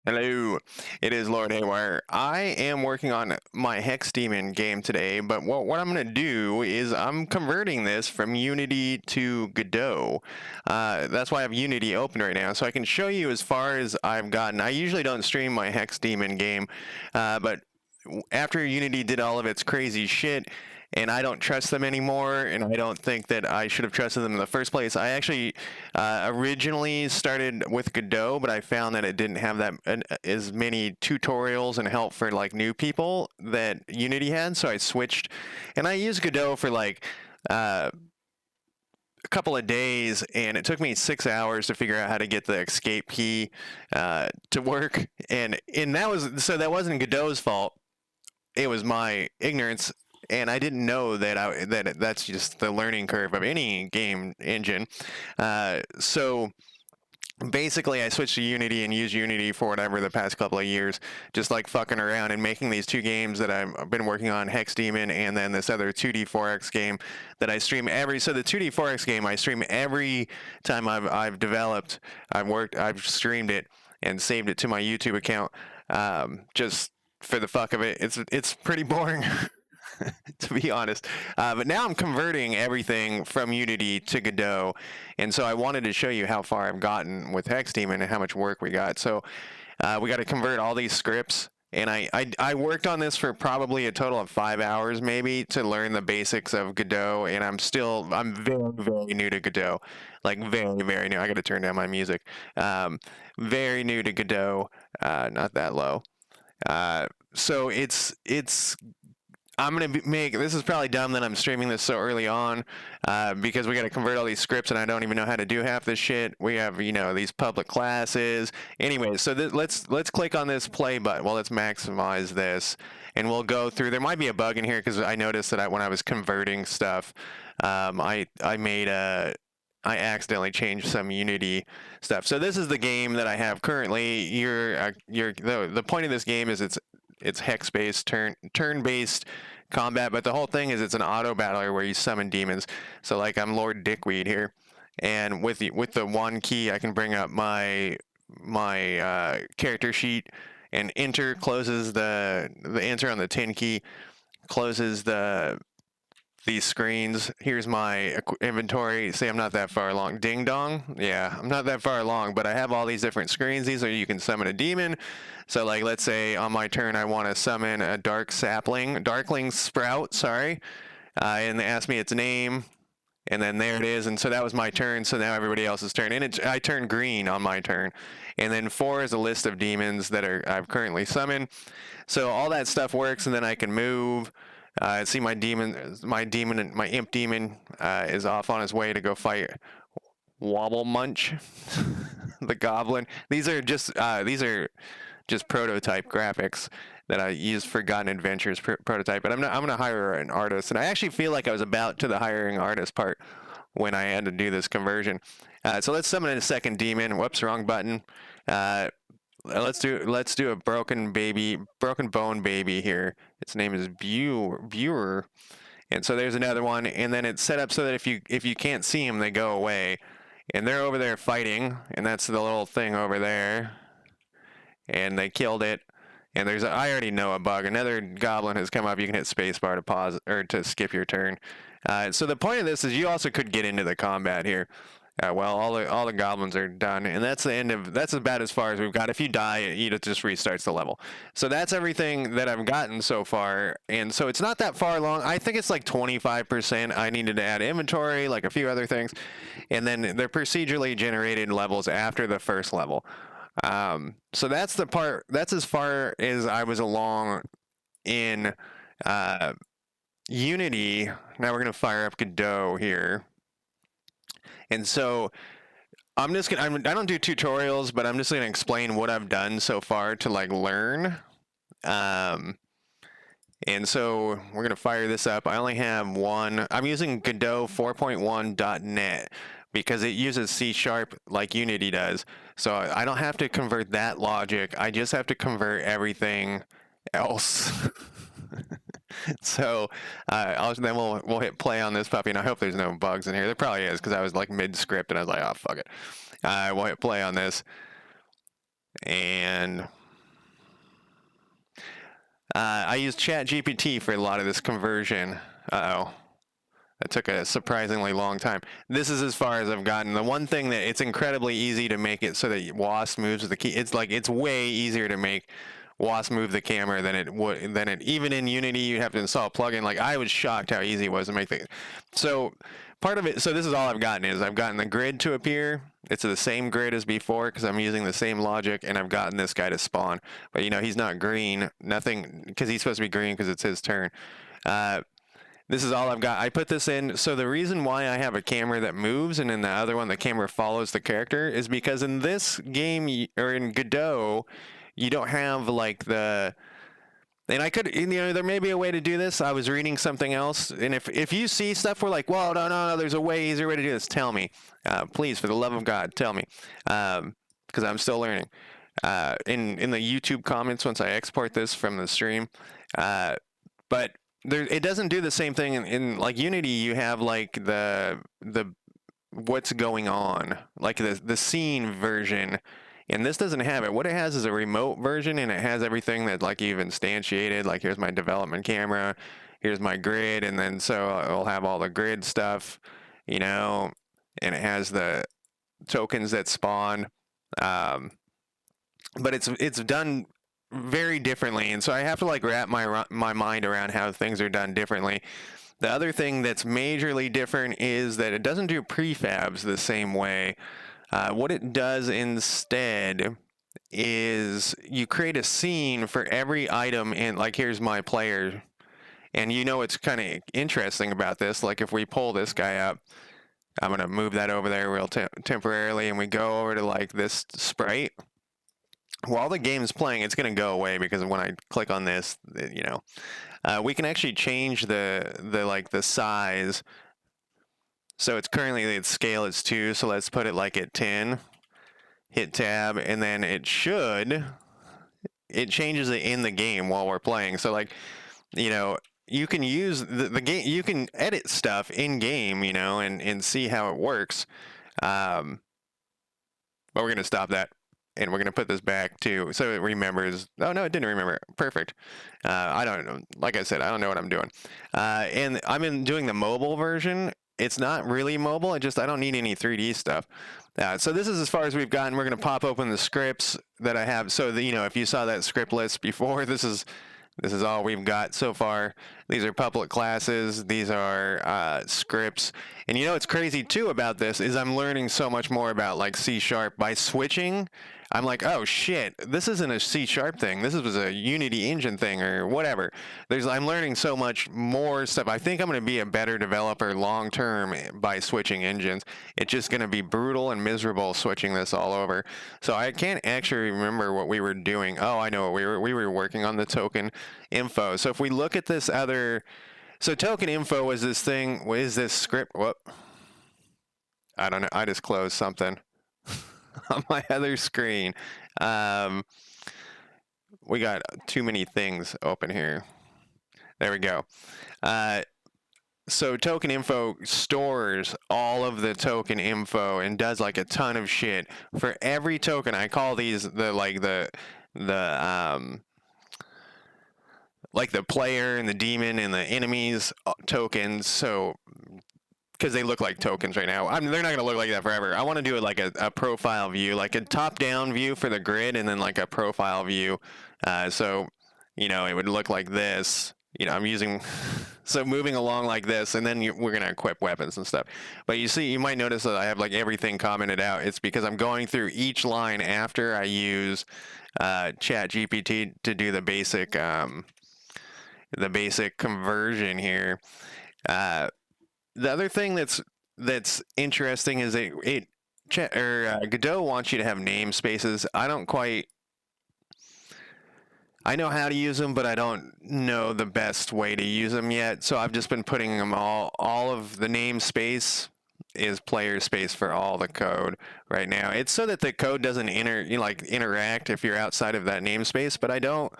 Hello, it is Lord Haywire. I am working on my Hex Demon game today, but what I'm going to do is I'm converting this from Unity to Godot. That's why I have Unity open right now, so I can show you as far as I've gotten. I usually don't stream my Hex Demon game, but after Unity did all of its crazy shit, and I don't trust them anymore, and I don't think that I should have trusted them in the first place. I actually originally started with Godot, but I found that it didn't have as many tutorials and help for like new people that Unity had, so I switched, and I used Godot for like a couple of days, and it took me 6 hours to figure out how to get the escape key to work, and that wasn't Godot's fault. It was my ignorance, and I didn't know that's just the learning curve of any game engine. So basically, I switched to Unity and used Unity for whatever the past couple of years, just like fucking around and making these two games that I've been working on, Hex Demon, and then this other 2D4X game that I stream so the 2D4X game I stream every time I've developed, I've streamed it and saved it to my YouTube account, just for the fuck of it. It's pretty boring. To be honest. But now I'm converting everything from Unity to Godot, and so I wanted to show you how far I've gotten with Hex Demon and how much work we got. So we got to convert all these scripts, and I worked on this for probably a total of 5 hours maybe to learn the basics of Godot, and I'm very, very new to Godot. Like very, very new. I got to turn down my music. Very new to Godot, not that low. So I'm gonna this is probably dumb that I'm streaming this so early on, because we got to convert all these scripts and I don't even know how to do half this shit. We have these public classes. Anyway, so let's click on this play button. Well, let's maximize this, and we'll go through. There might be a bug in here because I noticed that when I was converting stuff, I accidentally changed some Unity stuff. So this is the game that I have currently. The point of this game is it's hex-based, turn-based combat, but the whole thing is it's an auto battler where you summon demons. So like I'm Lord Dickweed here, and with the one key I can bring up my character sheet, and enter closes the enter on the 10 key closes these screens. Here's my inventory. See, I'm not that far along. Ding dong. Yeah, I'm not that far along, but I have all these different screens. These are, you can summon a demon. So like, let's say on my turn, I want to summon a darkling sprout, sorry. And they ask me its name, and then there it is. And so that was my turn. So now everybody else's turn, and I turn green on my turn. And then 4 is a list of demons that I've currently summoned. So all that stuff works, and then I can move. See my imp demon is off on his way to go fight Wobble Munch, the goblin. These are just prototype graphics that I used for Forgotten Adventures prototype. But I'm gonna hire an artist, and I actually feel like I was about to the hiring artist part when I had to do this conversion. So let's summon a second demon. Whoops, wrong button. Let's do a broken bone baby here. Its name is Viewer, and so there's another one. And then it's set up so that if you can't see them, they go away, and they're over there fighting, and that's the little thing over there. And they killed it. And I already know a bug. Another goblin has come up. You can hit spacebar to pause or to skip your turn. So the point of this is you also could get into the combat here. Well, all the goblins are done, and that's about as far as we've got. If you die, it just restarts the level. So that's everything that I've gotten so far, and so it's not that far along. I think it's like 25%. I needed to add inventory, like a few other things, and then they're procedurally generated levels after the first level. So that's the part. That's as far as I was along in Unity. Now we're gonna fire up Godot here. And so I don't do tutorials, but I'm just going to explain what I've done so far to like learn. And so we're going to fire this up. I only have one. I'm using Godot 4.1.net because it uses C# like Unity does. So I don't have to convert that logic. I just have to convert everything else. So then we'll hit play on this puppy, and I hope there's no bugs in here. There probably is, because I was like mid-script, and I was like, oh, fuck it. We'll hit play on this, and I use ChatGPT for a lot of this conversion. Uh-oh. That took a surprisingly long time. This is as far as I've gotten. The one thing that it's incredibly easy to make it so that WASP moves with the key. It's like it's way easier to make WASP move the camera than it would even in Unity. You have to install a plugin. Like I was shocked how easy it was to make the. So part of it. So this is all I've gotten is I've gotten the grid to appear. It's the same grid as before because I'm using the same logic, and I've gotten this guy to spawn. But you know he's not green. Nothing because he's supposed to be green because it's his turn. This is all I've got. I put this in. So the reason why I have a camera that moves and in the other one the camera follows the character is because in this game or in Godot, you don't have like the. And I could, you know, there may be a way to do this. I was reading something else, and if you see stuff where like, whoa, no, there's a way easier way to do this. Tell me, please, for the love of God, tell me, because I'm still learning. In the YouTube comments once I export this from the stream, but. It doesn't do the same thing in like Unity. You have like the what's going on, like the scene version, and this doesn't have it. What it has is a remote version, and it has everything that like you've instantiated. Like here's my development camera, here's my grid, and then so it'll have all the grid stuff, you know, and it has the tokens that spawn. But it's done very differently, and so I have to like wrap my mind around how things are done differently. The other thing that's majorly different is that it doesn't do prefabs the same way. What it does instead is you create a scene for every item in, like here's my player, and you know what's kind of interesting about this, like if we pull this guy up, I'm gonna move that over there real temporarily, and we go over to like this sprite. While the game's playing, it's going to go away because when I click on this, you know, we can actually change the size. So it's currently its scale is 2, so let's put it like at 10. Hit tab, and then it changes it in the game while we're playing. So like, you know, you can use the game, you can edit stuff in game, you know, and see how it works. But we're going to stop that. And we're going to put this back too, so it remembers. Oh, no, it didn't remember. Perfect. I don't know. Like I said, I don't know what I'm doing. And I'm doing the mobile version. It's not really mobile. I don't need any 3D stuff. So this is as far as we've gotten. We're going to pop open the scripts that I have. So, you know, if you saw that script list before, this is all we've got so far. These are public classes. These are scripts. And you know what's crazy too about this is I'm learning so much more about like C# by switching. I'm like, oh shit, this isn't a C# thing. This was a Unity engine thing or whatever. I'm learning so much more stuff. I think I'm going to be a better developer long term by switching engines. It's just going to be brutal and miserable switching this all over. So I can't actually remember what we were doing. Oh, I know what we were working on the token info. So if we look at this other, so token info was this thing. What is this script? Whoop. I don't know. I just closed something on my other screen. We got too many things open here. There we go. So token info stores all of the token info and does like a ton of shit for every token. I call these the player and the demon and the enemies tokens. So because they look like tokens right now. I mean, they're not going to look like that forever. I want to do it like a profile view, like a top-down view for the grid, and then like a profile view. So, you know, it would look like this. You know, I'm using, so moving along like this, and then we're going to equip weapons and stuff. But you see, you might notice that I have like everything commented out. It's because I'm going through each line after I use ChatGPT to do the basic conversion here. The other thing that's interesting is Godot wants you to have namespaces. I know how to use them, but I don't know the best way to use them yet. So I've just been putting them all of the namespace is player space for all the code right now. It's so that the code doesn't interact if you're outside of that namespace, but I don't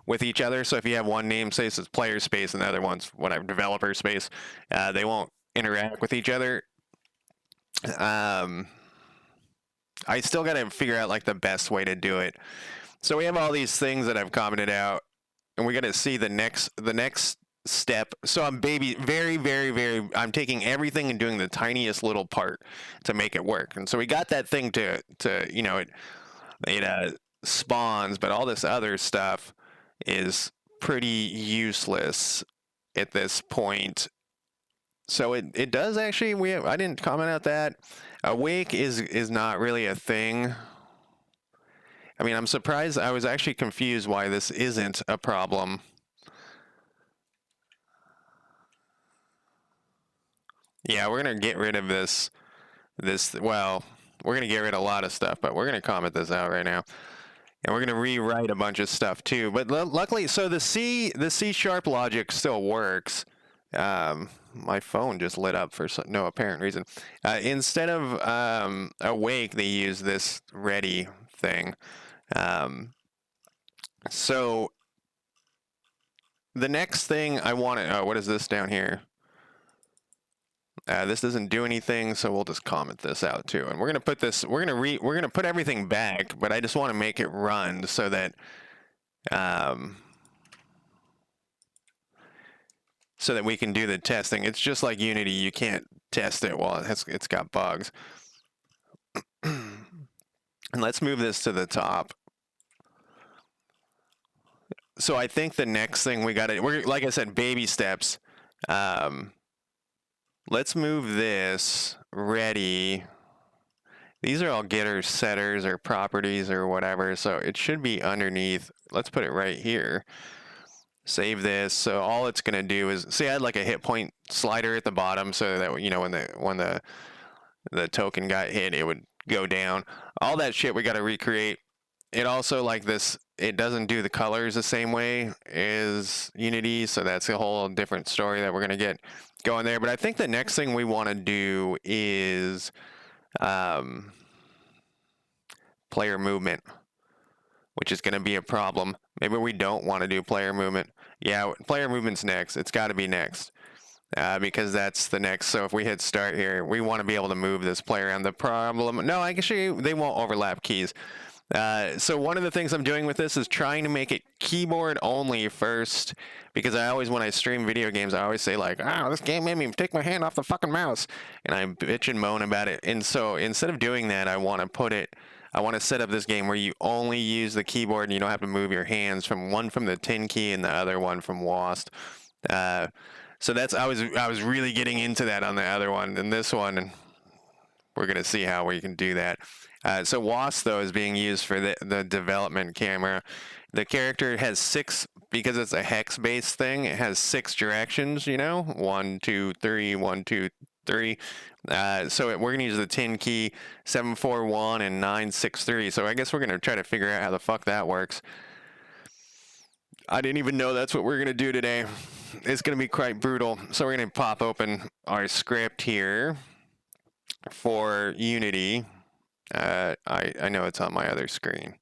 with each other. So if you have one namespace, it's player space, and the other one's whatever developer space. They won't interact with each other. I still got to figure out like the best way to do it. So we have all these things that I've commented out. and we got to see the next step. So I'm I'm taking everything and doing the tiniest little part to make it work. And so we got that thing to it spawns, but all this other stuff is pretty useless at this point. So it does actually, I didn't comment out that awake is not really a thing. I mean, I'm surprised. I was actually confused why this isn't a problem. Yeah, we're gonna get rid of this. Well, we're gonna get rid of a lot of stuff, but we're gonna comment this out right now, and we're gonna rewrite a bunch of stuff too. But luckily, so the C# logic still works. My phone just lit up for no apparent reason. Instead of awake, they use this ready thing. So the next thing I want to, what is this down here? This doesn't do anything, so we'll just comment this out too. And we're gonna put this, we're gonna put everything back, but I just want to make it run so that we can do the testing. It's just like Unity, you can't test it while it's got bugs. And let's move this to the top. So I think the next thing we're like I said, baby steps. Let's move this ready. These are all getters, setters, or properties or whatever, so it should be underneath. Let's put it right here. Save this. So all it's gonna do is, see, I had like a hit point slider at the bottom, so that when the token got hit, it would go down. All that shit we got to recreate. It also, like this, it doesn't do the colors the same way as Unity, so that's a whole different story that we're gonna get going there. But I think the next thing we want to do is player movement, which is going to be a problem. Maybe we don't want to do player movement. Yeah, player movement's next. It's got to be next. Because that's the next. So if we hit start here, we want to be able to move this player around. The problem, no, actually they won't overlap keys. So one of the things I'm doing with this is trying to make it keyboard only first, because when I stream video games, I always say like, this game made me take my hand off the fucking mouse, and I bitch and moan about it. And so instead of doing that, I want to set up this game where you only use the keyboard and you don't have to move your hands, one from the 10 key and the other one from WASD. So I was really getting into that on the other one, and this one, and we're gonna see how we can do that. So WASD though is being used for the development camera. The character has 6, because it's a hex-based thing. It has 6 directions. 1, 2, 3, 1, 2, 3. So we're gonna use the 10 key, 7, 4, 1, and 9, 6, 3. So I guess we're gonna try to figure out how the fuck that works. I didn't even know that's what we're gonna do today. It's gonna be quite brutal. So we're gonna pop open our script here for Unity. I know it's on my other screen.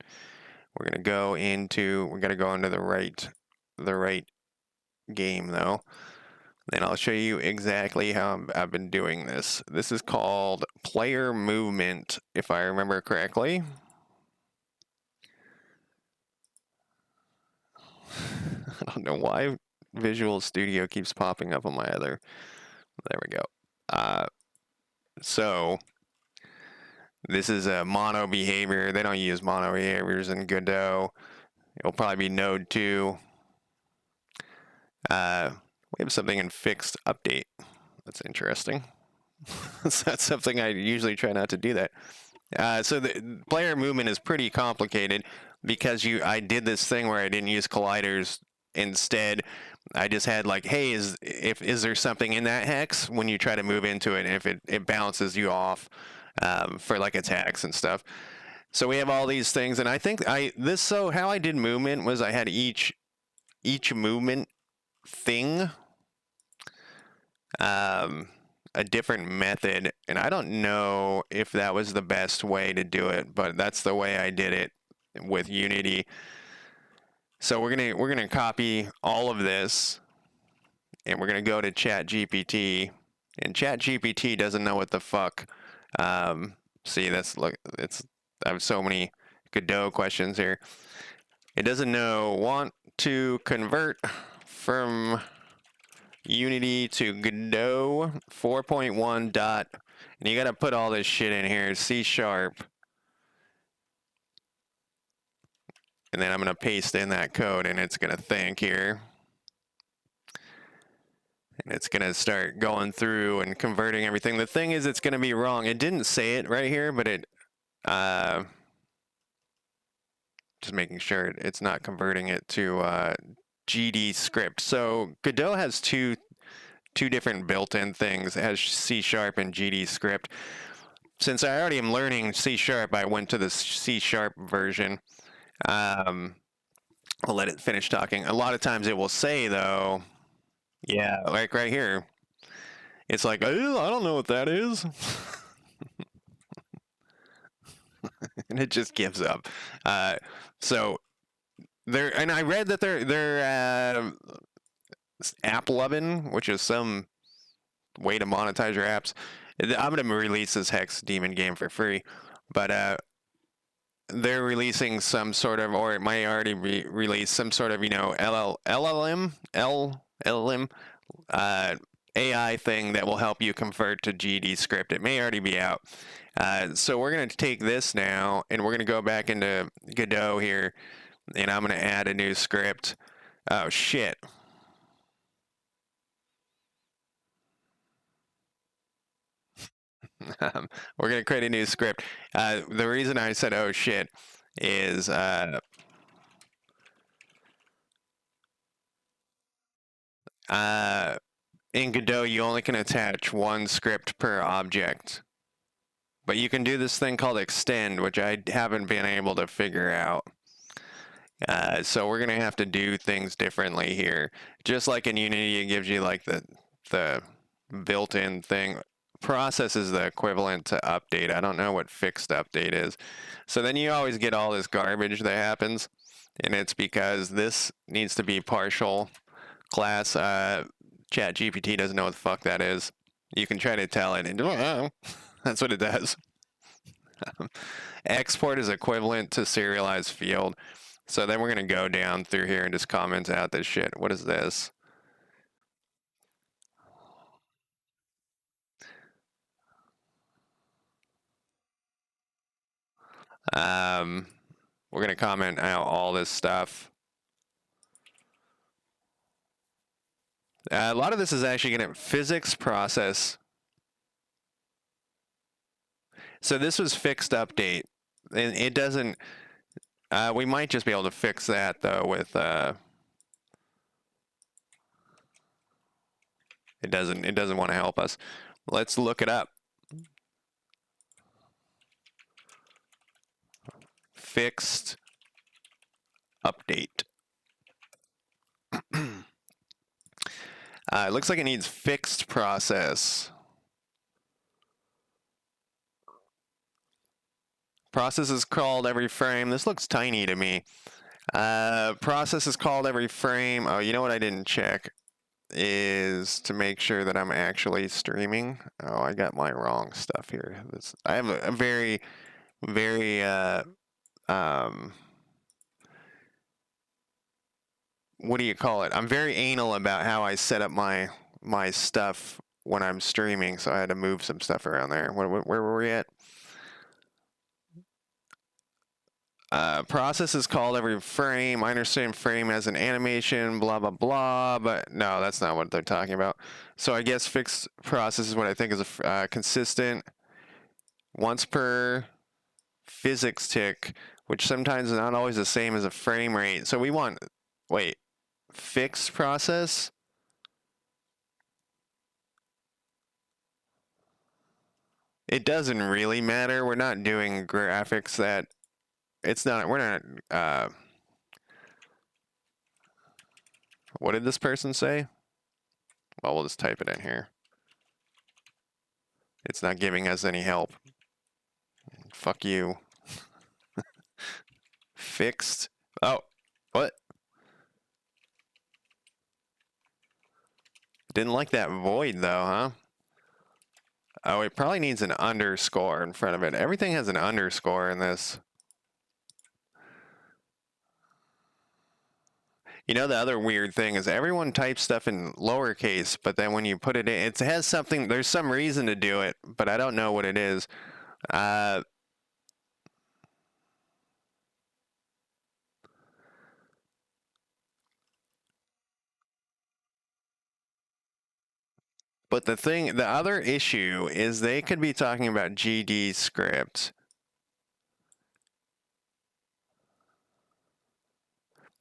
We're gonna go into the right game though. Then I'll show you exactly how I've been doing this. This is called player movement, if I remember correctly. I don't know why Visual Studio keeps popping up on my other. There we go. So this is a mono behavior. They don't use mono behaviors in Godot. It'll probably be node 2. We have something in fixed update. That's interesting. That's something I usually try not to do that. So the player movement is pretty complicated because I did this thing where I didn't use colliders. Instead, I just had like, hey, is there something in that hex when you try to move into it, and if it bounces you off for like attacks and stuff. So we have all these things, and I think how I did movement was I had each movement thing a different method, and I don't know if that was the best way to do it, but that's the way I did it with Unity. So we're gonna copy all of this, and we're gonna go to ChatGPT, and ChatGPT doesn't know what the fuck. See, I have so many Godot questions here. It doesn't know want to convert from Unity to Godot 4.1 dot, and you gotta put all this shit in here, C#, and then I'm gonna paste in that code, and it's gonna think here. And it's gonna start going through and converting everything. The thing is, it's gonna be wrong. It didn't say it right here, but it, just making sure it's not converting it to GD script. So Godot has two different built-in things. It has C# and GD script. Since I already am learning C#, I went to the C# version. I'll let it finish talking. A lot of times it will say, though, yeah, like right here, it's like, oh, I don't know what that is. And it just gives up. So there, and I read that they're app loving, which is some way to monetize your apps. I'm gonna release this Hex Demon game for free, but they're releasing some sort of, or it might already be released, some sort of, you know, LLM AI thing that will help you convert to GD script. It may already be out. So we're going to take this now, and we're going to go back into Godot here, and I'm going to add a new script. Oh, shit. We're going to create a new script. The reason I said, oh, shit, is in Godot, you only can attach one script per object. But you can do this thing called extend, which I haven't been able to figure out. So we're gonna have to do things differently here. Just like in Unity, it gives you like the built-in thing. Process is the equivalent to update. I don't know what fixed update is. So then you always get all this garbage that happens, and it's because this needs to be partial class. ChatGPT doesn't know what the fuck that is. You can try to tell it, and that's what it does. Export is equivalent to serialized field. So then we're going to go down through here and just comment out this shit. What is this? We're going to comment out all this stuff. A lot of this is actually going to physics process. So this was fixed update. And it doesn't, we might just be able to fix that though with, it doesn't want to help us. Let's look it up. Fixed update. It looks like it needs fixed process. Process is called every frame. This looks tiny to me. Process is called every frame. Oh, you know what I didn't check is to make sure that I'm actually streaming. Oh, I got my wrong stuff here. I have a very, very, what do you call it? I'm very anal about how I set up my stuff when I'm streaming, so I had to move some stuff around there. Where were we at? Process is called every frame. I understand frame as an animation, blah, blah, blah, but no, that's not what they're talking about. So I guess fixed process is what I think is a consistent once per physics tick, which sometimes is not always the same as a frame rate. So we want, wait, fixed process? It doesn't really matter. We're not doing graphics that, it's not, we're not, what did this person say? Well, we'll just type it in here. It's not giving us any help. Fuck you. Fixed. Oh, what? Didn't like that void though, huh? Oh, it probably needs an underscore in front of it. Everything has an underscore in this. You know, the other weird thing is everyone types stuff in lowercase, but then when you put it in, it has something, there's some reason to do it, but I don't know what it is. Uh, but the other issue is they could be talking about GD script.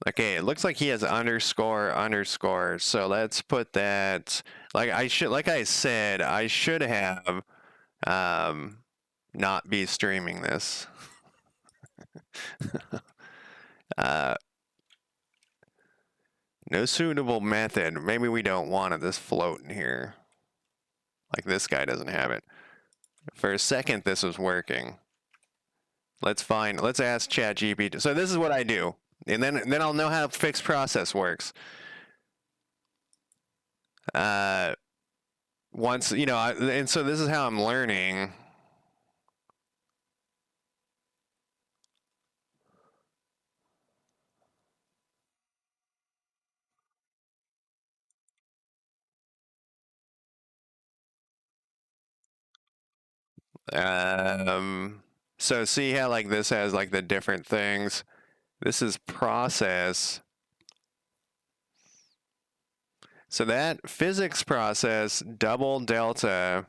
Okay, it looks like he has underscore underscore. So let's put that like I said, I should have um not be streaming this. uh no suitable method. Maybe we don't want it this floating here. Like this guy doesn't have it. For a second this was working. Let's ask ChatGPT. So this is what I do. And then I'll know how fixed process works. Uh once, you know, and so this is how I'm learning. So see how like this has like the different things. This is process. So that physics process double delta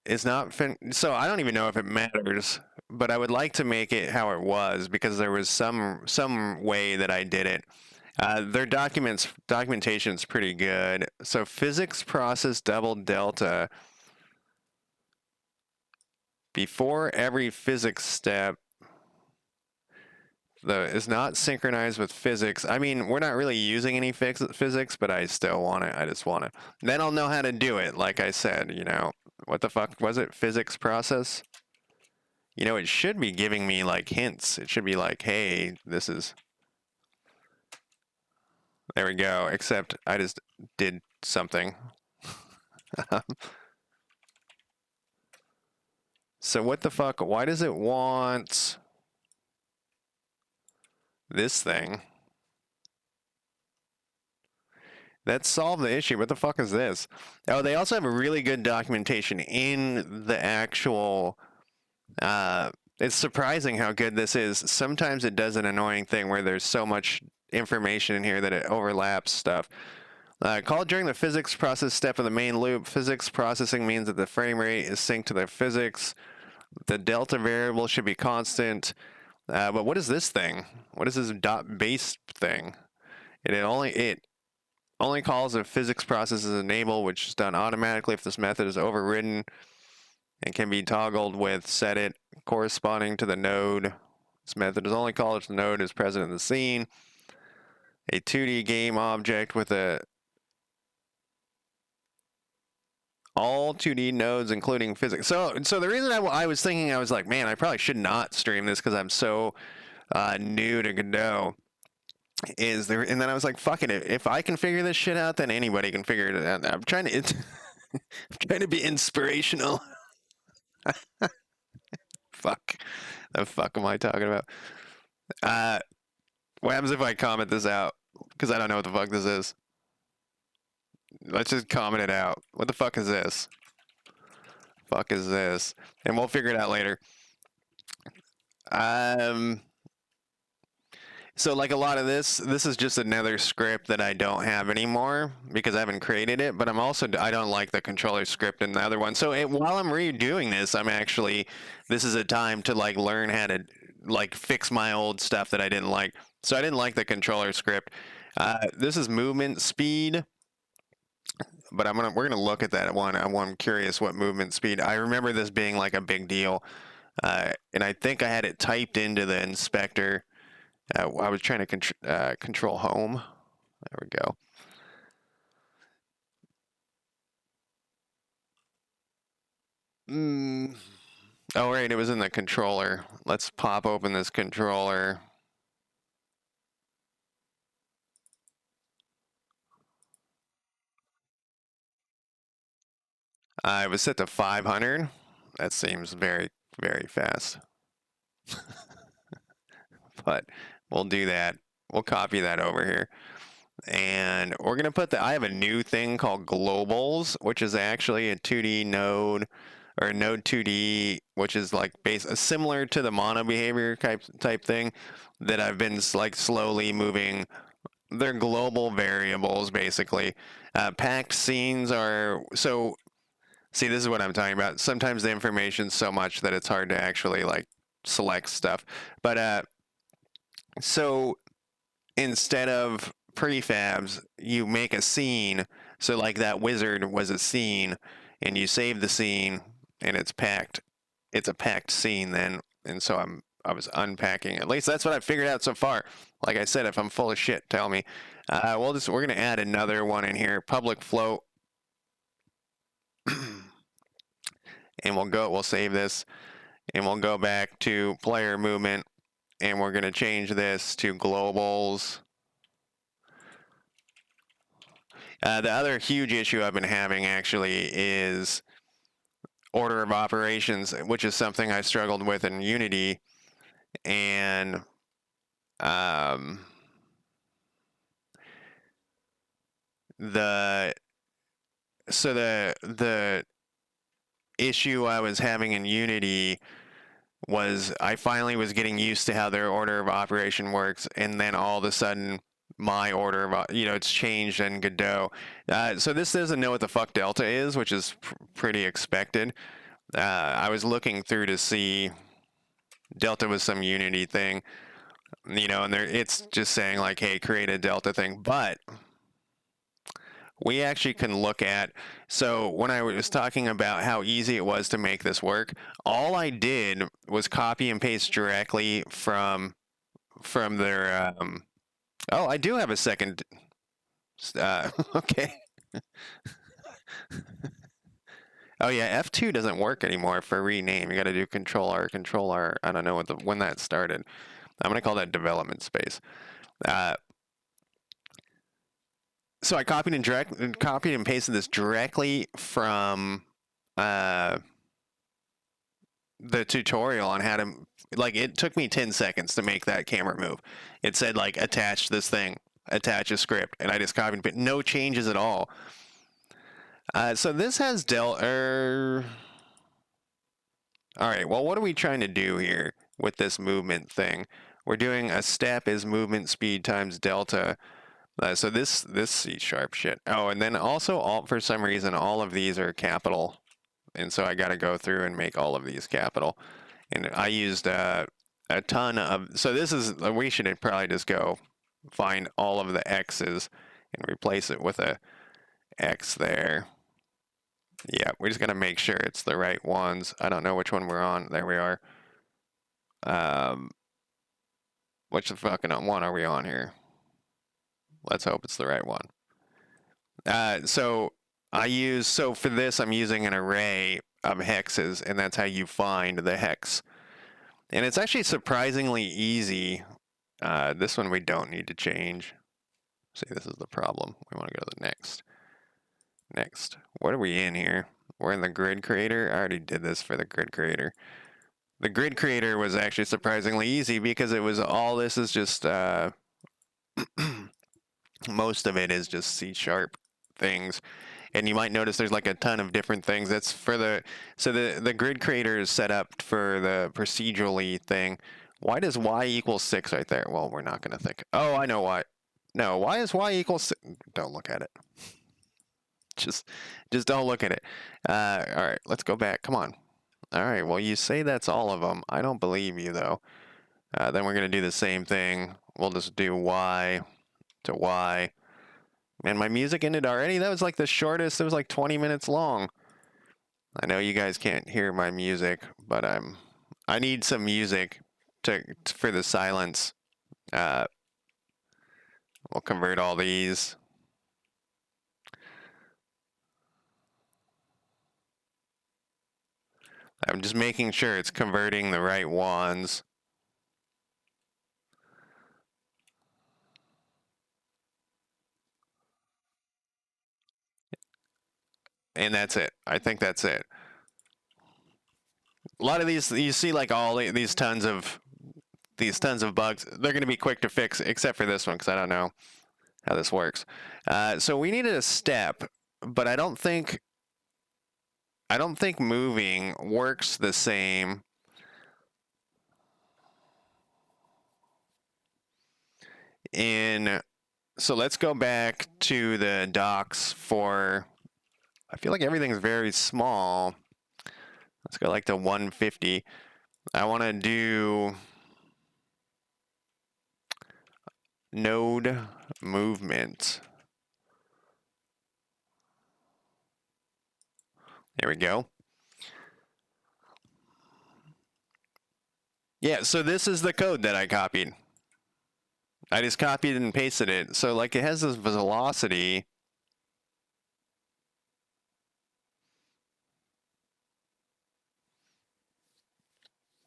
is not so I don't even know if it matters, but I would like to make it how it was because there was some way that I did it. Their documentation is pretty good. So physics process double delta before every physics step is not synchronized with physics. I mean, we're not really using any physics, but I still want it. I just want it. Then I'll know how to do it. Like I said, you know, what the fuck was it? Physics process? You know, it should be giving me like hints. It should be like, hey, this is. There we go. Except I just did something. So what the fuck? Why does it want this thing? That solved the issue. What the fuck is this? Oh, they also have a really good documentation in the actual. It's surprising how good this is. Sometimes it does an annoying thing where there's so much information in here that it overlaps stuff. Called during the physics process step of the main loop. Physics processing means that the frame rate is synced to the physics. The delta variable should be constant. But what is this thing? What is this dot base thing? It only calls if physics process is enabled, which is done automatically if this method is overridden and can be toggled with set it corresponding to the node. This method is only called if the node is present in the scene. A 2D game object with all 2D nodes, including physics. So the reason I was thinking, I was like, man, I probably should not stream this because I'm so new to Godot. And then I was like, fuck it. If I can figure this shit out, then anybody can figure it out. I'm trying to, I'm trying to be inspirational. Fuck. The fuck am I talking about? Uh, what happens if I comment this out? Because I don't know what the fuck this is. Let's just comment it out. What the fuck is this? Fuck is this? And we'll figure it out later. Um, So like a lot of this is just another script that I don't have anymore because I haven't created it, but I don't like the controller script in the other one. So while I'm redoing this, this is a time to like learn how to like fix my old stuff that I didn't like. So I didn't like the controller script. This is movement speed, but we're gonna look at that one. I'm curious what movement speed. I remember this being like a big deal, and I think I had it typed into the inspector. I was trying to control home. There we go. Oh, right, it was in the controller. Let's pop open this controller. It was set to 500. That seems very, very fast. but we'll do that. We'll copy that over here. And we're going to put I have a new thing called globals, which is actually a 2D node or node 2D, which is like similar to the mono behavior type thing that I've been like slowly moving. They're global variables, basically. Packed scenes are, so see, this is what I'm talking about. Sometimes the information's so much that it's hard to actually like select stuff. But so instead of prefabs, you make a scene. So like that wizard was a scene, and you save the scene, and it's packed. It's a packed scene then, and so I was unpacking. At least that's what I figured out so far. Like I said, if I'm full of shit, tell me. We're gonna add another one in here, public float, and we'll save this, and we'll go back to player movement, and we're gonna change this to globals. The other huge issue I've been having actually is order of operations, which is something I struggled with in Unity, and the issue I was having in Unity was I finally was getting used to how their order of operation works, and then all of a sudden my order of it's changed in Godot. So this doesn't know what the fuck delta is, which is pretty expected. I was looking through to see delta was some Unity thing, and it's just saying like, hey, create a delta thing, but we actually can look at, so when I was talking about how easy it was to make this work, all I did was copy and paste directly from their, oh, I do have a second, okay. Oh yeah, F2 doesn't work anymore for rename. You got to do Control R, Control R. I don't know when that started. I'm gonna call that development space. So I copied and pasted this directly from the tutorial on how to, like, it took me 10 seconds to make that camera move. It said like attach this thing, attach a script, and I just copied, but no changes at all. So this has all right, well, what are we trying to do here with this movement thing? We're doing a step is movement speed times delta. So this C# shit. Oh, and then also for some reason all of these are capital, and so I got to go through and make all of these capital. And I used a ton of. So this is, we should probably just go find all of the X's and replace it with a X there. Yeah, we're just gonna make sure it's the right ones. I don't know which one we're on. There we are. Which the fucking one are we on here? Let's hope it's the right one. So for this, I'm using an array of hexes, and that's how you find the hex. And it's actually surprisingly easy. This one we don't need to change. See, this is the problem. We want to go to the next. Next. What are we in here? We're in the grid creator. I already did this for the grid creator. The grid creator was actually surprisingly easy because it was this is just most of it is just C# things. And you might notice there's like a ton of different things. That's for the grid creator is set up for the procedurally thing. Why does y equal 6 right there? Well, we're not going to think. Oh, I know why. No, why is y equal 6? Don't look at it. Just don't look at it. All right, let's go back. Come on. All right, well, you say that's all of them. I don't believe you, though. Then we're going to do the same thing. We'll just do y to y. Man, my music ended already? That was like the shortest. It was like 20 minutes long. I know you guys can't hear my music, but I need some music for the silence. We'll convert all these. I'm just making sure it's converting the right ones. And that's it. I think that's it. A lot of these, you see like all these tons of these tons of bugs. They're going to be quick to fix, except for this one, because I don't know how this works. So we needed a step, but I don't think moving works the same. So let's go back to the docs for, I feel like everything's very small. Let's go like to 150. I want to do node movement. There we go. Yeah, so this is the code that I copied. I just copied and pasted it. So like it has this velocity.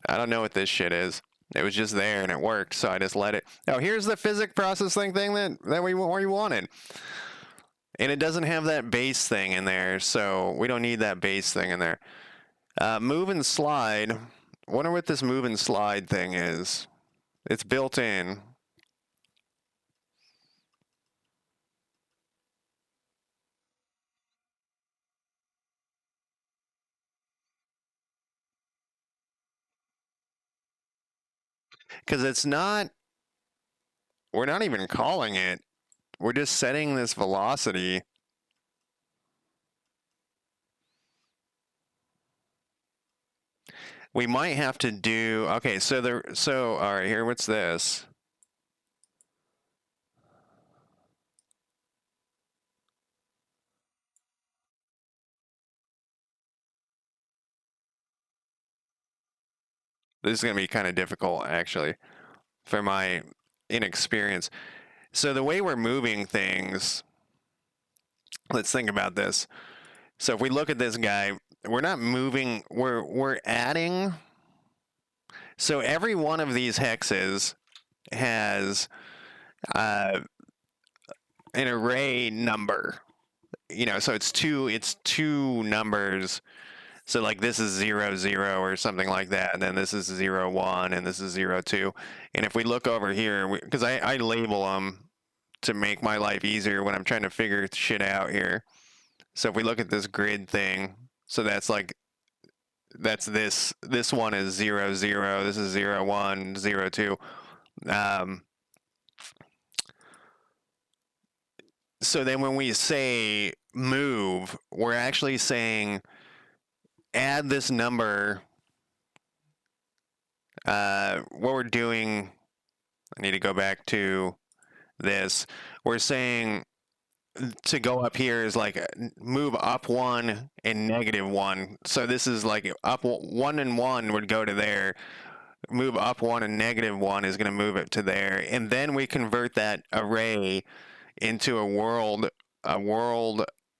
I don't know what this shit is. It was just there and it worked, so I just let it. Oh, here's the physics processing thing that we wanted. And it doesn't have that base thing in there, so we don't need that base thing in there. Move and slide. Wonder what this move and slide thing is. It's built in. Because it's not, we're not even calling it. We're just setting this velocity. We might have to do, okay, so all right, here, what's this? This is going to be kind of difficult, actually, for my inexperience. So the way we're moving things, let's think about this. So if we look at this guy, we're not moving, we're adding. So every one of these hexes has an array number. You know, so it's two numbers. So like this is 0, 0 or something like that, and then this is 0, 1, and this is 0, 2. And if we look over here, because I label them to make my life easier when I'm trying to figure shit out here. So if we look at this grid thing, so that's like, that's this one is 0, 0, this is 0, 1, 0, 2. So then when we say move, we're actually saying add this number. What we're doing, I need to go back to this. We're saying to go up here is like move up 1 and negative 1. So this is like up 1 and 1 would go to there. Move up 1 and negative 1 is going to move it to there. And then we convert that array into a world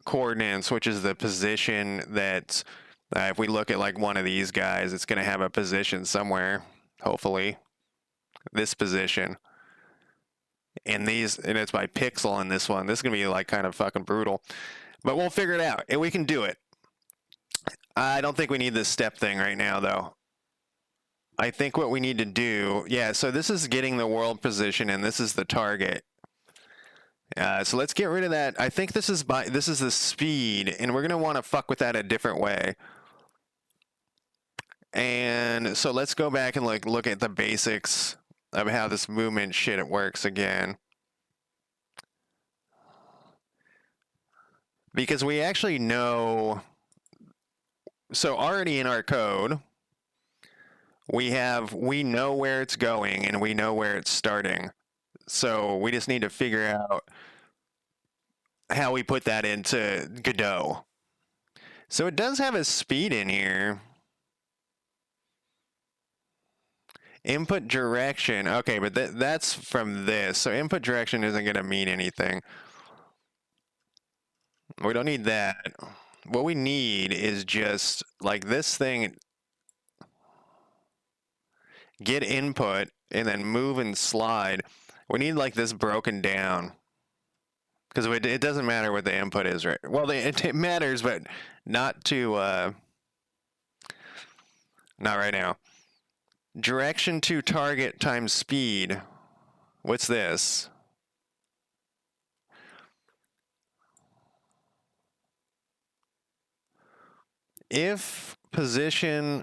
coordinates, which is the position that if we look at like one of these guys, it's going to have a position somewhere, hopefully this position. And it's by pixel on this one. This is going to be like kind of fucking brutal, but we'll figure it out and we can do it. I don't think we need this step thing right now though. I think what we need to do, yeah, so this is getting the world position and this is the target. So let's get rid of that. I think this is the speed, and we're gonna want to fuck with that a different way. And so let's go back and like look at the basics of how this movement shit works again. Because we actually know, so already in our code, we know where it's going and we know where it's starting. So we just need to figure out how we put that into Godot. So it does have a speed in here. Input direction. Okay, but that's from this. So input direction isn't going to mean anything. We don't need that. What we need is just like this thing. Get input and then move and slide. We need like this broken down. Because it doesn't matter what the input is, right? Well, it matters, but not to, not right now. Direction to target times speed. What's this? If position...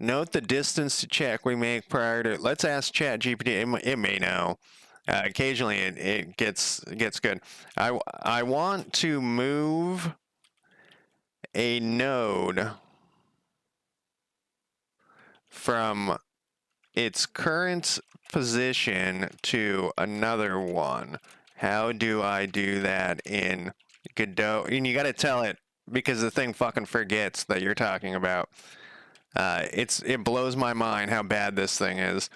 Note the distance to check we make prior to... Let's ask ChatGPT. It may know. Occasionally it gets good. I want to move a node from its current position to another one. How do I do that in Godot? And you got to tell it, because the thing fucking forgets that you're talking about. It blows my mind how bad this thing is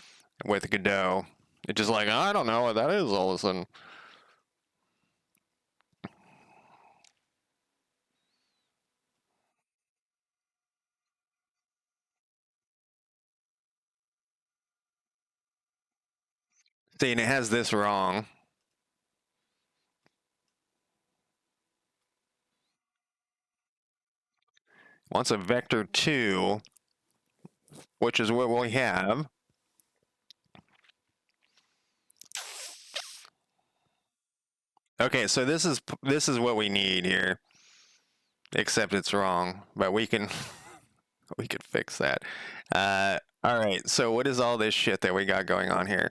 with Godot. It's just like, I don't know what that is all of a sudden. See, and it has this wrong. Wants a vector 2, which is what we have. Okay, so this is what we need here. Except it's wrong, but we can fix that. All right, so what is all this shit that we got going on here?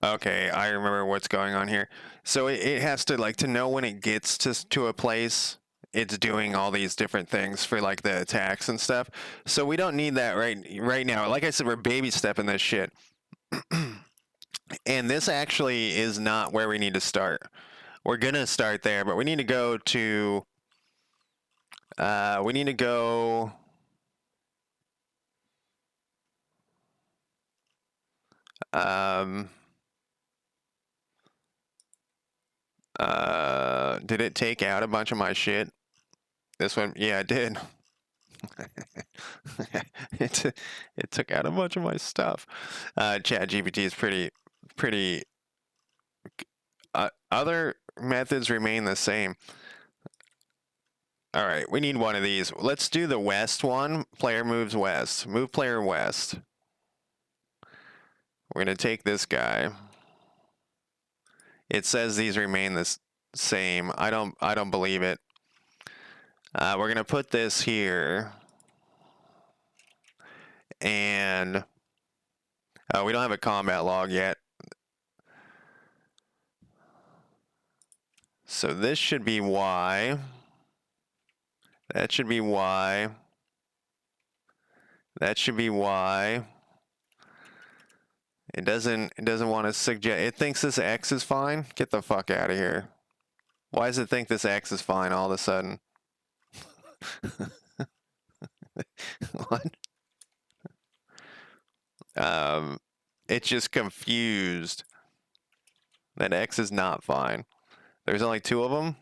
Okay, I remember what's going on here. So it has to, like, to know when it gets to a place, it's doing all these different things for, like, the attacks and stuff. So we don't need that right now. Like I said, we're baby stepping this shit. And this actually is not where we need to start. We're gonna start there, but we need to go to... we need to go... did it take out a bunch of my shit? This one, yeah, it did. it took out a bunch of my stuff. ChatGPT is pretty. Other methods remain the same. All right, we need one of these. Let's do the west one. Player moves west. Move player west. We're gonna take this guy. It says these remain the same. I don't believe it. We're gonna put this here. And we don't have a combat log yet. So this should be Y. That should be Y. That should be Y. It doesn't want to suggest. It thinks this X is fine. Get the fuck out of here. Why does it think this X is fine all of a sudden? What? It's just confused. That X is not fine. There's only 2 of them.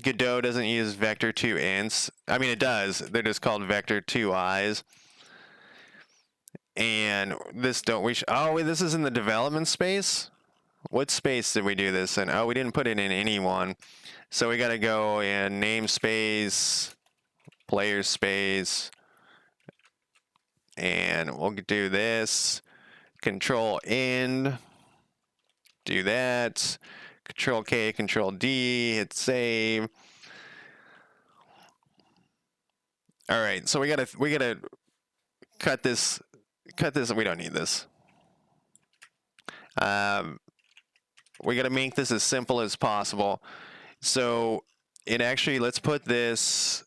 Godot doesn't use vector 2 ints. I mean, it does. They're just called vector 2 eyes. And this oh, wait, this is in the development space? What space did we do this in? Oh, we didn't put it in any one. So we got to go in namespace, player space, and we'll do this. Control end, do that. Control K, Control D, hit save. All right, so we gotta cut this. We don't need this. We gotta make this as simple as possible. So it actually, let's put this.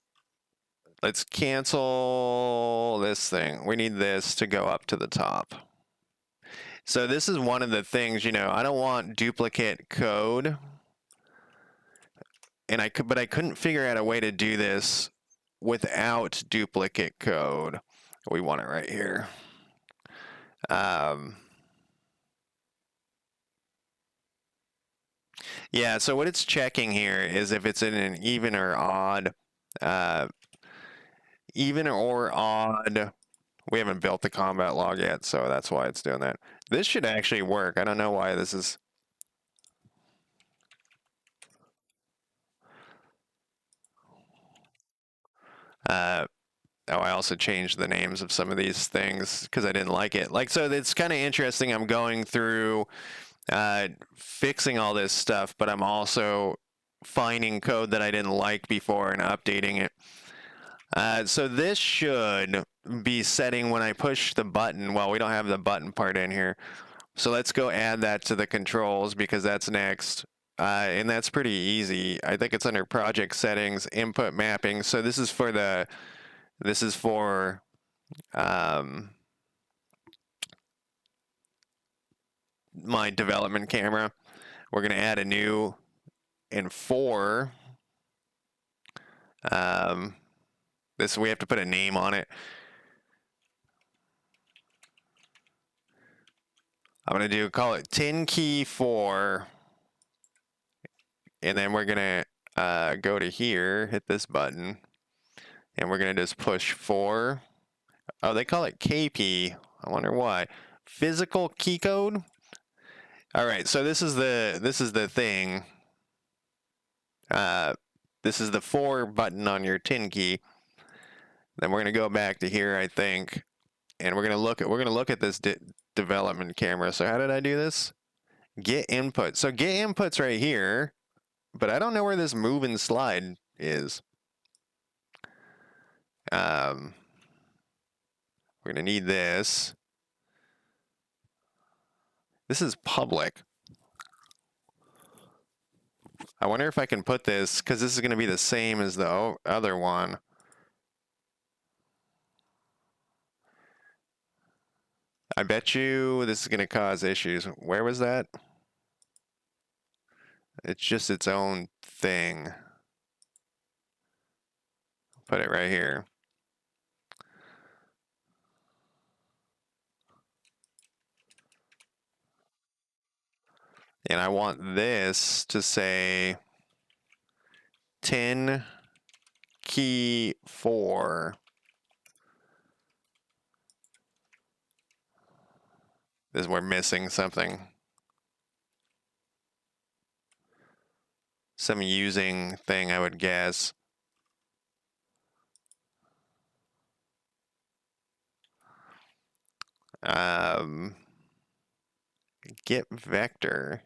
Let's cancel this thing. We need this to go up to the top. So this is one of the things, you know, I don't want duplicate code. And but I couldn't figure out a way to do this without duplicate code. We want it right here. Yeah, so what it's checking here is if it's in an even or odd We haven't built the combat log yet, so that's why it's doing that. This should actually work. I don't know why this is... Oh, I also changed the names of some of these things because I didn't like it. Like, so it's kind of interesting. I'm going through fixing all this stuff, but I'm also finding code that I didn't like before and updating it. So this should be setting when I push the button. Well, we don't have the button part in here. So let's go add that to the controls because that's next. And that's pretty easy. I think it's under project settings, input mapping. So this is for my development camera. We're going to add a new in 4. This, we have to put a name on it. I'm going to call it 10 key 4. And then we're going to go to here, hit this button. And we're going to just push 4. Oh, they call it KP. I wonder why. Physical key code. All right, so this is the thing. This is the 4 button on your 10 key. Then we're going to go back to here, I think, and we're going to look at this development camera. So how did I do this? Get input. So get input's right here, but I don't know where this move and slide is. We're going to need this. This is public. I wonder if I can put this, because this is going to be the same as the other one. I bet you this is going to cause issues. Where was that? It's just its own thing. Put it right here. And I want this to say 10 key 4. This, we're missing something. Some using thing, I would guess. Get vector.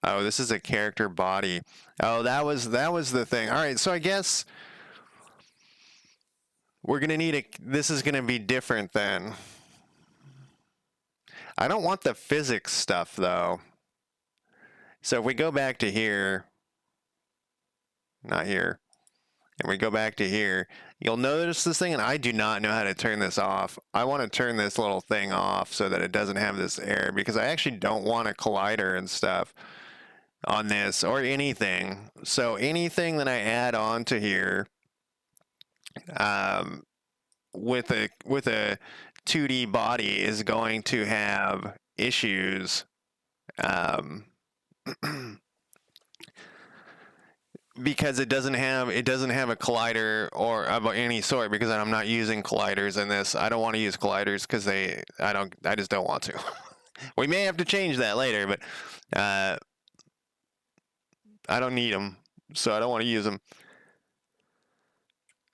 Oh, this is a character body. Oh, that was the thing. All right, so I guess we're gonna need this is gonna be different then. I don't want the physics stuff though. So if we go back to here, not here, and we go back to here, you'll notice this thing, and I do not know how to turn this off. I want to turn this little thing off so that it doesn't have this error, because I actually don't want a collider and stuff on this or anything. So anything that I add on to here with a 2D body is going to have issues. Because it doesn't have a collider or of any sort, because I'm not using colliders in this. I don't want to use colliders because I just don't want to. We may have to change that later, but I don't need them, so I don't want to use them.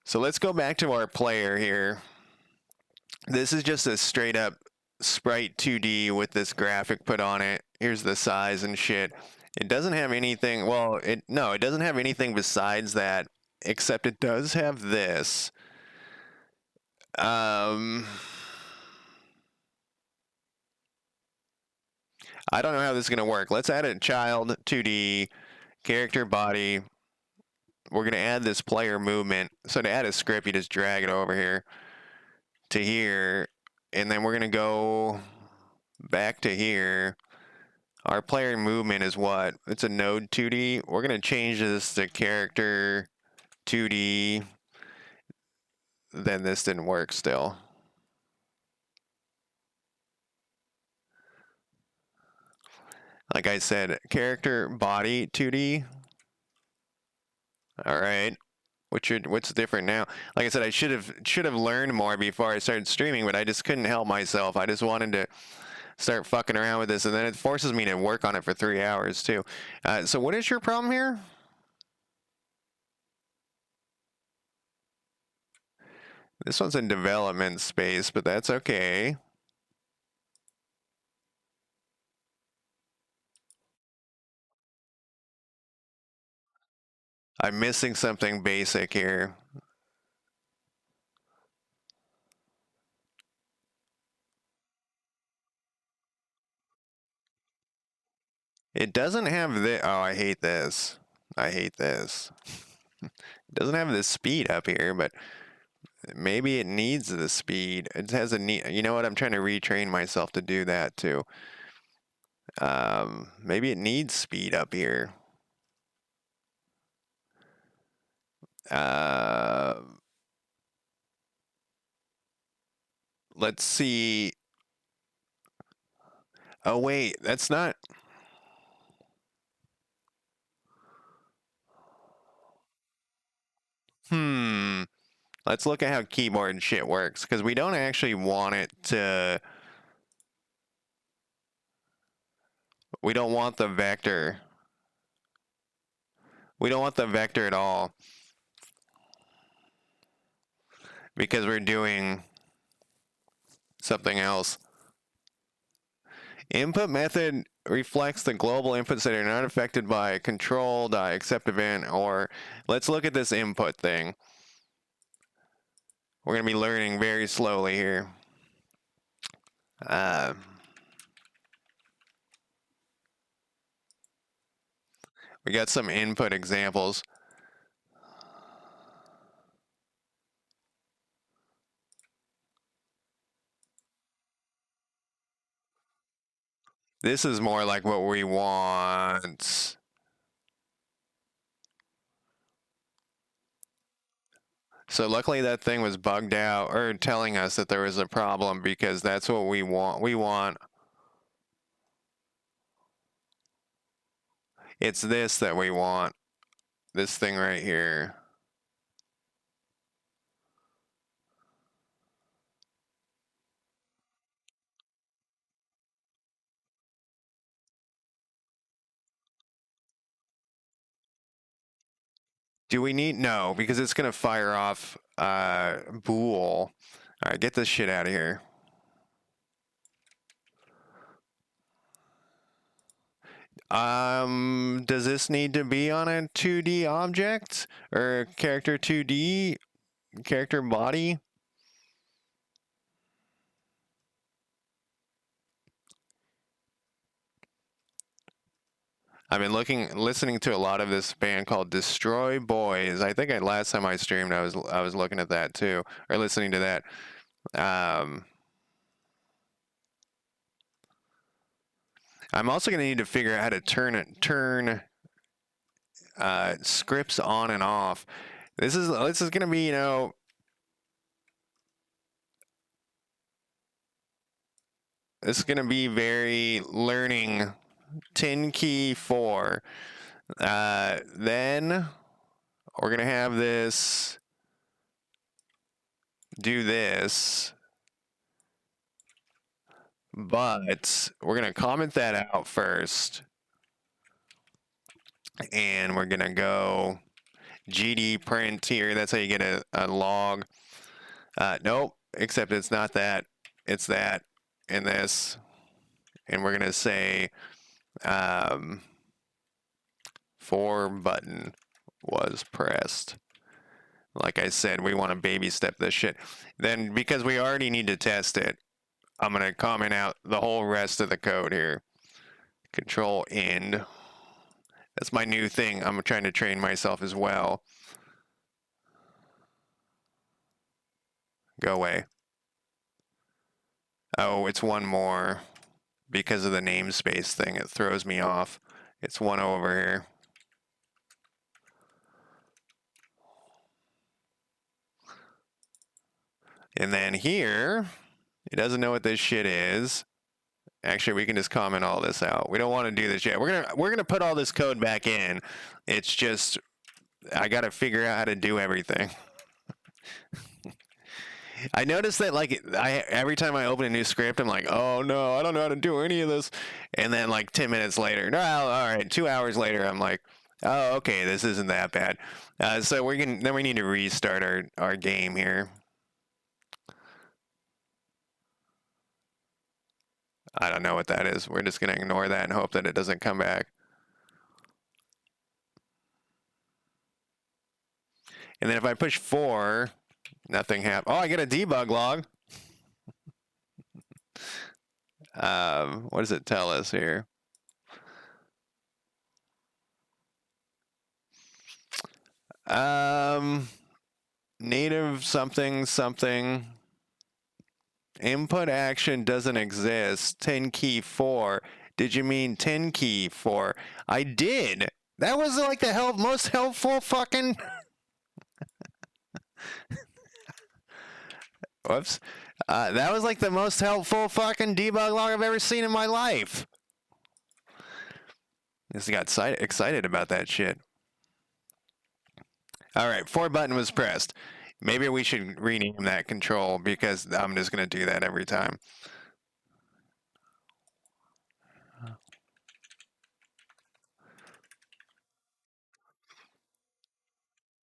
So let's go back to our player here. This is just a straight up sprite 2D with this graphic put on it. Here's the size and shit. It doesn't have anything, well, it doesn't have anything besides that, except it does have this. I don't know how this is going to work. Let's add a child 2D character body. We're going to add this player movement. So to add a script, you just drag it over here to here, and then we're going to go back to here. Our player movement is what? It's a node 2D. We're going to change this to character 2D. Then this didn't work still. Like I said, character body 2D. All right. What's different now? Like I said, I should have learned more before I started streaming, but I just couldn't help myself. I just wanted to start fucking around with this, and then it forces me to work on it for 3 hours too. So what is your problem here? This one's in development space, but that's okay. I'm missing something basic here. It doesn't have this. Oh, I hate this. I hate this. It doesn't have the speed up here, but maybe it needs the speed. It has a need. You know what? I'm trying to retrain myself to do that too. Maybe it needs speed up here. Uh, let's see. Oh wait, that's not. Hmm. Let's look at how keyboard shit works, because we don't actually want it to. We don't want the vector. We don't want the vector at all, because we're doing something else. Input method reflects the global inputs that are not affected by control, accept event, or let's look at this input thing. We're going to be learning very slowly here. We got some input examples. This is more like what we want. So luckily that thing was bugged out, or telling us that there was a problem, because that's what we want. We want. It's this that we want. This thing right here. Do we need? No, because it's going to fire off bool. All right, get this shit out of here. Does this need to be on a 2D object or character 2D character body? I've been listening to a lot of this band called Destroy Boys. I think last time I streamed, I was looking at that too, or listening to that. I'm also going to need to figure out how to turn scripts on and off. This is going to be, this is going to be very learning. 10 key 4. Then we're going to have this do this, but we're going to comment that out first, and we're going to go GD print here. That's how you get a log. Nope, except it's not that. It's that and this, and we're going to say 4 button was pressed. Like I said, we want to baby step this shit. Then, because we already need to test it, I'm going to comment out the whole rest of the code here. Control end. That's my new thing. I'm trying to train myself as well. Go away. Oh, it's one more. Because of the namespace thing, it throws me off. It's one over here. And then here, it doesn't know what this shit is. Actually, we can just comment all this out. We don't want to do this yet. We're gonna put all this code back in. It's just I got to figure out how to do everything. I noticed that like every time I open a new script, I'm like, oh no, I don't know how to do any of this. And then like 10 minutes later, no, all right, 2 hours later, I'm like, oh, okay, this isn't that bad. So we need to restart our game here. I don't know what that is. We're just gonna ignore that and hope that it doesn't come back. And then if I push 4, nothing happens. Oh, I get a debug log. What does it tell us here? Native something something. Input action doesn't exist. 10 key 4. Did you mean 10 key 4? I did. That was like the most helpful fucking. Whoops. That was like the most helpful fucking debug log I've ever seen in my life. Just got excited about that shit. All right, 4 button was pressed. Maybe we should rename that control because I'm just going to do that every time.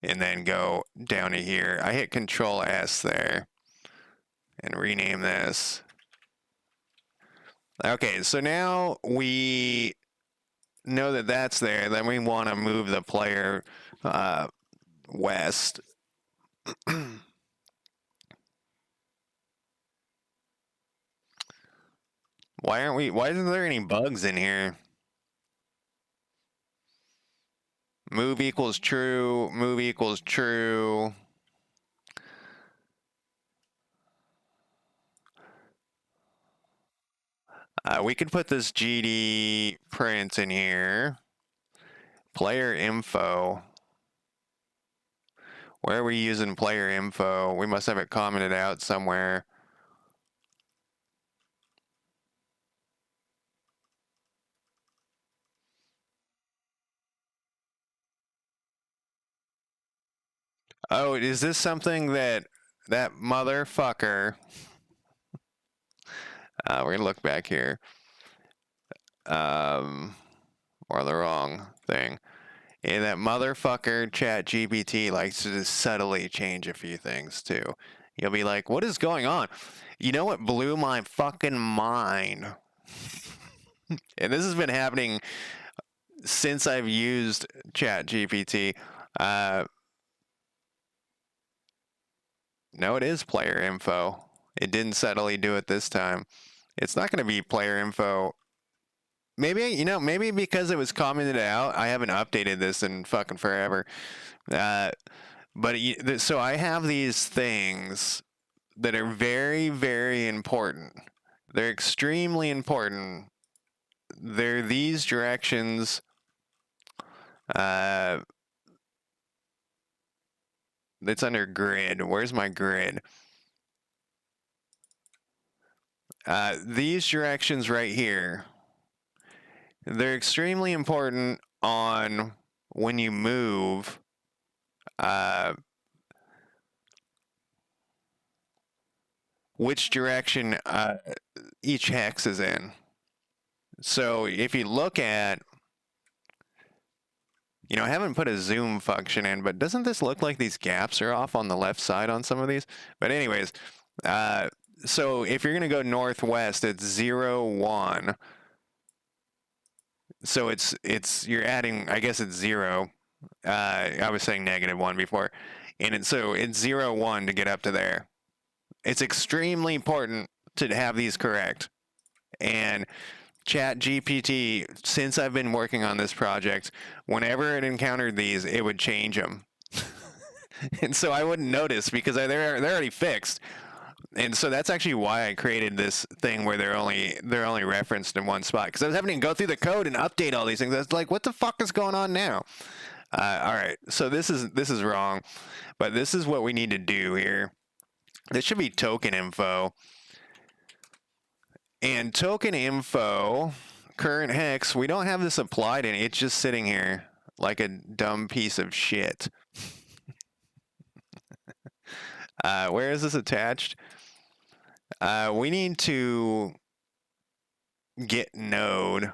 And then go down to here. I hit Control S there and rename this. Okay, so now we know that that's there. Then we want to move the player west. Why isn't there any bugs in here? Move equals true, move equals true. We could put this GD print in here. Player info. Where are we using player info? We must have it commented out somewhere. Oh, is this something that motherfucker? We're gonna look back here. Or the wrong thing. And that motherfucker ChatGPT likes to just subtly change a few things too. You'll be like, what is going on? You know what blew my fucking mind? And this has been happening since I've used ChatGPT. No, it is player info. It didn't subtly do it this time. It's not going to be player info. Maybe, maybe because it was commented out, I haven't updated this in fucking forever. So I have these things that are very, very important. They're extremely important. They're these directions. It's under grid. Where's my grid? These directions right here. They're extremely important on when you move. Which direction each hex is in. So if you look at, I haven't put a zoom function in, but doesn't this look like these gaps are off on the left side on some of these? But anyways, so if you're going to go northwest, it's 0, 1. So you're adding, I guess it's 0. I was saying -1 before. And it's 0, 1 to get up to there. It's extremely important to have these correct. And ChatGPT, since I've been working on this project, whenever it encountered these, it would change them. And so I wouldn't notice because they're already fixed. And so that's actually why I created this thing where they're only referenced in one spot. Because I was having to go through the code and update all these things. I was like, what the fuck is going on now? All right, so this is wrong, but this is what we need to do here. This should be token info. And token info, current hex, we don't have this applied in, it's just sitting here. like a dumb piece of shit. Where is this attached? We need to get node.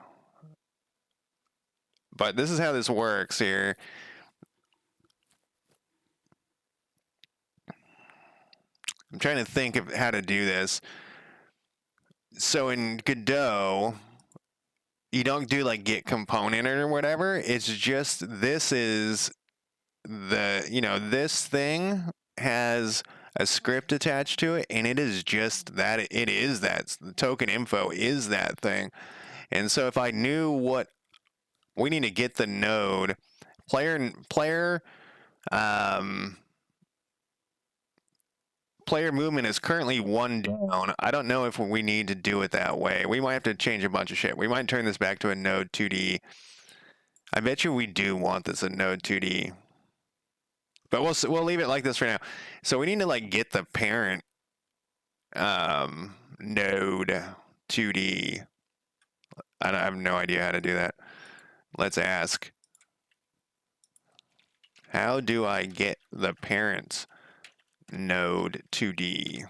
But this is how this works here. I'm trying to think of how to do this. So in Godot, you don't do like get component or whatever. It's just this is the, this thing has a script attached to it, and it is just that. It is that. The token info is that thing. And so if I knew what we need to get the node, player movement is currently 1 down. I don't know if we need to do it that way. We might have to change a bunch of shit. We might turn this back to a node 2D. I bet you we do want this a node 2D. But we'll leave it like this for now. So we need to like get the parent node 2D. I have no idea how to do that. Let's ask. How do I get the parents node 2D?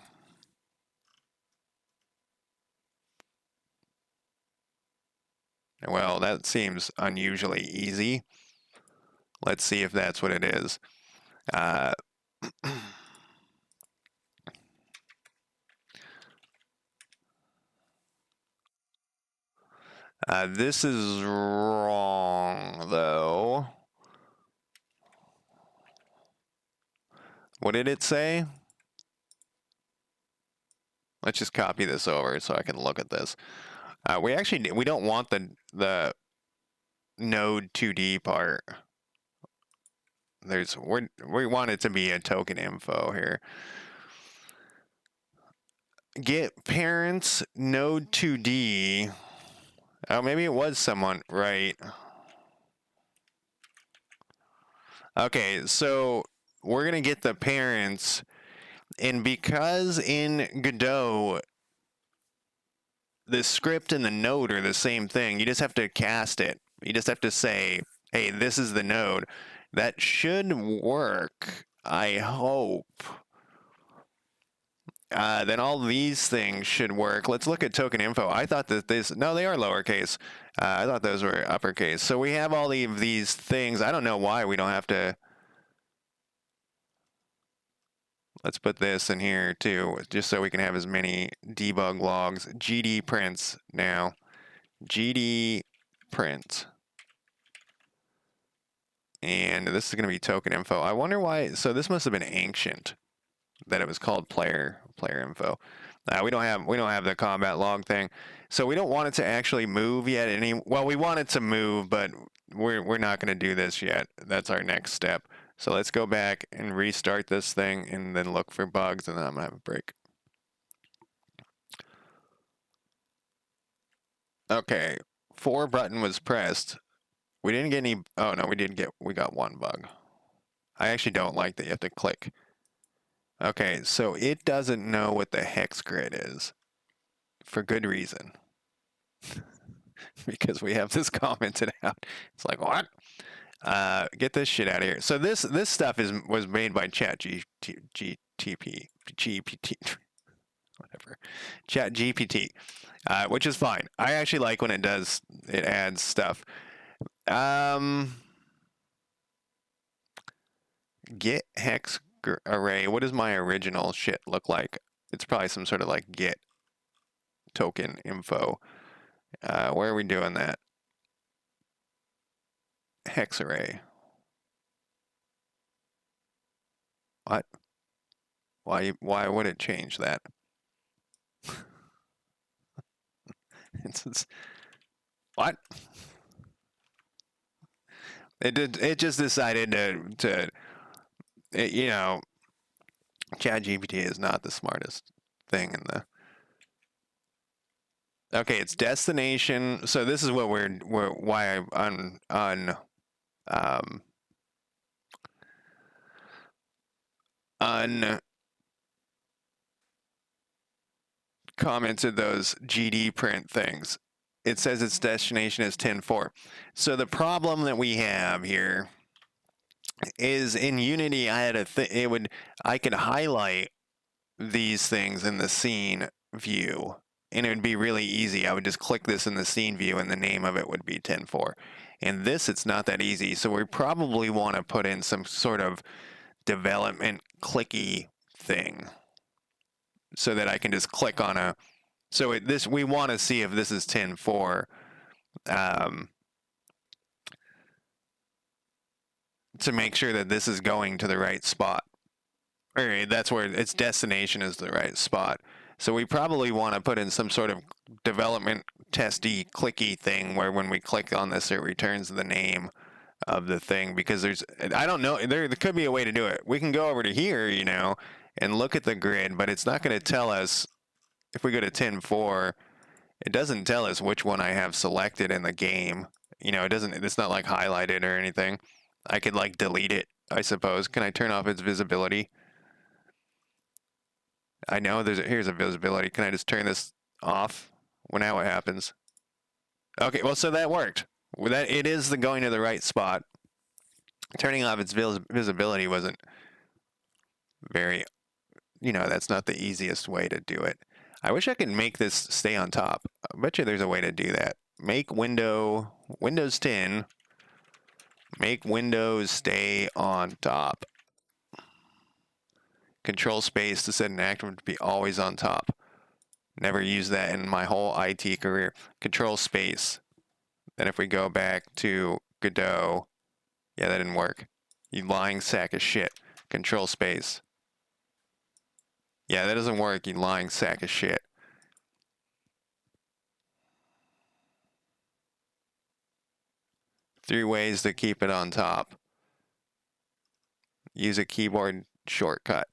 Well, that seems unusually easy. Let's see if that's what it is. This is wrong, though. What did it say? Let's just copy this over so I can look at this. We don't want the node 2D part. We want it to be a token info here. Get parents node 2D. Oh, maybe it was someone right. Okay, so we're gonna get the parents, and because in Godot the script and the node are the same thing, you just have to cast it. You just have to say, hey, this is the node. That should work, I hope. Then all these things should work. Let's look at token info. I thought that no, they are lowercase. I thought those were uppercase. So we have all of these things. I don't know why we don't have to. Let's put this in here too, just so we can have as many debug logs. GD prints now. GD print. And this is going to be token info. I wonder why. So this must have been ancient, that it was called player info. We don't have the combat log thing, so we don't want it to actually move yet. Well, we want it to move, but we're not going to do this yet. That's our next step. So let's go back and restart this thing, and then look for bugs, and then I'm gonna have a break. Okay, 4 button was pressed. We didn't get any. Oh no, we got 1 bug. I actually don't like that you have to click. Okay, so it doesn't know what the hex grid is, for good reason. Because we have this commented out. It's like, what? Get this shit out of here. So this stuff was made by GPT, whatever, ChatGPT, which is fine. I actually like when it adds stuff. Get hex array. What does my original shit look like? It's probably some sort of like get token info. Where are we doing that? Hex array. What? Why would it change that? What? It just decided to ChatGPT is not the smartest thing in the. Okay, it's destination. So this is what why I commented those GD print things. it says its destination is 10.4. So the problem that we have here is in Unity, I had I could highlight these things in the scene view, and it would be really easy. I would just click this in the scene view, and the name of it would be 10.4. And this, it's not that easy. So we probably want to put in some sort of development clicky thing so that I can just click on a. So this we want to see if this is 10.4. To make sure that this is going to the right spot. Or that's where its destination is the right spot. So we probably want to put in some sort of development testy clicky thing where when we click on this, it returns the name of the thing, because I don't know, there could be a way to do it. We can go over to here, and look at the grid, but it's not going to tell us. If we go to 10.4, it doesn't tell us which one I have selected in the game. It's not like highlighted or anything. I could like delete it, I suppose. Can I turn off its visibility? I know here's a visibility. Can I just turn this off? Well, now what happens? Okay, well, so that worked. It is going to the right spot. Turning off its visibility wasn't very, that's not the easiest way to do it. I wish I could make this stay on top. I bet you there's a way to do that. Make Windows 10, make Windows stay on top. Control space to set an active to be always on top. Never used that in my whole IT career. Control space. Then if we go back to Godot, yeah, that didn't work. You lying sack of shit. Control space. Yeah, that doesn't work, you lying sack of shit. Three ways to keep it on top. Use a keyboard shortcut.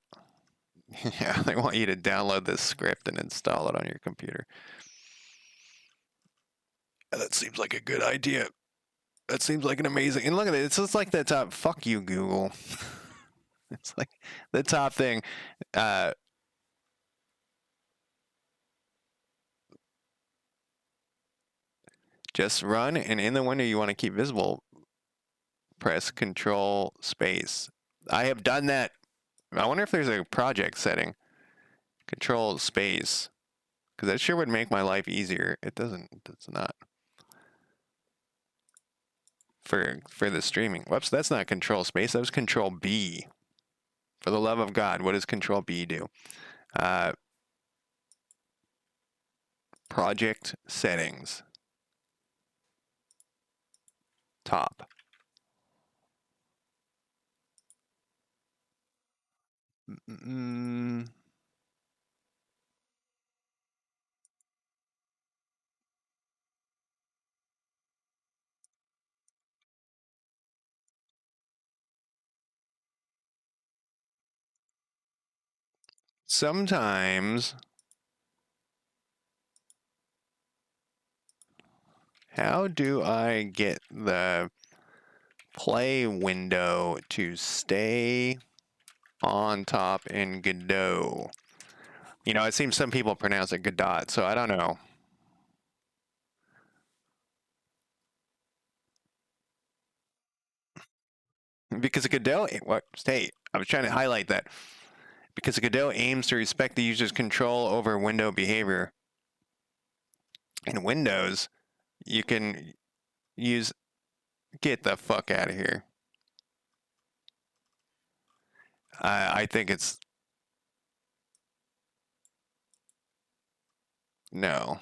Yeah, they want you to download this script and install it on your computer. That seems like a good idea. That seems like an amazing. And look at it. It's just like the top. Fuck you, Google. It's like the top thing. Just run, and in the window you want to keep visible, press Control Space. I have done that. I wonder if there's a project setting. Control Space. Because that sure would make my life easier. It doesn't. It's not. For the streaming. Whoops, that's not Control Space. That was Control B. For the love of God, what does Control B do? Project settings. Top. Sometimes. How do I get the play window to stay on top in Godot? It seems some people pronounce it Godot, so I don't know. Because Godot, hey, I was trying to highlight that. Because Godot aims to respect the user's control over window behavior. In Windows, you can use. Get the fuck out of here. I think it's. No.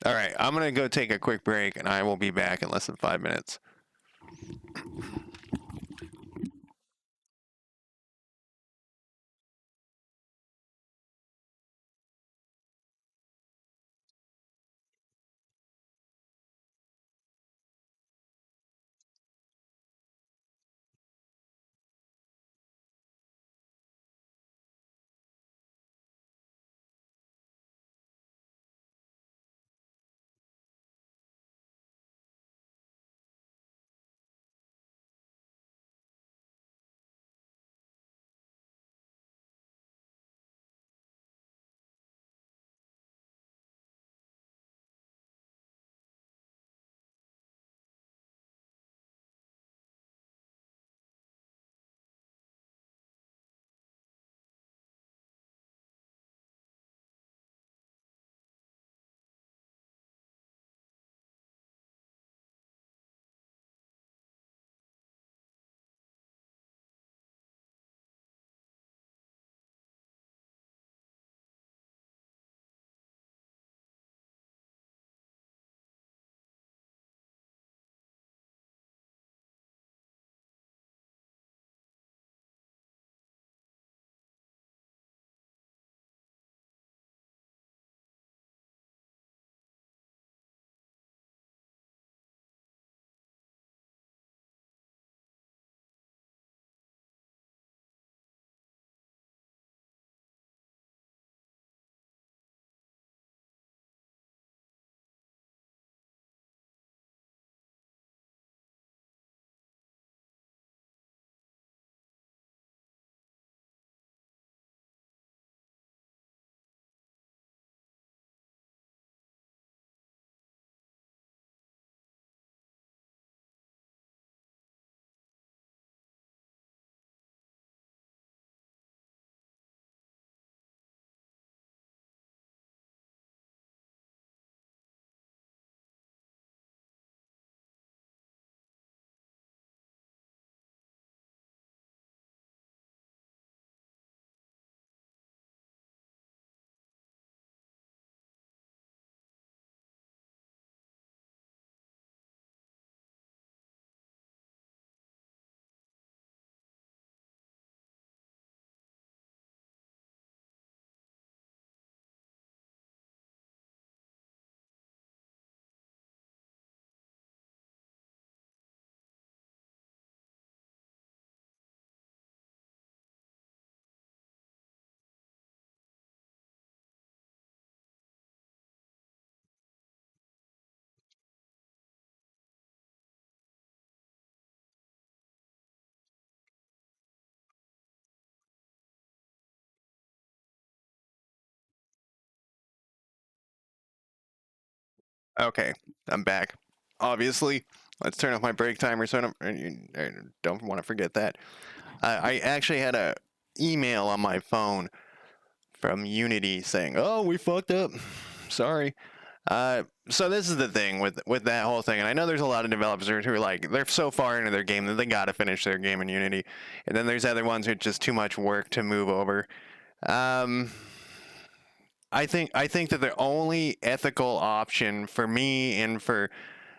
All right, I'm going to go take a quick break, and I will be back in less than 5 minutes. Okay, I'm back. Obviously, let's turn off my break timer so I don't want to forget that. I actually had a email on my phone from Unity saying, "Oh, we fucked up. Sorry." So this is the thing with that whole thing, and I know there's a lot of developers who are like they're so far into their game that they gotta finish their game in Unity, and then there's other ones who it's just too much work to move over. Um, I think that the only ethical option for me and for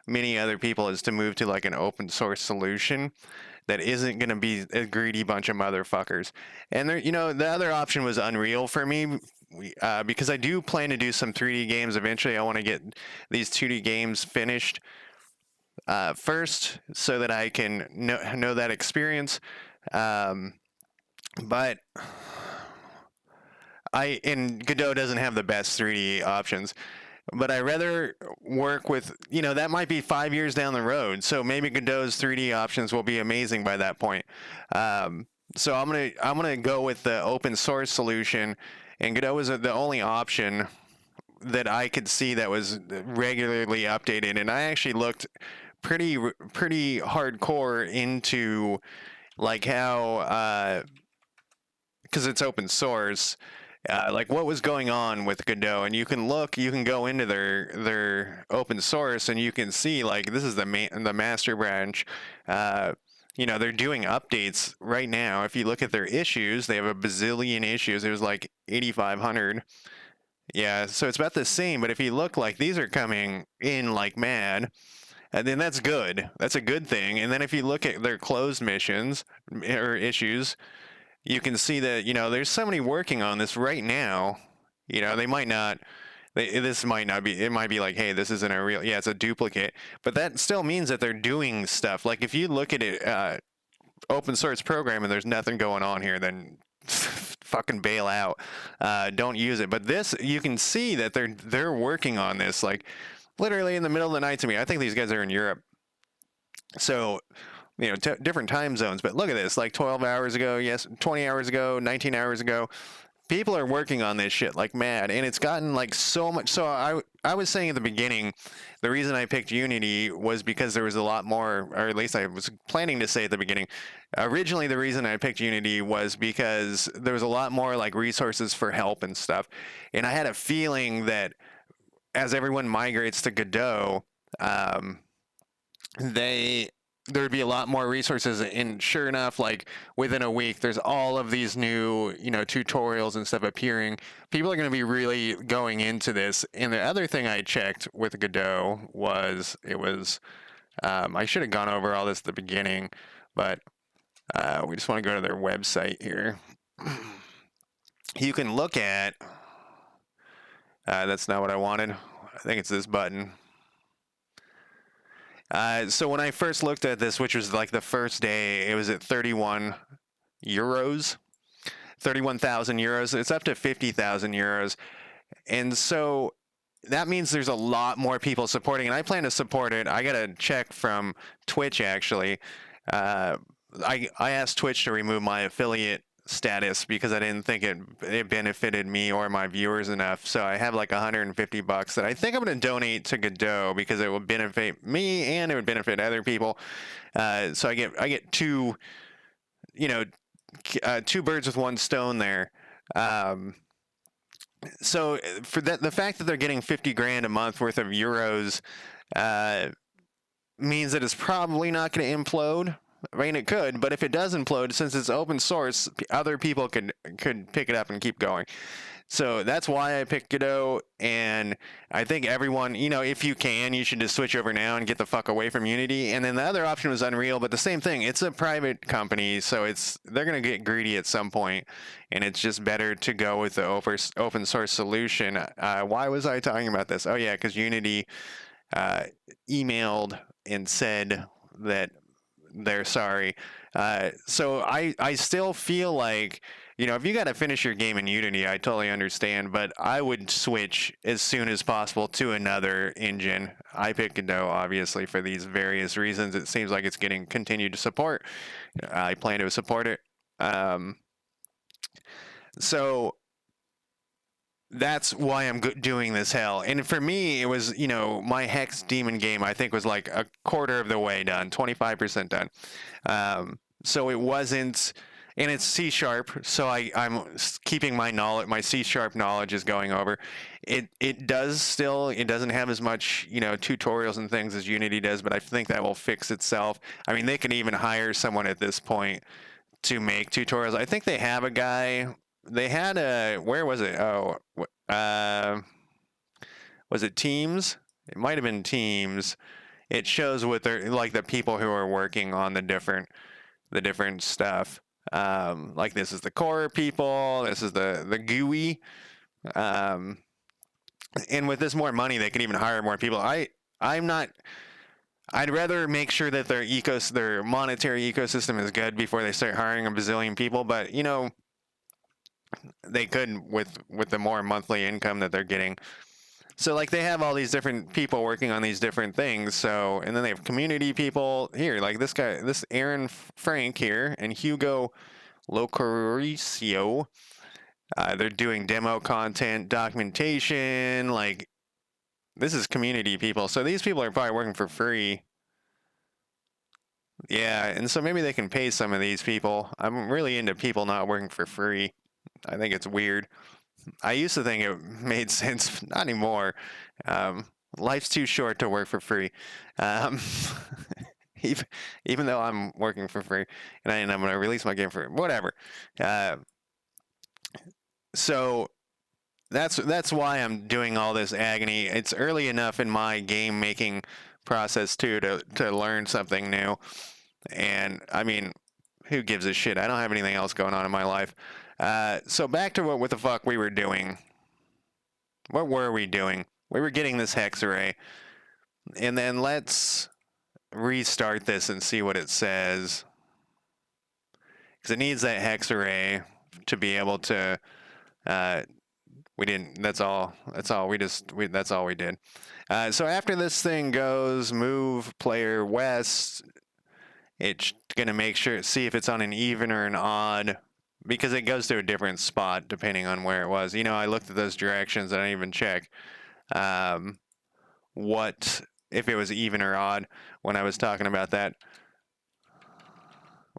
many other people is to move to like an open source solution that isn't going to be a greedy bunch of motherfuckers. And there, the other option was Unreal for me, because I do plan to do some 3D games eventually. I want to get these 2D games finished first, so that I can know that experience. Um, but and Godot doesn't have the best 3D options. But I rather work with, that might be 5 years down the road. So maybe Godot's 3D options will be amazing by that point. So I'm gonna go with the open source solution, and Godot was the only option that I could see that was regularly updated. And I actually looked pretty hardcore into like how, because it's open source, like what was going on with Godot, and you can go into their open source, and you can see like this is the master branch. They're doing updates right now. If you look at their issues, they have a bazillion issues. There's like 8,500. Yeah, so it's about the same. But if you look, like these are coming in like mad, and then that's good. That's a good thing. And then if you look at their closed missions or issues, you can see that there's somebody working on this right now. They might not. This might not be. It might be like, hey, this isn't a real. Yeah, it's a duplicate. But that still means that they're doing stuff. Like if you look at it, open source program, and there's nothing going on here, then fucking bail out. Don't use it. But this, you can see that they're working on this. Like literally in the middle of the night to me. I think these guys are in Europe. So different time zones. But look at this, like 12 hours ago, yes, 20 hours ago, 19 hours ago, people are working on this shit like mad, and it's gotten like so much. So I was saying at the beginning, the reason I picked Unity was because there was a lot more, or at least I was planning to say at the beginning. Originally, the reason I picked Unity was because there was a lot more like resources for help and stuff, and I had a feeling that as everyone migrates to Godot, um, they there'd be a lot more resources, and sure enough, like within a week there's all of these new tutorials and stuff appearing. People are going to be really going into this. And the other thing I checked with Godot was I should have gone over all this at the beginning, but we just want to go to their website here. You can look at that's not what I wanted. I think it's this button. So when I first looked at this, which was like the first day, it was at 31 euros, 31,000 euros. It's up to 50,000 euros. And so that means there's a lot more people supporting, and I plan to support it. I got a check from Twitch, actually. I asked Twitch to remove my affiliate status because I didn't think it benefited me or my viewers enough. So I have like $150 that I think I'm going to donate to Godot because it will benefit me and it would benefit other people. So I get two birds with one stone there. So for that, the fact that they're getting 50 grand a month worth of euros means that it's probably not going to implode. I mean, it could, but if it does implode, since it's open source, other people could pick it up and keep going. So that's why I picked Godot, and I think everyone, if you can, you should just switch over now and get the fuck away from Unity. And then the other option was Unreal, but the same thing. It's a private company, so they're gonna get greedy at some point, and it's just better to go with the open source solution. Why was I talking about this? Oh yeah, because Unity emailed and said that they're sorry. So I still feel like, if you got to finish your game in Unity, I totally understand, but I would switch as soon as possible to another engine. I picked Godot, obviously, for these various reasons. It seems like it's getting continued support. I plan to support it. So that's why I'm doing this hell. And for me, it was, you know, my Hex Demon game, I think was like a quarter of the way done, 25% done. So it wasn't, and it's C sharp. So I'm keeping my knowledge, my C sharp knowledge is going over. It does still, it doesn't have as much, you know, tutorials and things as Unity does, but I think that will fix itself. I mean, they can even hire someone at this point to make tutorials. I think they have a guy. They had a, where was it? Oh, uh, was it Teams? It might have been Teams. It shows what they're like, the people who are working on the different stuff. Like this is the core people. This is the GUI. Um, and with this more money, they can even hire more people. I'm not. I'd rather make sure that their monetary ecosystem is good before they start hiring a bazillion people. But you know, they could with the more monthly income that they're getting. So like they have all these different people working on these different things. So and then they have community people here, like this guy, this Aaron Frank here, and Hugo Locaricio. They're doing demo content, documentation. Like this is community people. So these people are probably working for free. Yeah, and so maybe they can pay some of these people. I'm really into people not working for free. I think it's weird. I used to think it made sense, not anymore. Um, Life's too short to work for free. Um, even, even though I'm working for free and I'm going to release my game for whatever. Uh, so that's why I'm doing all this agony. It's early enough in my game making process too to learn something new. And I mean, who gives a shit? I don't have anything else going on in my life. So back to what the fuck we were doing. What were we doing? We were getting this hex array. And then let's restart this and see what it says. Because it needs that hex array to be able to. We didn't. That's all. That's all. That's all we did. So after this thing goes, move player west. It's gonna make sure, see if it's on an even or an odd, because it goes to a different spot depending on where it was. You know, I looked at those directions and I didn't even check what if it was even or odd when I was talking about that.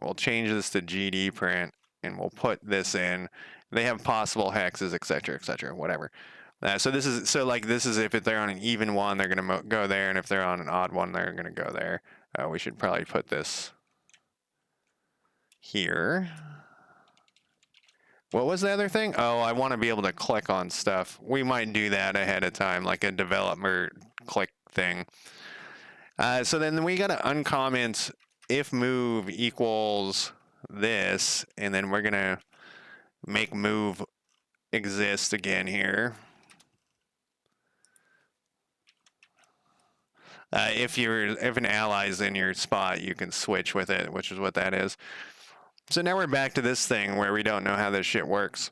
We'll change this to GD print and we'll put this in. They have possible hexes, etc., whatever. So this is if they're on an even one, they're gonna go there, and if they're on an odd one, they're gonna go there. We should probably put this here. What was the other thing? Oh, I want to be able to click on stuff. We might do that ahead of time, like a developer click thing. So then we got to uncomment if move equals this, and then we're gonna make move exist again here. If an ally's in your spot, you can switch with it, which is what that is. So now we're back to this thing where we don't know how this shit works.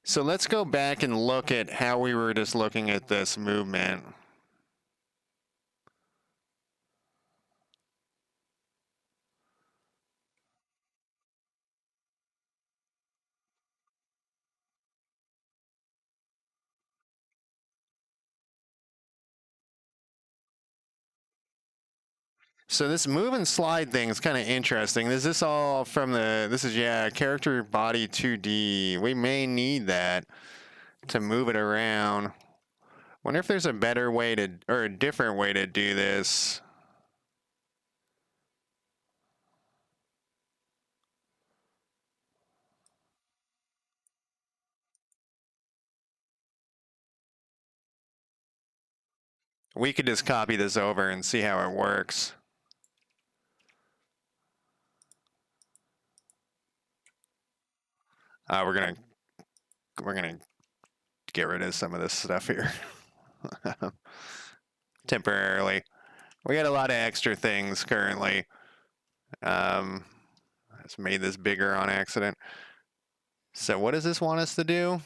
So let's go back and look at how we were just looking at this movement. So this move and slide thing is kind of interesting. Is this all from this is, yeah, character body 2D. We may need that to move it around. Wonder if there's a better way to, or a different way to do this. We could just copy this over and see how it works. We're gonna get rid of some of this stuff here temporarily. We got a lot of extra things currently. I just made this bigger on accident. So what does this want us to do?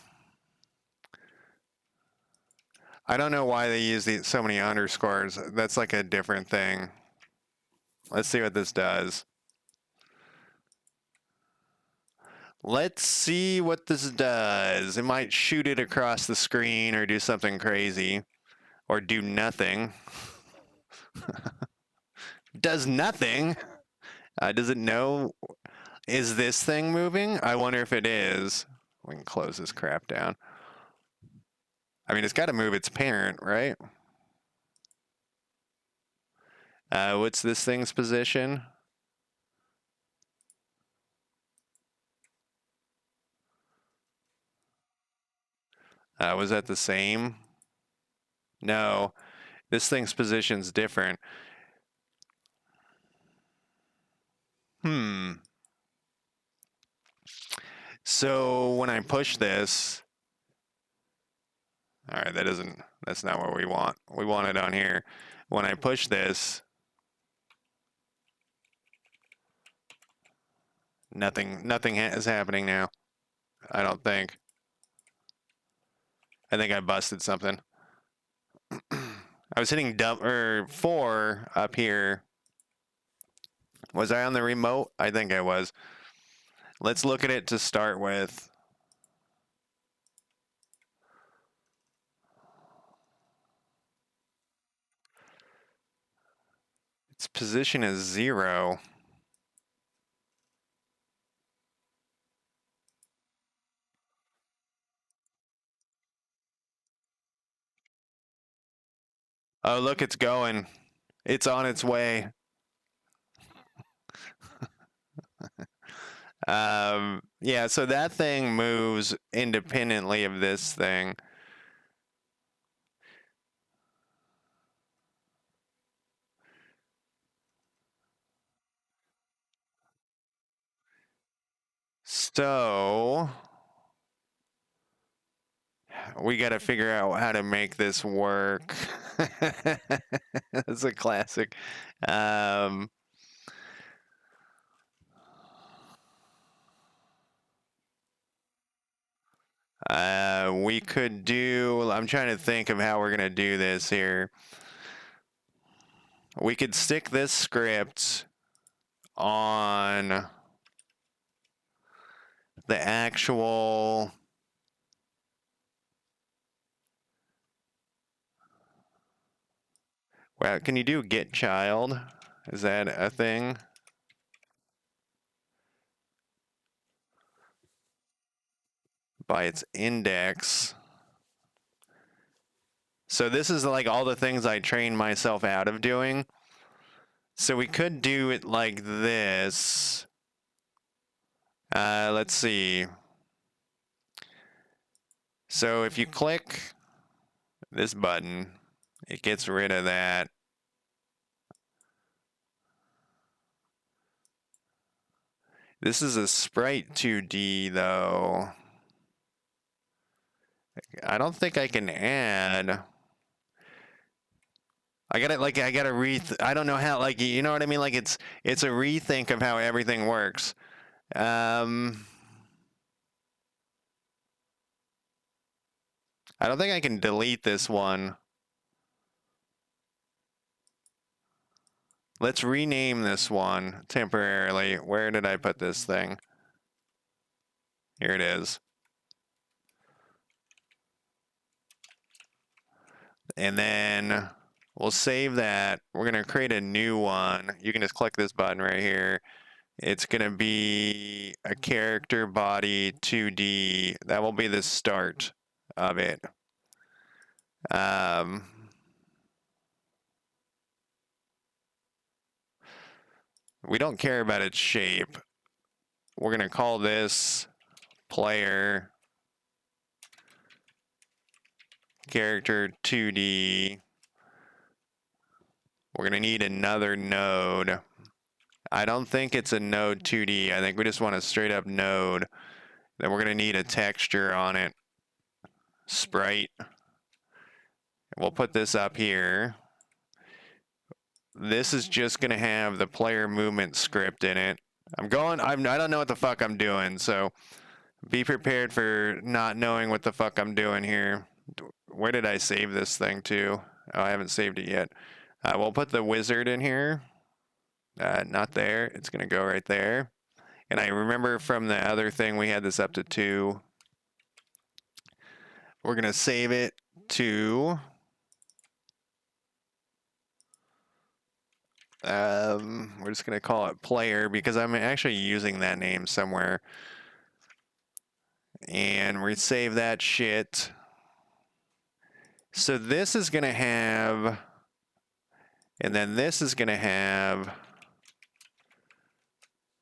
I don't know why they use so many underscores. That's like a different thing. Let's see what this does. Let's see what this does. It might shoot it across the screen or do something crazy. Or do nothing. Does nothing? Does it know? Is this thing moving? I wonder if it is. We can close this crap down. I mean, it's got to move its parent, right? What's this thing's position? Was that the same? No, this thing's position's different. So when I push this, all right, that's not what we want. We want it on here. When I push this, nothing is happening now. I don't think. I think I busted something. I was hitting 4 up here. Was I on the remote? I think I was. Let's look at it to start with. Its position is 0. Oh, look, it's going. It's on its way. Yeah, so that thing moves independently of this thing. So we got to figure out how to make this work. That's a classic. We could do, I'm trying to think of how we're going to do this here. We could stick this script on the actual well, can you do get child? Is that a thing? By its index. So this is like all the things I trained myself out of doing. So we could do it like this. Let's see. So if you click this button, it gets rid of that. This is a sprite 2D though. I don't think I can add. I gotta I don't know how, like, you know what I mean? Like it's a rethink of how everything works. I don't think I can delete this one. Let's rename this one temporarily. Where did I put this thing? Here it is. And then we'll save that. We're going to create a new one. You can just click this button right here. It's going to be a character body 2D. That will be the start of it. We don't care about its shape. We're going to call this player character 2D. We're going to need another node. I don't think it's a node 2D. I think we just want a straight up node. Then we're going to need a texture on it. Sprite. We'll put this up here. This is just going to have the player movement script in it. I don't know what the fuck I'm doing, so be prepared for not knowing what the fuck I'm doing here. Where did I save this thing to? Oh, I haven't saved it yet. We'll put the wizard in here. Not there. It's going to go right there. And I remember from the other thing, we had this up to 2. We're going to save it to... we're just going to call it player because I'm actually using that name somewhere. And we save that shit. So this is going to have... And then this is going to have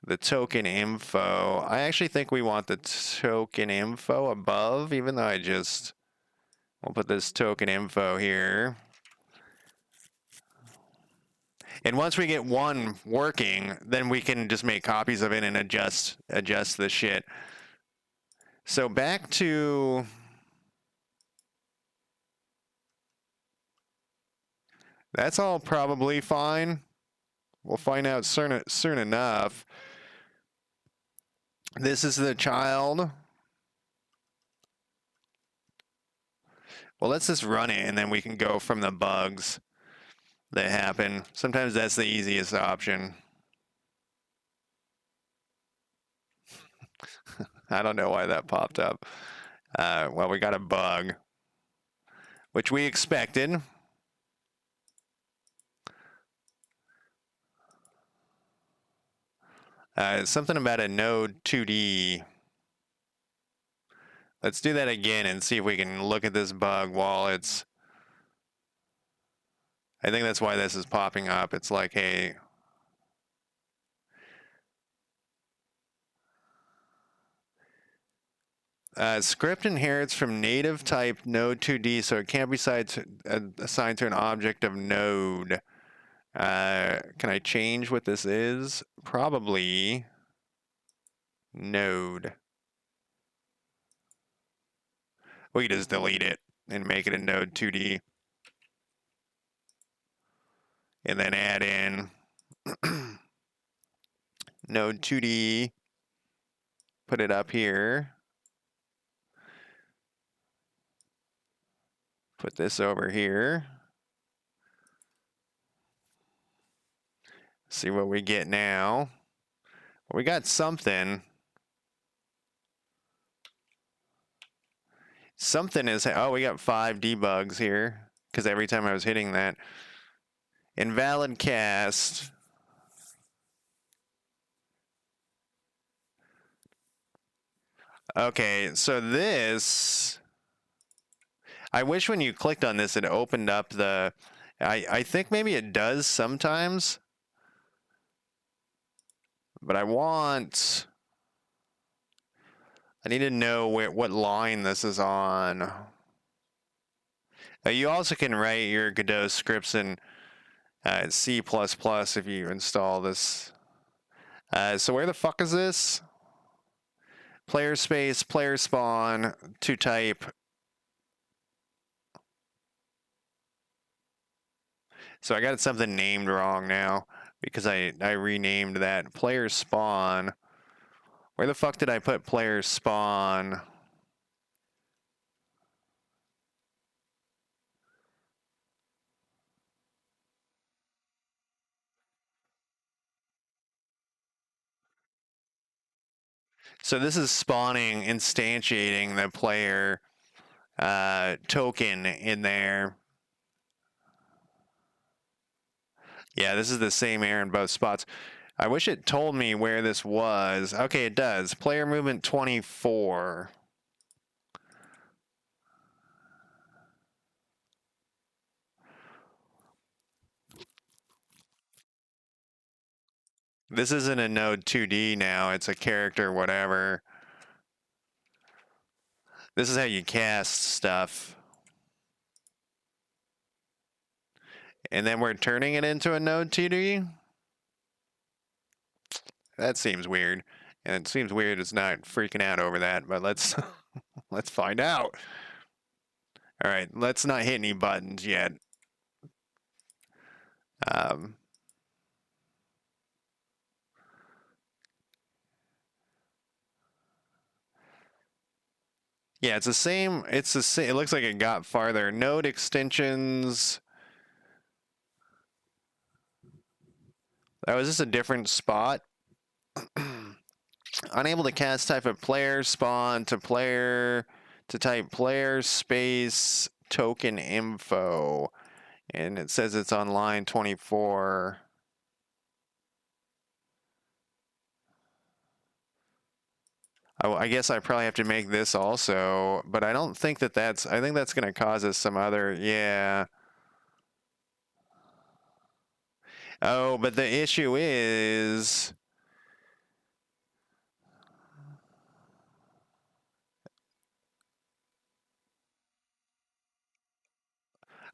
the token info. I actually think we want the token info above, even though we'll put this token info here. And once we get one working, then we can just make copies of it and adjust the shit. So back to... That's all probably fine. We'll find out soon enough. This is the child. Well, let's just run it, and then we can go from the bugs that happen. Sometimes that's the easiest option. I don't know why that popped up. Well, we got a bug, which we expected. Something about a node 2D. Let's do that again and see if we can look at this bug while it's... I think that's why this is popping up. It's like, hey... Script inherits from native type node 2D, so it can't be assigned to an object of node. Can I change what this is? Probably node. We can just delete it and make it a node 2D. And then add in node 2D. Put it up here. Put this over here. See what we get now. We got something. Something is... Oh, we got 5 debugs here. Because every time I was hitting that. Invalid cast. Okay, so this... I wish when you clicked on this, it opened up the... I think maybe it does sometimes. But I need to know what line this is on. You also can write your Godot scripts in C++ if you install this. So where the fuck is this? Player space, player spawn, to type. So I got something named wrong now because I renamed that player spawn. Where the fuck did I put player spawn? So this is spawning, instantiating the player token in there. Yeah, this is the same error in both spots. I wish it told me where this was. Okay, it does. Player movement 24. This isn't a node 2D now. It's a character, whatever. This is how you cast stuff. And then we're turning it into a node 2D? That seems weird. And it seems weird it's not freaking out over that, but let's let's find out. All right, let's not hit any buttons yet. Yeah, it's the same. It's the same. It looks like it got farther. Node extensions. Oh, is this a different spot? Unable to cast type of player spawn to player to type player space token info. And it says it's on line 24. Oh, I guess I probably have to make this also, but I don't think that that's, I think that's going to cause us some other, yeah. Oh, but the issue is,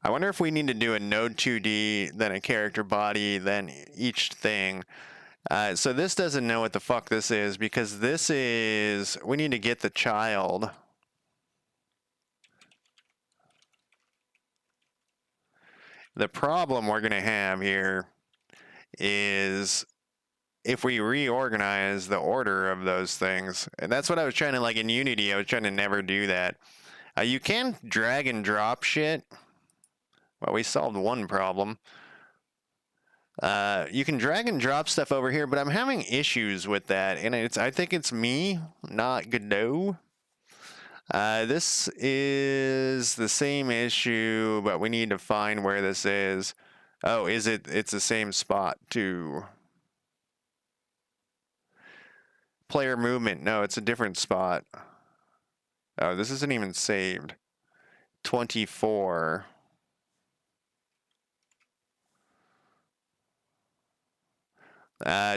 I wonder if we need to do a node 2D, then a character body, then each thing. So this doesn't know what the fuck this is because this is, we need to get the child. The problem we're going to have here is if we reorganize the order of those things, and that's what I was trying to, like in Unity, I was trying to never do that. You can drag and drop shit. Well, we solved one problem. You can drag and drop stuff over here, but I'm having issues with that, and I think it's me, not Godot. This is the same issue, but we need to find where this is. Oh, is it? It's the same spot too. Player movement. No, it's a different spot. Oh, this isn't even saved. 24.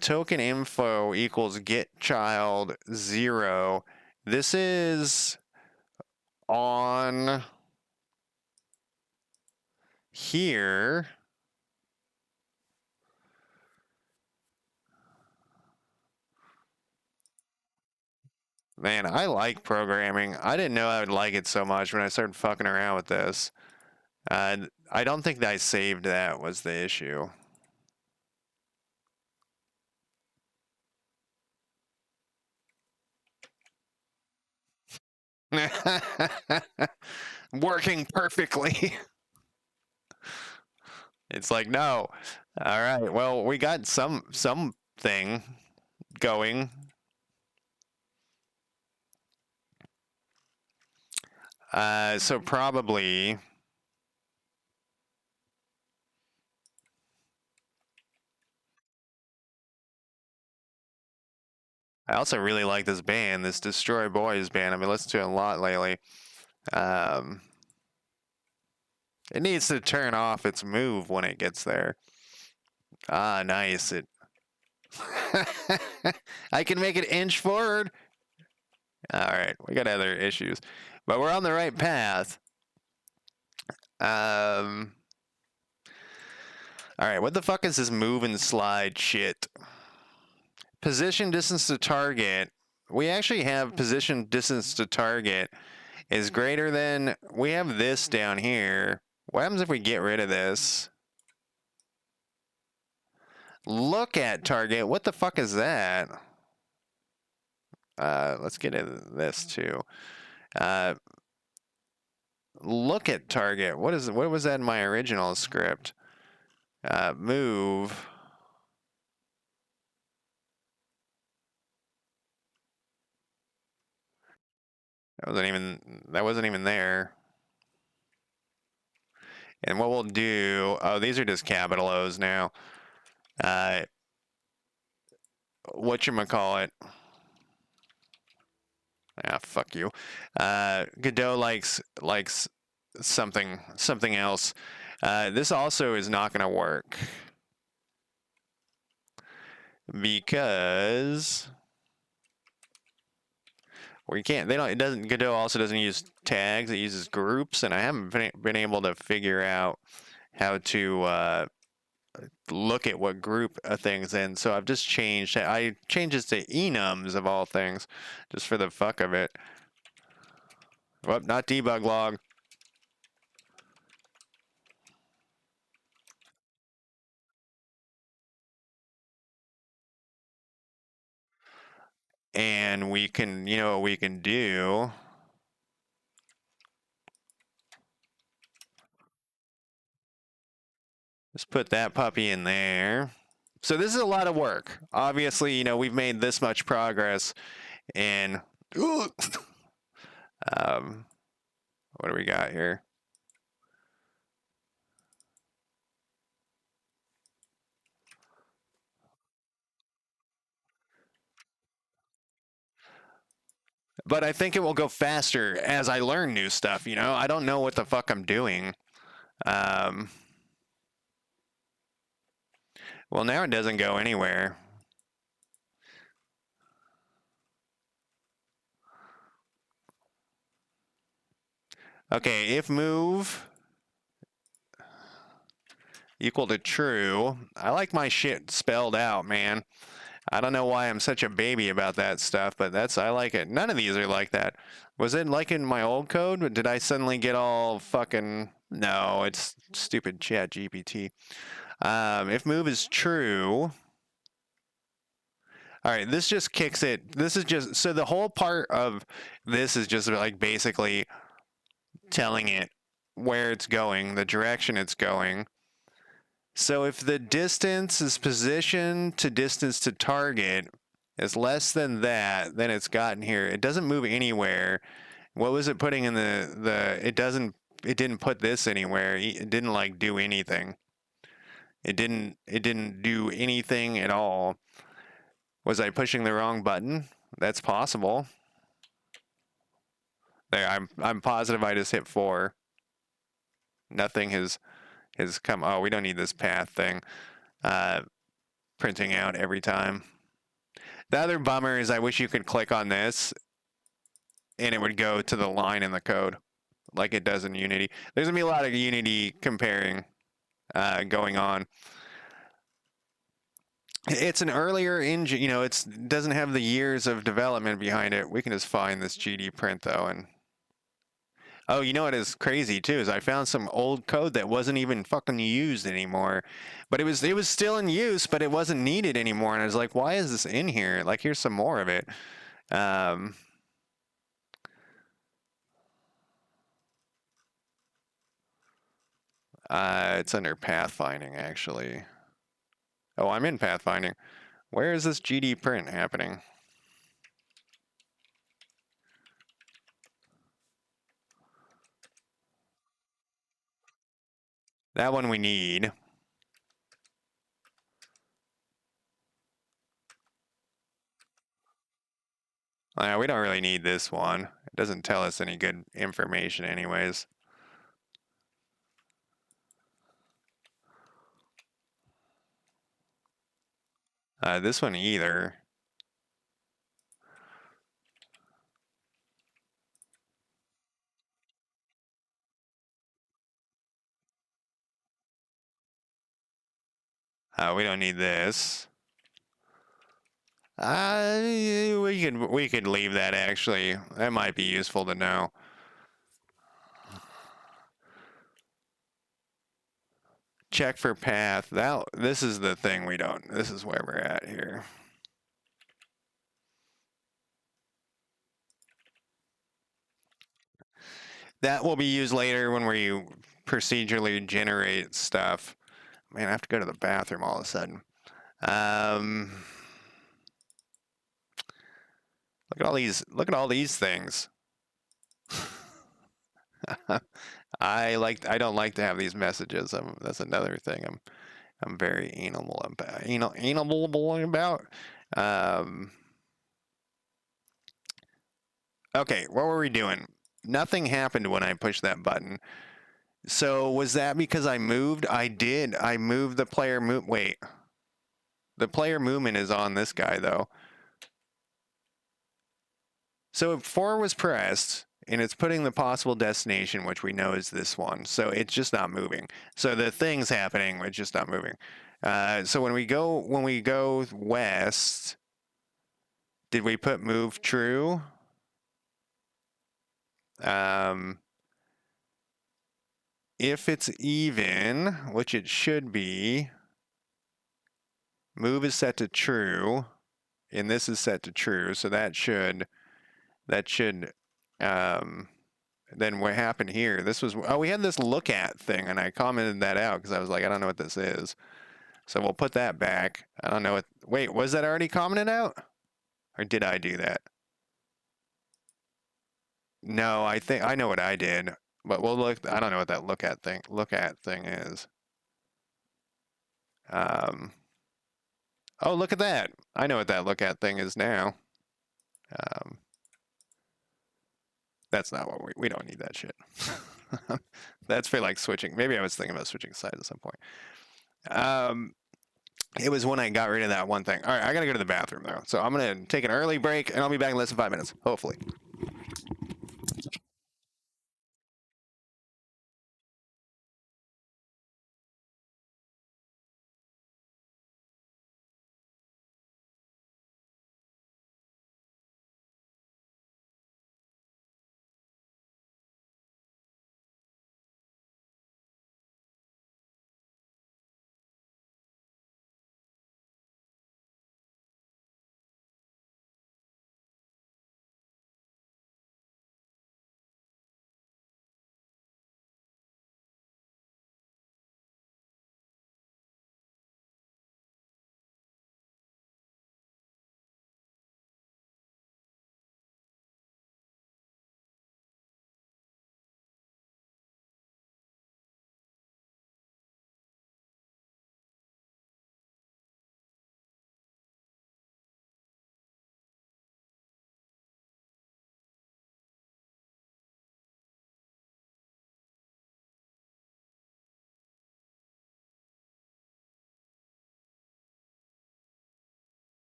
Token info equals get child 0. This is on here. Man, I like programming. I didn't know I would like it so much when I started fucking around with this. I don't think that I saved that was the issue. Working perfectly. It's like, no. All right. Well, we got something going. So probably I also really like this band, this Destroy Boys band. I've been listening to it a lot lately. Um, it needs to turn off its move when it gets there. Ah, nice. It. I can make it inch forward. All right, we got other issues, but we're on the right path. All right, what the fuck is this move and slide shit? Position distance to target. We actually have position distance to target is greater than, we have this down here. What happens if we get rid of this? Look at target. What the fuck is that? Let's get into this too. Look at target. What was that in my original script? Move. That wasn't even there. And what we'll do, oh, these are just capital O's now. Whatchamacallit. Ah, fuck you. Godot likes something else. This also is not going to work because we can't. They don't. It doesn't. Godot also doesn't use tags. It uses groups, and I haven't been able to figure out how to look at what group a thing's in. So I've just changed. I changed this to enums of all things, just for the fuck of it. Well, not debug log. And we can, you know what we can do? Just put that puppy in there. So this is a lot of work. Obviously, you know, we've made this much progress in what do we got here? But I think it will go faster as I learn new stuff, you know? I don't know what the fuck I'm doing. Um, well, now it doesn't go anywhere. Okay, if move equal to true. I like my shit spelled out, man. I don't know why I'm such a baby about that stuff, but I like it. None of these are like that. Was it like in my old code? But did I suddenly get all fucking... No, it's stupid chat GPT. If move is true... All right, this just kicks it. This is just... So the whole part of this is just like basically telling it where it's going, the direction it's going. So if the distance is position to distance to target is less than that, then it's gotten here. It doesn't move anywhere. What was it putting in it didn't put this anywhere. It didn't like do anything. It didn't do anything at all. Was I pushing the wrong button? That's possible. There, I'm positive I just hit 4. Nothing has come. Oh, we don't need this path thing. Printing out every time. The other bummer is I wish you could click on this and it would go to the line in the code like it does in Unity. There's going to be a lot of Unity comparing going on. It's an earlier engine, you know, it doesn't have the years of development behind it. We can just find this GD print though. And oh, you know what is crazy too is I found some old code that wasn't even fucking used anymore. But it was still in use, but it wasn't needed anymore. And I was like, why is this in here? Like, here's some more of it. It's under pathfinding, actually. Oh, I'm in pathfinding. Where is this GD print happening? That one we need. We don't really need this one. It doesn't tell us any good information anyways. This one either. We don't need this. We could leave that actually. That might be useful to know. Check for path. This is the thing we don't. This is where we're at here. That will be used later when we procedurally generate stuff. Man, I have to go to the bathroom all of a sudden. Look at all these things. I don't like to have these messages. That's another thing I'm very anal about. Okay, what were we doing? Nothing happened when I pushed that button. So was that because I moved? I did. I moved the player move. Wait. The player movement is on this guy though. So if 4 was pressed, and it's putting the possible destination, which we know is this one. So it's just not moving. So the thing's happening, it's just not moving. So when we go west, did we put move true? If it's even, which it should be, move is set to true, and this is set to true. So that should then what happened here? This was, oh, we had this look at thing, and I commented that out because I was like, I don't know what this is. So we'll put that back. I don't know what. Wait, was that already commented out? Or did I do that? No, I think I know what I did. But we'll look. I don't know what that look at thing is. Oh, look at that. I know what that look at thing is now. That's not what we don't need that shit. That's for like switching. Maybe I was thinking about switching sides at some point. It was when I got rid of that one thing. All right, I gotta go to the bathroom though. So I'm gonna take an early break and I'll be back in less than 5 minutes, hopefully.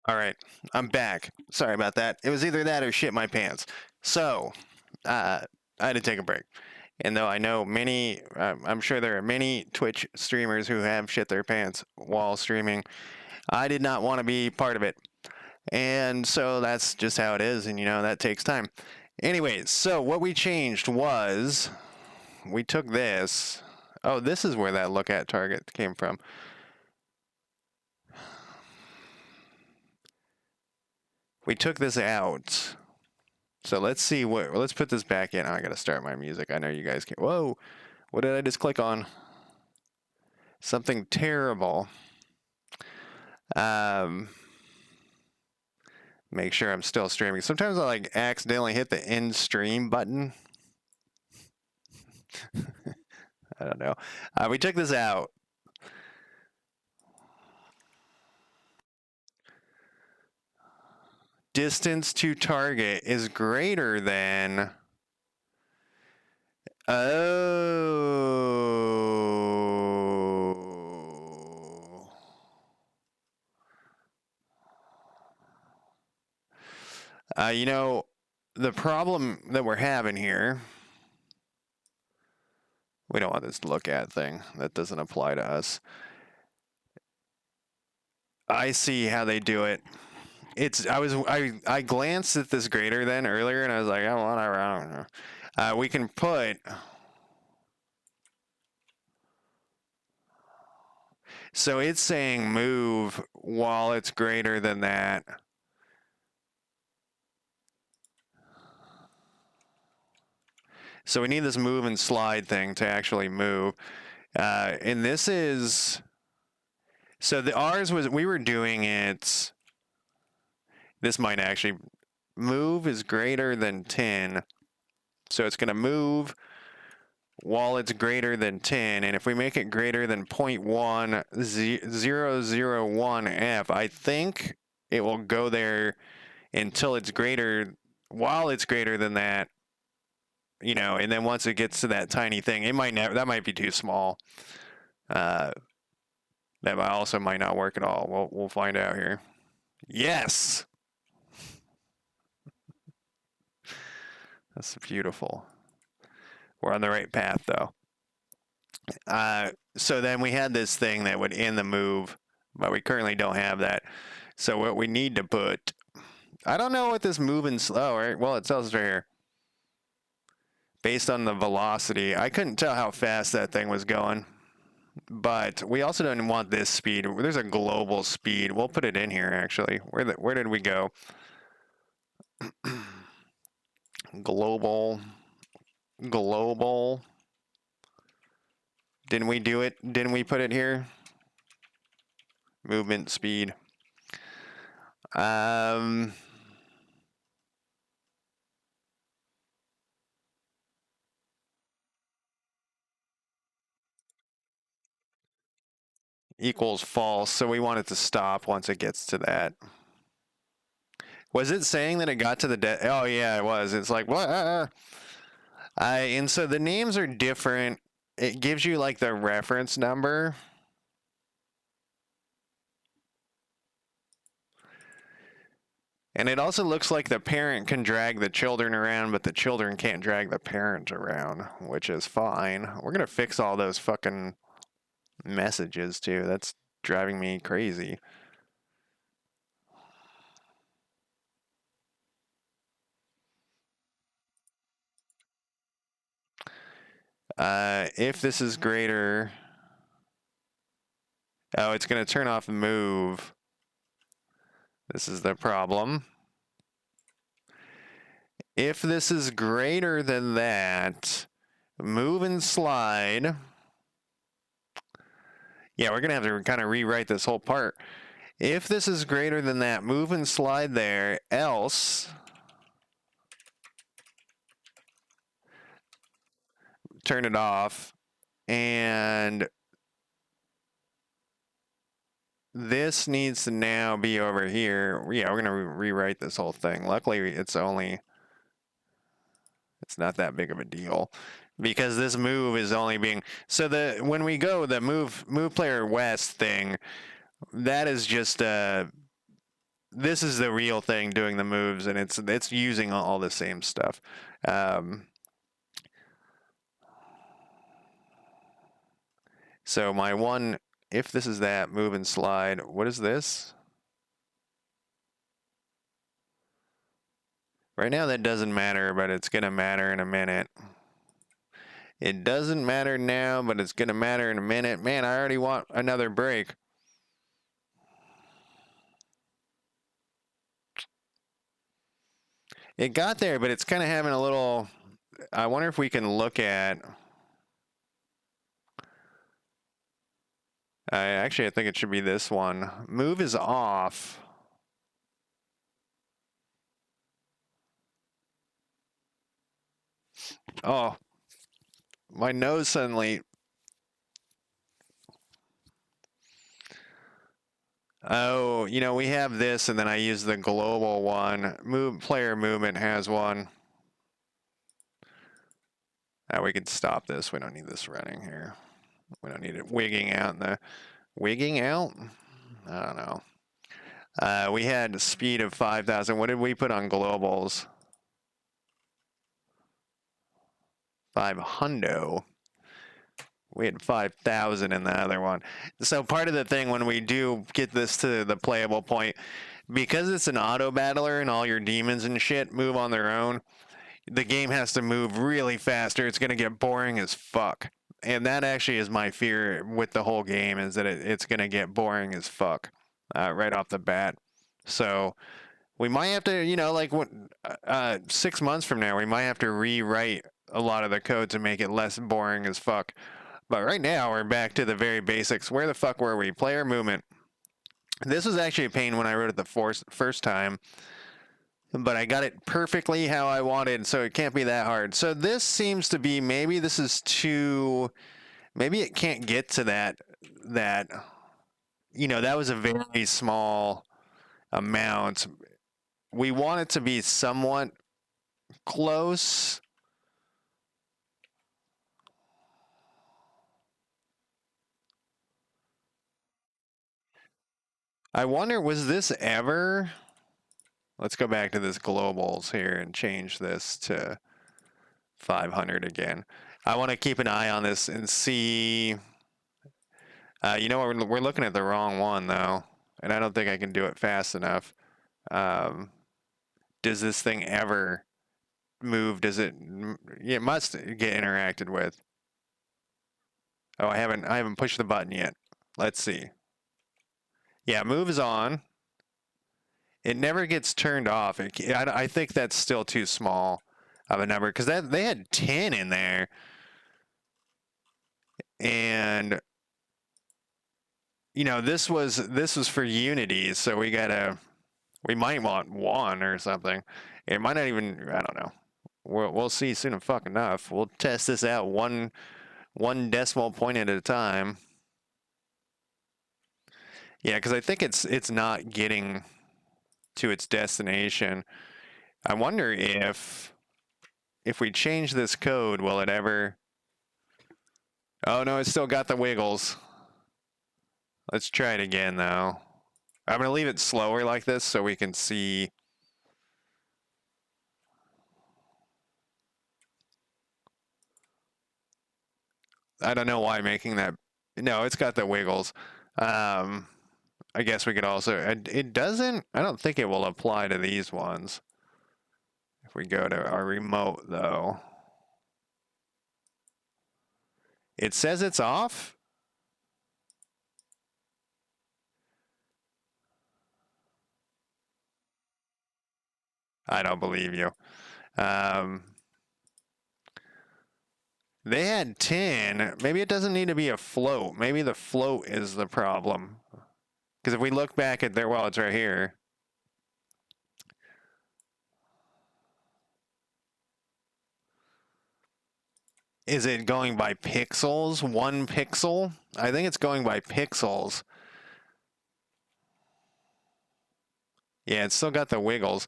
All right, I'm back. Sorry about that. It was either that or shit my pants. So, I had to take a break. And though I know many, I'm sure there are many Twitch streamers who have shit their pants while streaming, I did not want to be part of it. And so that's just how it is. And, you know, that takes time. Anyways, so what we changed was we took this. Oh, this is where that look at target came from. We took this out. So let's see what, let's put this back in. Oh, I gotta start my music. I know you guys can. Whoa, what did I just click on? Something terrible. Make sure I'm still streaming. Sometimes I like accidentally hit the end stream button. I don't know. We took this out. Distance to target is greater than. Oh. You know, the problem that we're having here. We don't want this look at thing. That doesn't apply to us. I see how they do it. I glanced at this greater than earlier and I was like, I don't know. We can put. So it's saying move while it's greater than that. So we need this move and slide thing to actually move. And this is, so the ours was, we were doing it, this might actually, move is greater than 10. So it's going to move while it's greater than 10. And if we make it greater than 0.1001F, I think it will go there until it's greater, while it's greater than that. You know, and then once it gets to that tiny thing, it might never, that might be too small. That also might not work at all. We'll find out here. Yes. That's beautiful. We're on the right path though. So then we had this thing that would end the move, but we currently don't have that. So what we need to put, I don't know what this move and slow, right? Well, it tells us right here. Based on the velocity, I couldn't tell how fast that thing was going. But we also don't want this speed. There's a global speed. We'll put it in here, actually. Where did we go? Global. Didn't we do it? Didn't we put it here? Movement speed. Equals false, so we want it to stop once it gets to that. Was it saying that it got to the oh yeah, it was. It's like what? And so the names are different. It gives you like the reference number. And it also looks like the parent can drag the children around, but the children can't drag the parent around, which is fine. We're gonna fix all those fucking messages too. That's driving me crazy. If this is greater, oh, it's going to turn off move. This is the problem. If this is greater than that, move and slide. Yeah, we're going to have to kind of rewrite this whole part. If this is greater than that, move and slide there, else turn it off. And this needs to now be over here. Yeah, we're going to rewrite this whole thing. Luckily, it's not that big of a deal because this move is only being, so when we go the move player west thing, that is just this is the real thing doing the moves, and it's using all the same stuff. So my one, if this is that, move and slide, what is this? Right now that doesn't matter, but it's going to matter in a minute. It doesn't matter now, but it's going to matter in a minute. Man, I already want another break. It got there, but it's kind of having a little... I wonder if we can look at... actually, I think it should be this one. Move is off. Oh, my nose suddenly... Oh, you know, we have this, and then I use the global one. Player movement has one. We can stop this. We don't need this running here. We don't need it wigging out in the... Wigging out? I don't know. We had a speed of 5,000. What did we put on globals? 500. We had 5,000 in the other one. So part of the thing when we do get this to the playable point, because it's an auto battler and all your demons and shit move on their own, the game has to move really faster. It's going to get boring as fuck. And that actually is my fear with the whole game, is that it's going to get boring as fuck right off the bat. So we might have to, you know, like 6 months from now, we might have to rewrite a lot of the code to make it less boring as fuck. But right now, we're back to the very basics. Where the fuck were we? Player movement. This was actually a pain when I wrote it the first time, but I got it perfectly how I wanted, so it can't be that hard. So this seems to be, maybe this is too, maybe it can't get to that, you know, that was a very small amount. We want it to be somewhat close. I wonder, was this ever... Let's go back to this globals here and change this to 500 again. I want to keep an eye on this and see... you know what, we're looking at the wrong one, though. And I don't think I can do it fast enough. Does this thing ever move? Does it... It must get interacted with. Oh, I haven't pushed the button yet. Let's see. Yeah, move is on. It never gets turned off. I think that's still too small of a number, because they had 10 in there. And you know, this was for Unity, so we might want 1 or something. It might not even, I don't know. We'll see soon enough. We'll test this out one decimal point at a time. Yeah, because I think it's not getting to its destination. I wonder if we change this code, will it ever... Oh no, it's still got the wiggles. Let's try it again, though. I'm going to leave it slower like this so we can see. I don't know why I'm making that. No, it's got the wiggles. I guess we could also... It doesn't... I don't think it will apply to these ones. If we go to our remote, though. It says it's off? I don't believe you. They had 10. Maybe it doesn't need to be a float. Maybe the float is the problem. Because if we look back at there, well, it's right here. Is it going by pixels? 1 pixel? I think it's going by pixels. Yeah, it's still got the wiggles.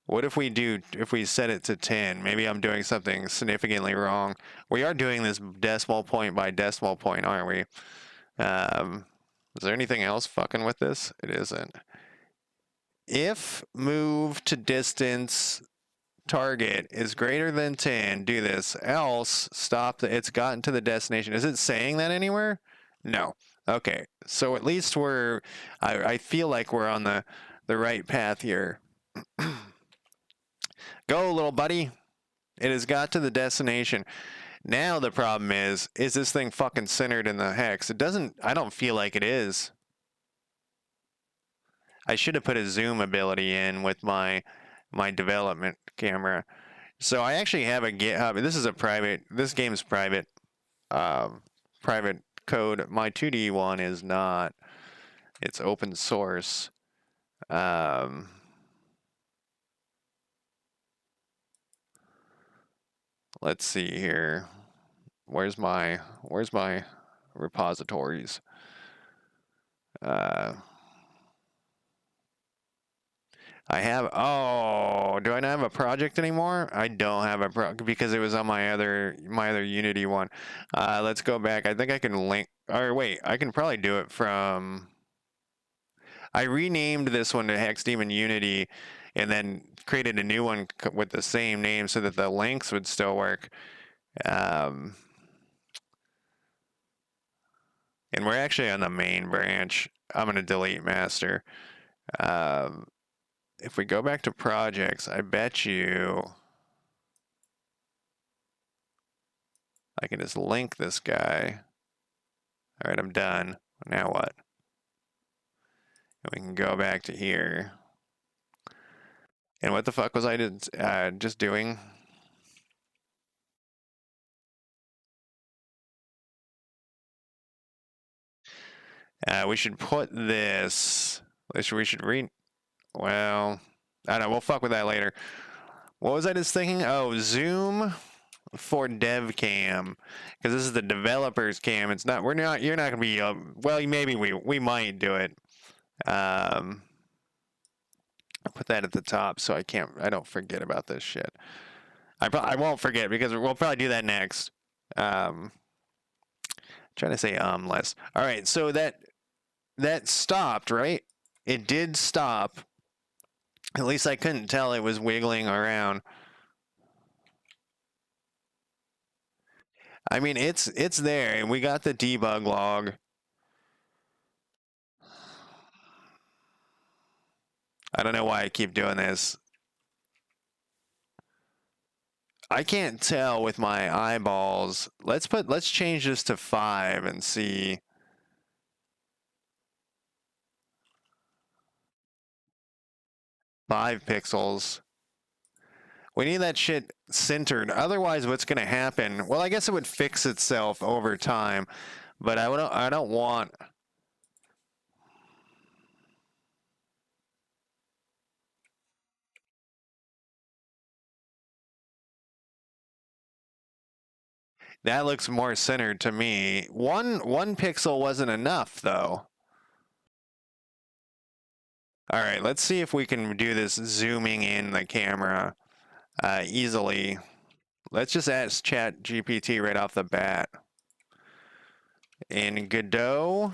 What if we set it to 10? Maybe I'm doing something significantly wrong. We are doing this decimal point by decimal point, aren't we? Is there anything else fucking with this? It isn't. if move to distance target is greater than 10, do this. Else, stop. It's gotten to the destination. Is it saying that anywhere? No. Okay. So at least I feel like we're on the right path here. Go, little buddy. It has got to the destination. Now the problem is this thing fucking centered in the hex? It doesn't, I don't feel like it is. I should have put a zoom ability in with my development camera. So I actually have a GitHub. This game's private, private code. My 2D one is not. It's open source. Let's see here. Where's my repositories? I have, oh, do I not have a project anymore? I don't have a project because it was on my other Unity one. Let's go back. I think I can link, or wait, I can probably do it from, I renamed this one to Hex Demon Unity and then created a new one with the same name so that the links would still work. And we're actually on the main branch. I'm going to delete master. If we go back to projects, I bet you I can just link this guy. All right, I'm done. Now what? And we can go back to here. And what the fuck was I just doing? We should put this. We should read. Well, I don't know. We'll fuck with that later. What was I just thinking? Oh, Zoom for dev cam, because this is the developer's cam. It's not. We're not. You're not gonna be. Well, maybe we might do it. I'll put that at the top so I don't forget about this shit. I won't forget because we'll probably do that next. Trying to say less. All right, so that stopped, right? It did stop. At least I couldn't tell it was wiggling around. I mean, it's there, and we got the debug log. I don't know why I keep doing this. I can't tell with my eyeballs. Let's change this to 5 and see. 5 pixels. We need that shit centered. Otherwise, what's going to happen? Well, I guess it would fix itself over time, but I don't want. That looks more centered to me. One pixel wasn't enough, though. All right, let's see if we can do this zooming in the camera easily. Let's just ask Chat GPT right off the bat. In Godot,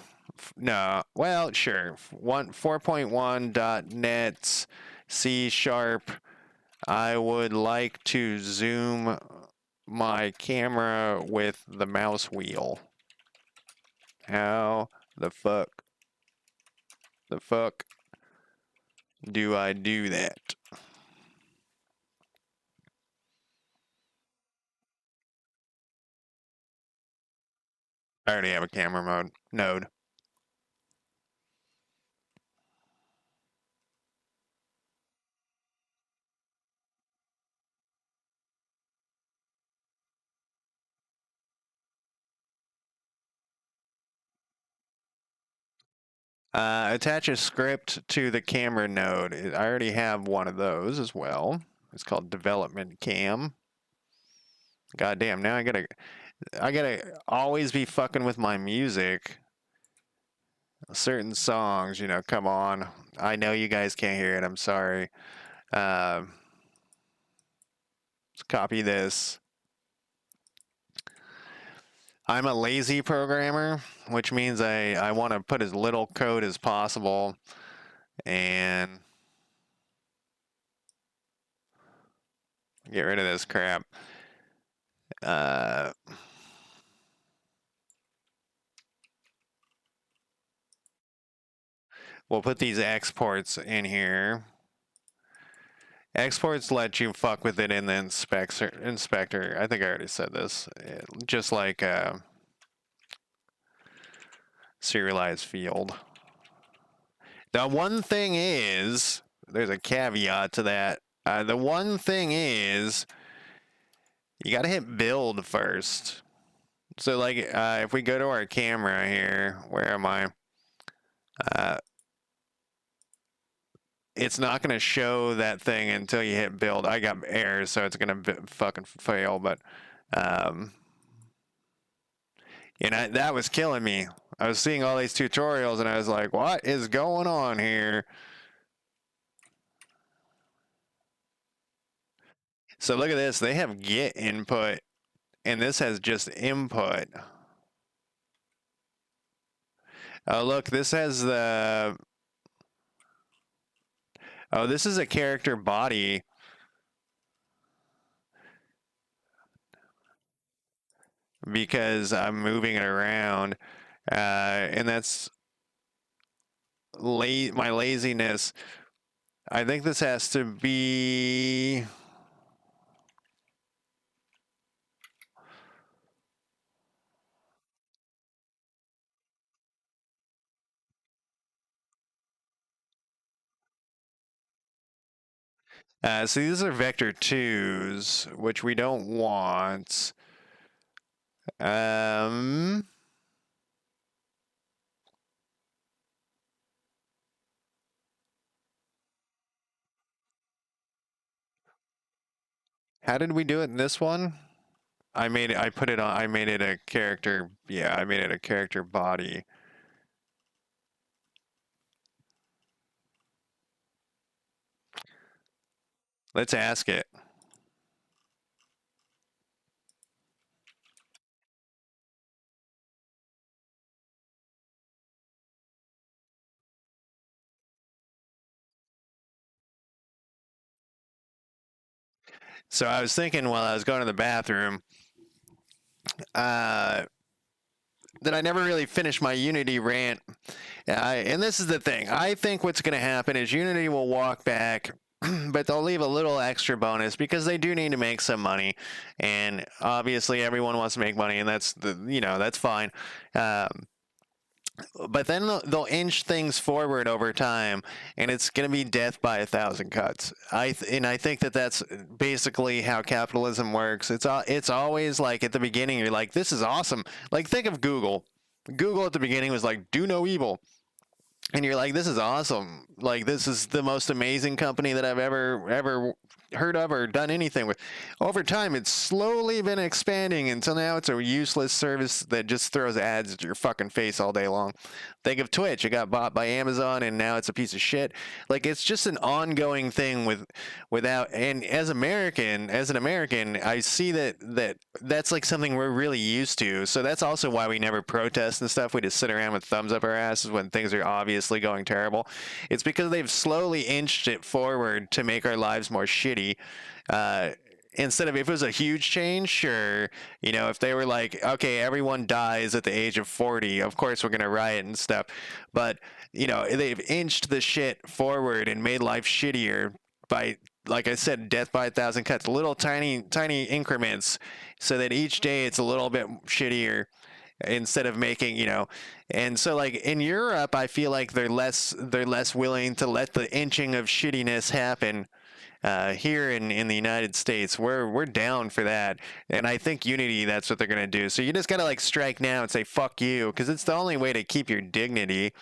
no, well, sure. 4.1.net C#. I would like to zoom my camera with the mouse wheel. How the fuck do I do that? I already have a camera node. Attach a script to the camera node. I already have one of those as well. It's called development cam. God damn, now I gotta always be fucking with my music. Certain songs, come on. I know you guys can't hear it. I'm sorry. Let's copy this. I'm a lazy programmer, which means I want to put as little code as possible. And Get rid of this crap. We'll put these exports in here. Exports let you fuck with it in the inspector. I think I already said this. Just like serialized field. The one thing is, there's a caveat to that. The one thing is, you gotta hit build first. So like, if we go to our camera here, where am I? It's not gonna show that thing until you hit build. I got errors, so it's gonna fucking fail, but, that was killing me. I was seeing all these tutorials and I was like, what is going on here? So look at this. They have get input and this has just input. Oh, look, this has the... Oh, this is a character body. Because I'm moving it around. And that's my laziness. I think this has to be... So these are vector 2s, which we don't want. How did we do it in this one? I made it, I put it on, I made it a character, yeah, I made it a character body. Let's ask it. So I was thinking while I was going to the bathroom, that I never really finished my Unity rant. And this is the thing. I think what's going to happen is Unity will walk back, but they'll leave a little extra bonus because they do need to make some money. And obviously everyone wants to make money, and that's that's fine. But then they'll inch things forward over time, and it's going to be death by 1,000 cuts. I think that that's basically how capitalism works. It's always like at the beginning you're like, this is awesome. Like think of Google. Google at the beginning was like, do no evil. And you're like, this is awesome. Like this is the most amazing company that I've ever heard of or done anything with. Over time, it's slowly been expanding until now it's a useless service that just throws ads at your fucking face all day long. Think of Twitch. It got bought by Amazon and now it's a piece of shit. Like it's just an ongoing thing without. And as an American, I see that's like something we're really used to. So that's also why we never protest and stuff. We just sit around with thumbs up our asses when things are obviously going terrible. It's because they've slowly inched it forward to make our lives more shitty. Instead of if it was a huge change, sure, if they were like, okay, everyone dies at the age of 40, of course we're gonna riot and stuff. But they've inched the shit forward and made life shittier by, like I said, death by 1,000 cuts, little tiny increments, so that each day it's a little bit shittier instead of making and so like in Europe I feel like they're less willing to let the inching of shittiness happen. Here in the United States, we're down for that, and I think Unity, that's what they're gonna do. So you just gotta like strike now and say fuck you, because it's the only way to keep your dignity.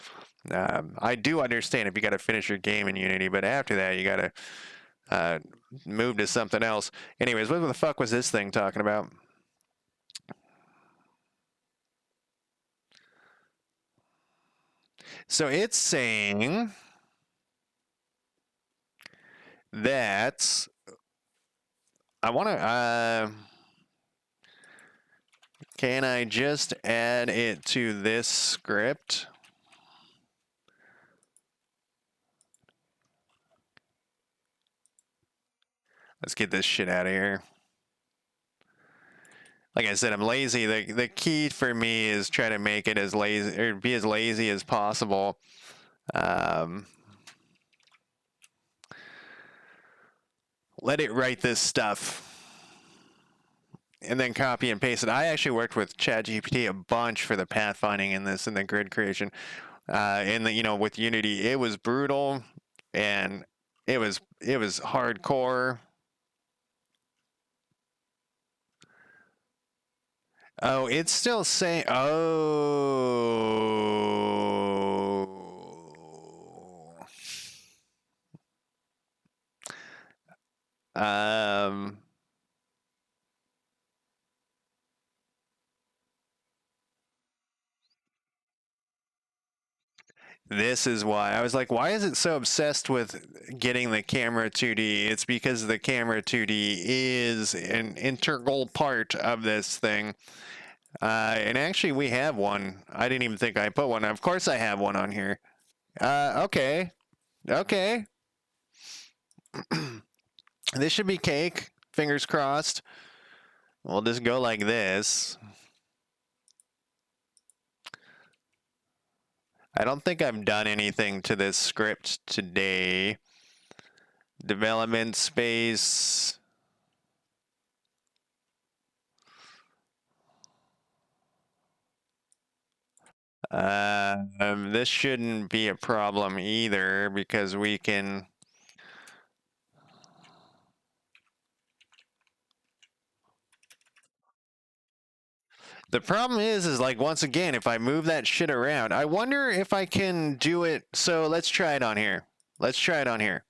I do understand if you gotta finish your game in Unity, but after that you gotta move to something else. Anyways, what the fuck was this thing talking about? So it's saying that I want to. Can I just add it to this script? Let's get this shit out of here. Like I said, I'm lazy. The key for me is try to make it as lazy or be as lazy as possible. Let it write this stuff and then copy and paste it. I actually worked with ChatGPT a bunch for the pathfinding in this and the grid creation. In the with Unity, it was brutal and it was hardcore. Oh, it's still saying. Oh. Um. This is why I was like, why is it so obsessed with getting the camera 2D? It's because the camera 2D is an integral part of this thing. And actually, we have one. I didn't even think I put one. Of course, I have one on here. Okay. Okay. This should be cake. Fingers crossed. We'll just go like this. I don't think I've done anything to this script today. Development space. This shouldn't be a problem either because we can. The problem is like, once again, if I move that shit around, I wonder if I can do it. So let's try it on here. Let's try it on here.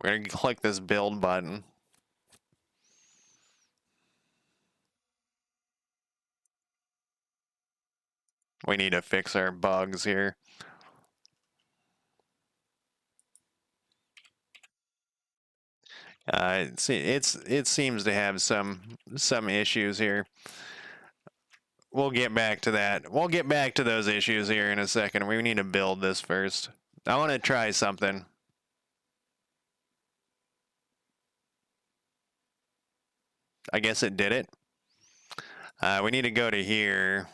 We're going to click this build button. We need to fix our bugs here. It seems to have some issues here. We'll get back to that. We'll get back to those issues here in a second. We need to build this first. I want to try something. I guess it did it. We need to go to here.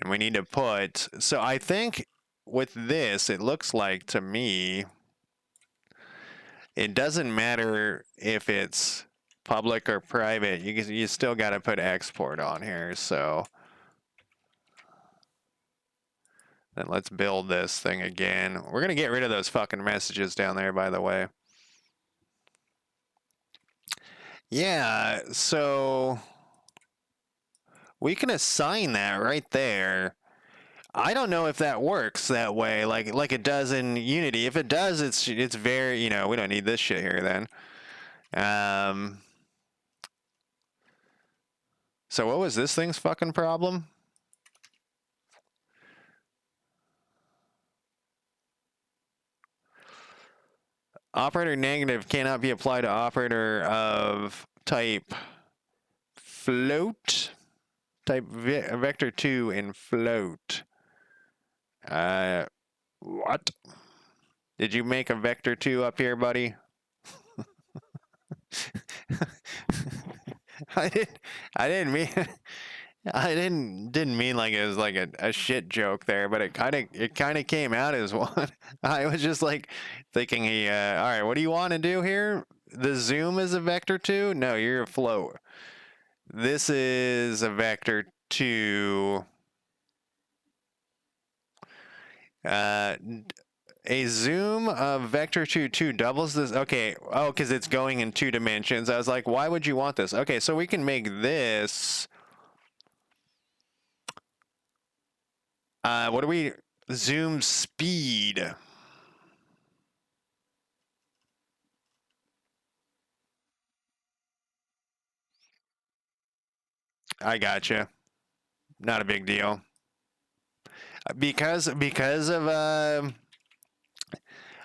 And we need to put, so I think with this, it looks like to me, it doesn't matter if it's public or private. You still got to put export on here. So then let's build this thing again. We're going to get rid of those fucking messages down there, by the way. Yeah, so we can assign that right there. I don't know if that works that way, like it does in Unity. If it does, it's very, we don't need this shit here then. So what was this thing's fucking problem? Operator negative cannot be applied to operator of type float, type vector 2 in float. What? Did you make a vector 2 up here, buddy? I didn't mean I didn't mean like it was like a shit joke there, but it kind of came out as one. I was just like thinking all right, what do you want to do here? The zoom is a vector 2? No, you're a float. This is a vector 2. A zoom of vector 2 doubles this. Okay. Oh, because it's going in 2 dimensions. I was like, why would you want this? Okay, so we can make this. What do we zoom speed? I gotcha. Not a big deal. Because of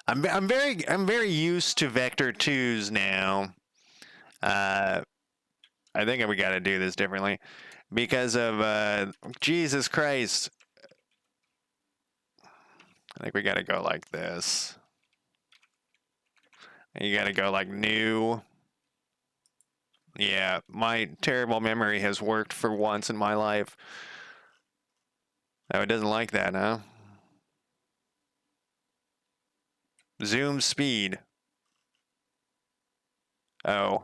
I'm very used to vector 2s now. Uh, I think we got to do this differently because of Jesus Christ. I think we got to go like this. You got to go like new. Yeah, my terrible memory has worked for once in my life. Oh, it doesn't like that, huh? Zoom speed. Oh.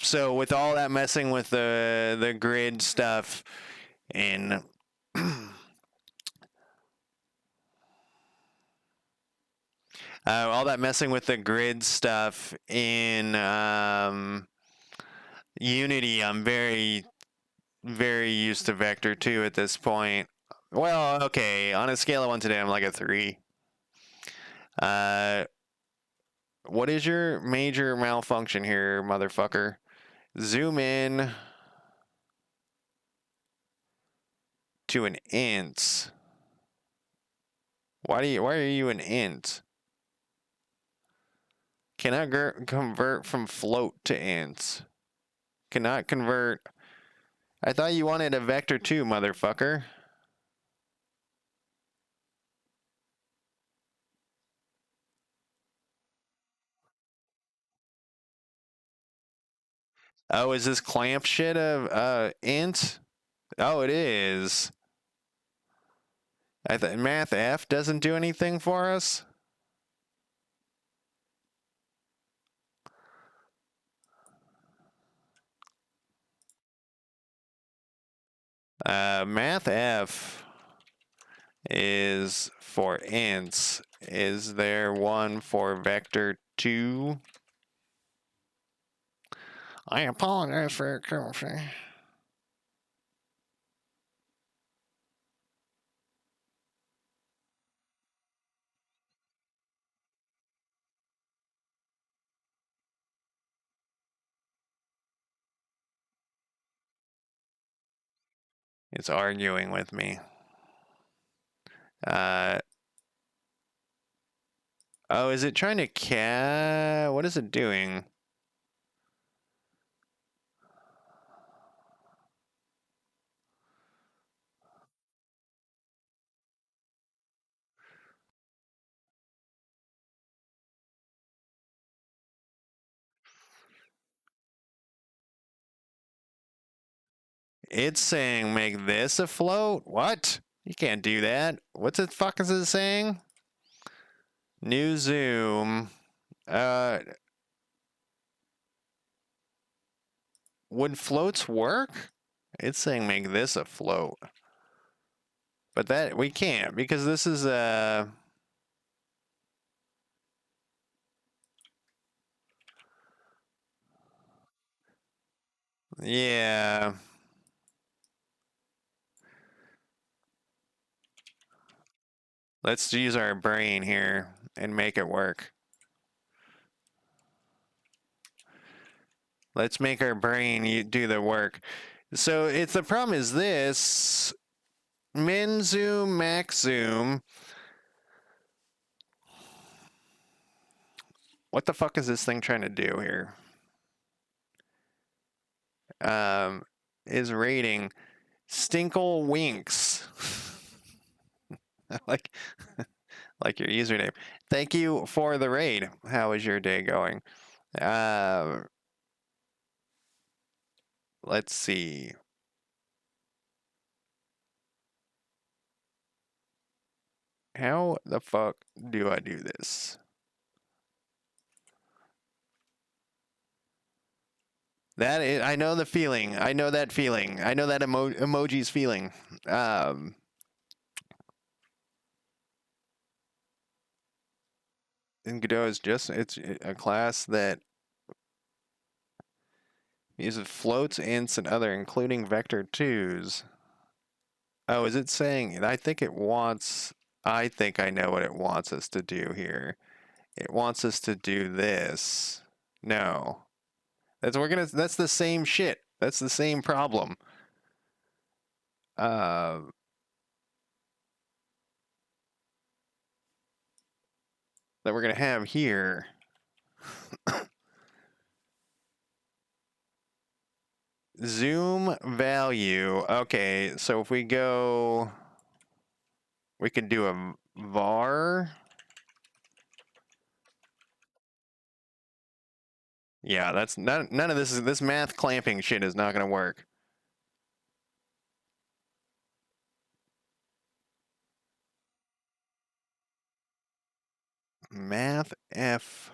So with all that messing with the grid stuff and all that messing with the grid stuff in Unity, I'm very used to Vector 2 at this point. Well, okay, on a scale of 1 to 10, I'm like a 3. Uh, what is your major malfunction here, motherfucker? Zoom in to an int. Why are you an int? Cannot convert from float to int. Cannot convert. I thought you wanted a vector too, motherfucker. Oh, is this clamp shit of int? Oh, it is. I thought math F doesn't do anything for us. Math F is for ints. Is there one for vector 2? I apologize for your corruption. It's arguing with me. Oh, is it trying to what is it doing? It's saying make this a float? What? You can't do that. What the fuck is it saying? New zoom. Would floats work? It's saying make this a float. But that we can't because this is yeah. Let's use our brain here and make it work. Let's make our brain do the work. So it's the problem is this min zoom, max zoom. What the fuck is this thing trying to do here? Is rating Stinkle Winks. like like your username. Thank you for the raid. How is your day going? Let's see. How the fuck do I do this? That is, I know the feeling. I know that feeling. I know that emoji's feeling. And Godot is it's a class that uses floats, ints, and other, including vector 2s. Oh, is it saying, I think I know what it wants us to do here. It wants us to do this. No. That's the same shit. That's the same problem. Uh, that we're going to have here. Zoom value. Okay, so if we go, we could do a var. Yeah, that's none of this math clamping shit is not going to work. Math F.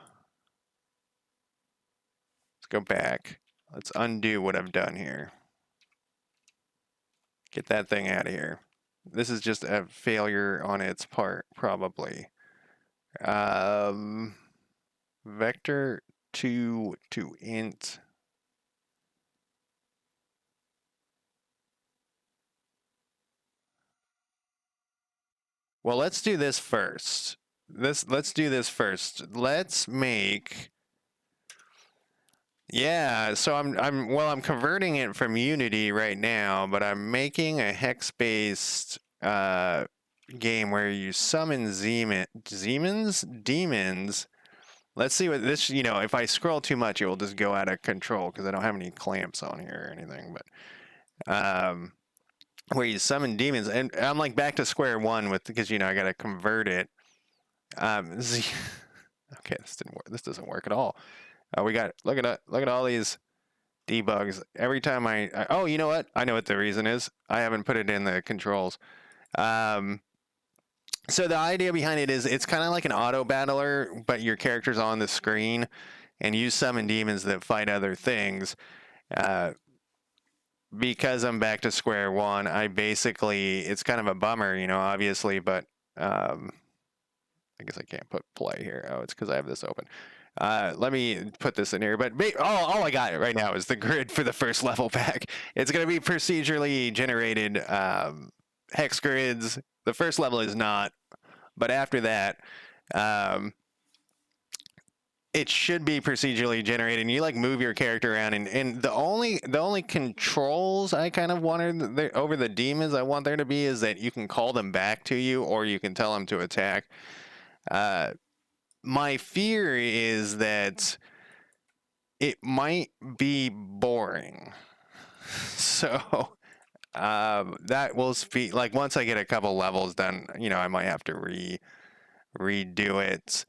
Let's go back. Let's undo what I've done here. Get that thing out of here. This is just a failure on its part, probably. Vector 2 to int. Well, let's do this first. Let's do this first. Let's make. Yeah, so I'm converting it from Unity right now, but I'm making a hex-based game where you summon demons. Let's see what this, if I scroll too much, it will just go out of control because I don't have any clamps on here or anything, but where you summon demons, and I'm like back to square one because I got to convert it. Okay, this didn't work. This doesn't work at all. We got look at all these debugs. Every time oh, you know what? I know what the reason is. I haven't put it in the controls. So the idea behind it is it's kind of like an auto battler, but your character's on the screen, and you summon demons that fight other things. Because I'm back to square one, it's kind of a bummer, obviously, but I guess I can't put play here. Oh, it's because I have this open. Let me put this in here. But all I got right now is the grid for the first level pack. It's going to be procedurally generated hex grids. The first level is not, but after that, it should be procedurally generated. And you move your character around, and the only controls I kind of wanted over the demons I want there to be is that you can call them back to you, or you can tell them to attack. My fear is that it might be boring. So that will speak once I get a couple levels done, I might have to redo it.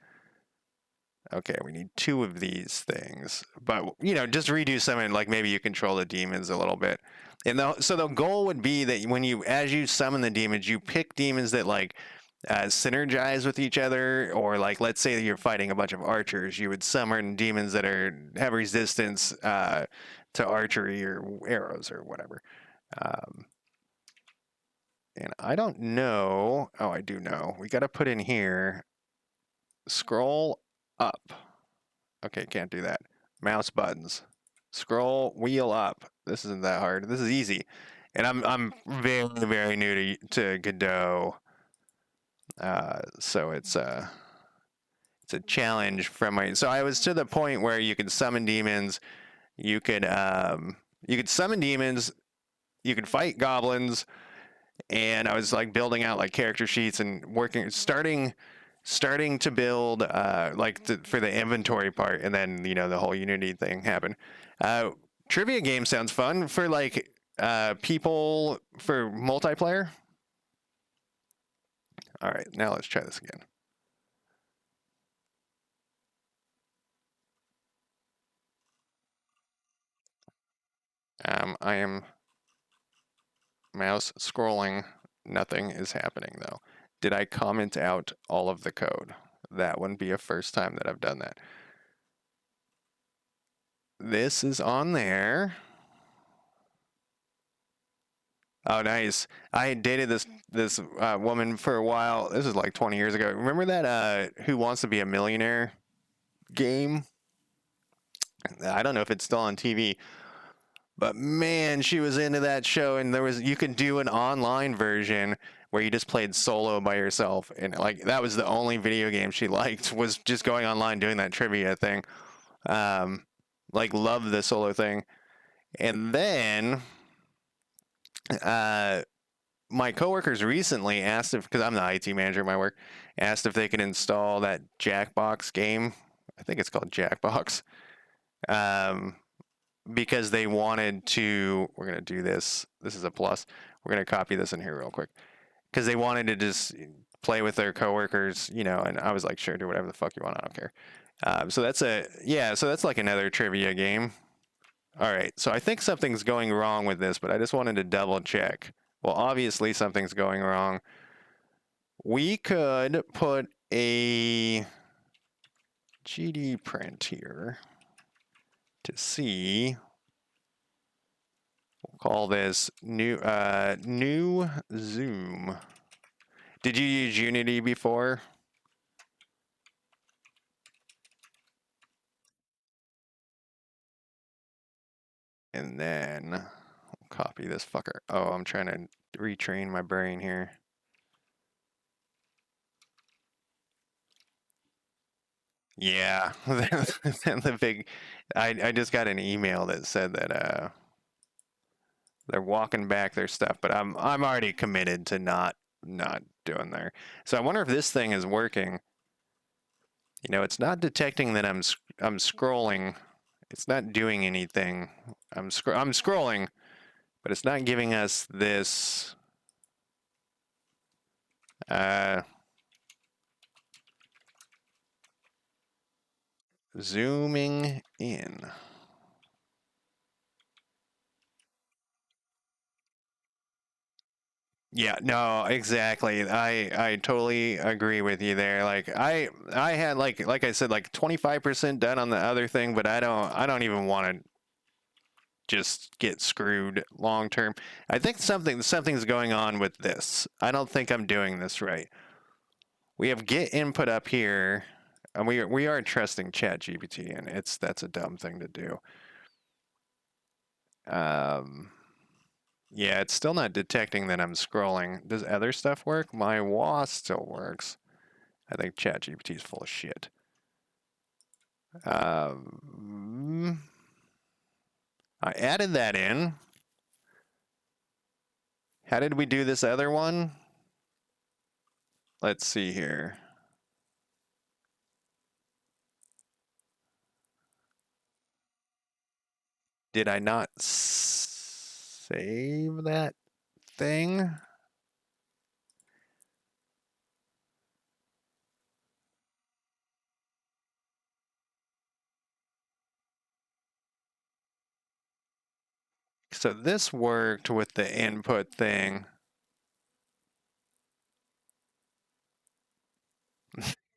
Okay, we need 2 of these things, but just redo some and maybe you control the demons a little bit. And so the goal would be that as you summon the demons, you pick demons that synergize with each other, or let's say that you're fighting a bunch of archers, you would summon demons that have resistance to archery or arrows or whatever. And I don't know. Oh, I do know. We got to put in here. Scroll up. Okay, can't do that. Mouse buttons. Scroll wheel up. This isn't that hard. This is easy. And I'm very, very new to Godot. So it's a challenge so I was to the point where you could summon demons, you could summon demons, you could fight goblins, and I was building out character sheets and starting to build for the inventory part, and then the whole Unity thing happened. Trivia game sounds fun for people for multiplayer. All right, now let's try this again. I am mouse scrolling. Nothing is happening though. Did I comment out all of the code? That wouldn't be a first time that I've done that. This is on there. Oh, nice. I dated this woman for a while. This is 20 years ago. Remember that Who Wants to Be a Millionaire game? I don't know if it's still on TV, but man, she was into that show, and you could do an online version where you just played solo by yourself, and that was the only video game she liked, was just going online doing that trivia thing. Loved the solo thing. And then my coworkers recently asked if, because I'm the IT manager at my work, asked if they could install that Jackbox game. I think it's called Jackbox. Um, because they wanted to, we're going to do this. This is a plus. We're going to copy this in here real quick. Because they wanted to just play with their coworkers, you know, and I was like, sure, do whatever the fuck you want. I don't care. So that's so that's like another trivia game. All right, so I think something's going wrong with this, but I just wanted to double check. Well, obviously something's going wrong. We could put a GD print here to see. We'll call this new Zoom. Did you use Unity before? And then copy this fucker. Oh, I'm trying to retrain my brain here. Yeah, the big. I just got an email that said that they're walking back their stuff, but I'm already committed to not doing there. So I wonder if this thing is working. You know, it's not detecting that I'm scrolling. It's not doing anything. I'm scrolling, but it's not giving us this. Zooming in. Yeah, no, exactly. I totally agree with you there. Like I had like I said like 25% done on the other thing, but I don't even want to just get screwed long term. I think something's going on with this. I don't think I'm doing this right. We have get input up here, and we are trusting ChatGPT, and that's a dumb thing to do. Yeah, it's still not detecting that I'm scrolling. Does other stuff work? My WAS still works. I think ChatGPT is full of shit. I added that in. How did we do this other one? Let's see here. Did I not save that thing? So this worked with the input thing.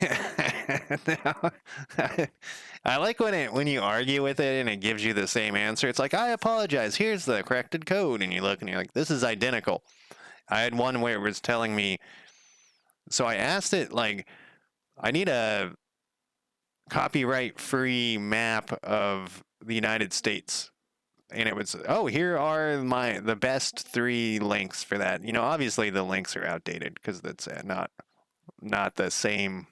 Now, I like when you argue with it and it gives you the same answer. It's like, I apologize. Here's the corrected code, and you look and you're like, this is identical. I had one where it was telling me. So I asked it like, I need a copyright-free map of the United States, and it was, oh, here are the best 3 links for that. You know, obviously the links are outdated because that's not the same.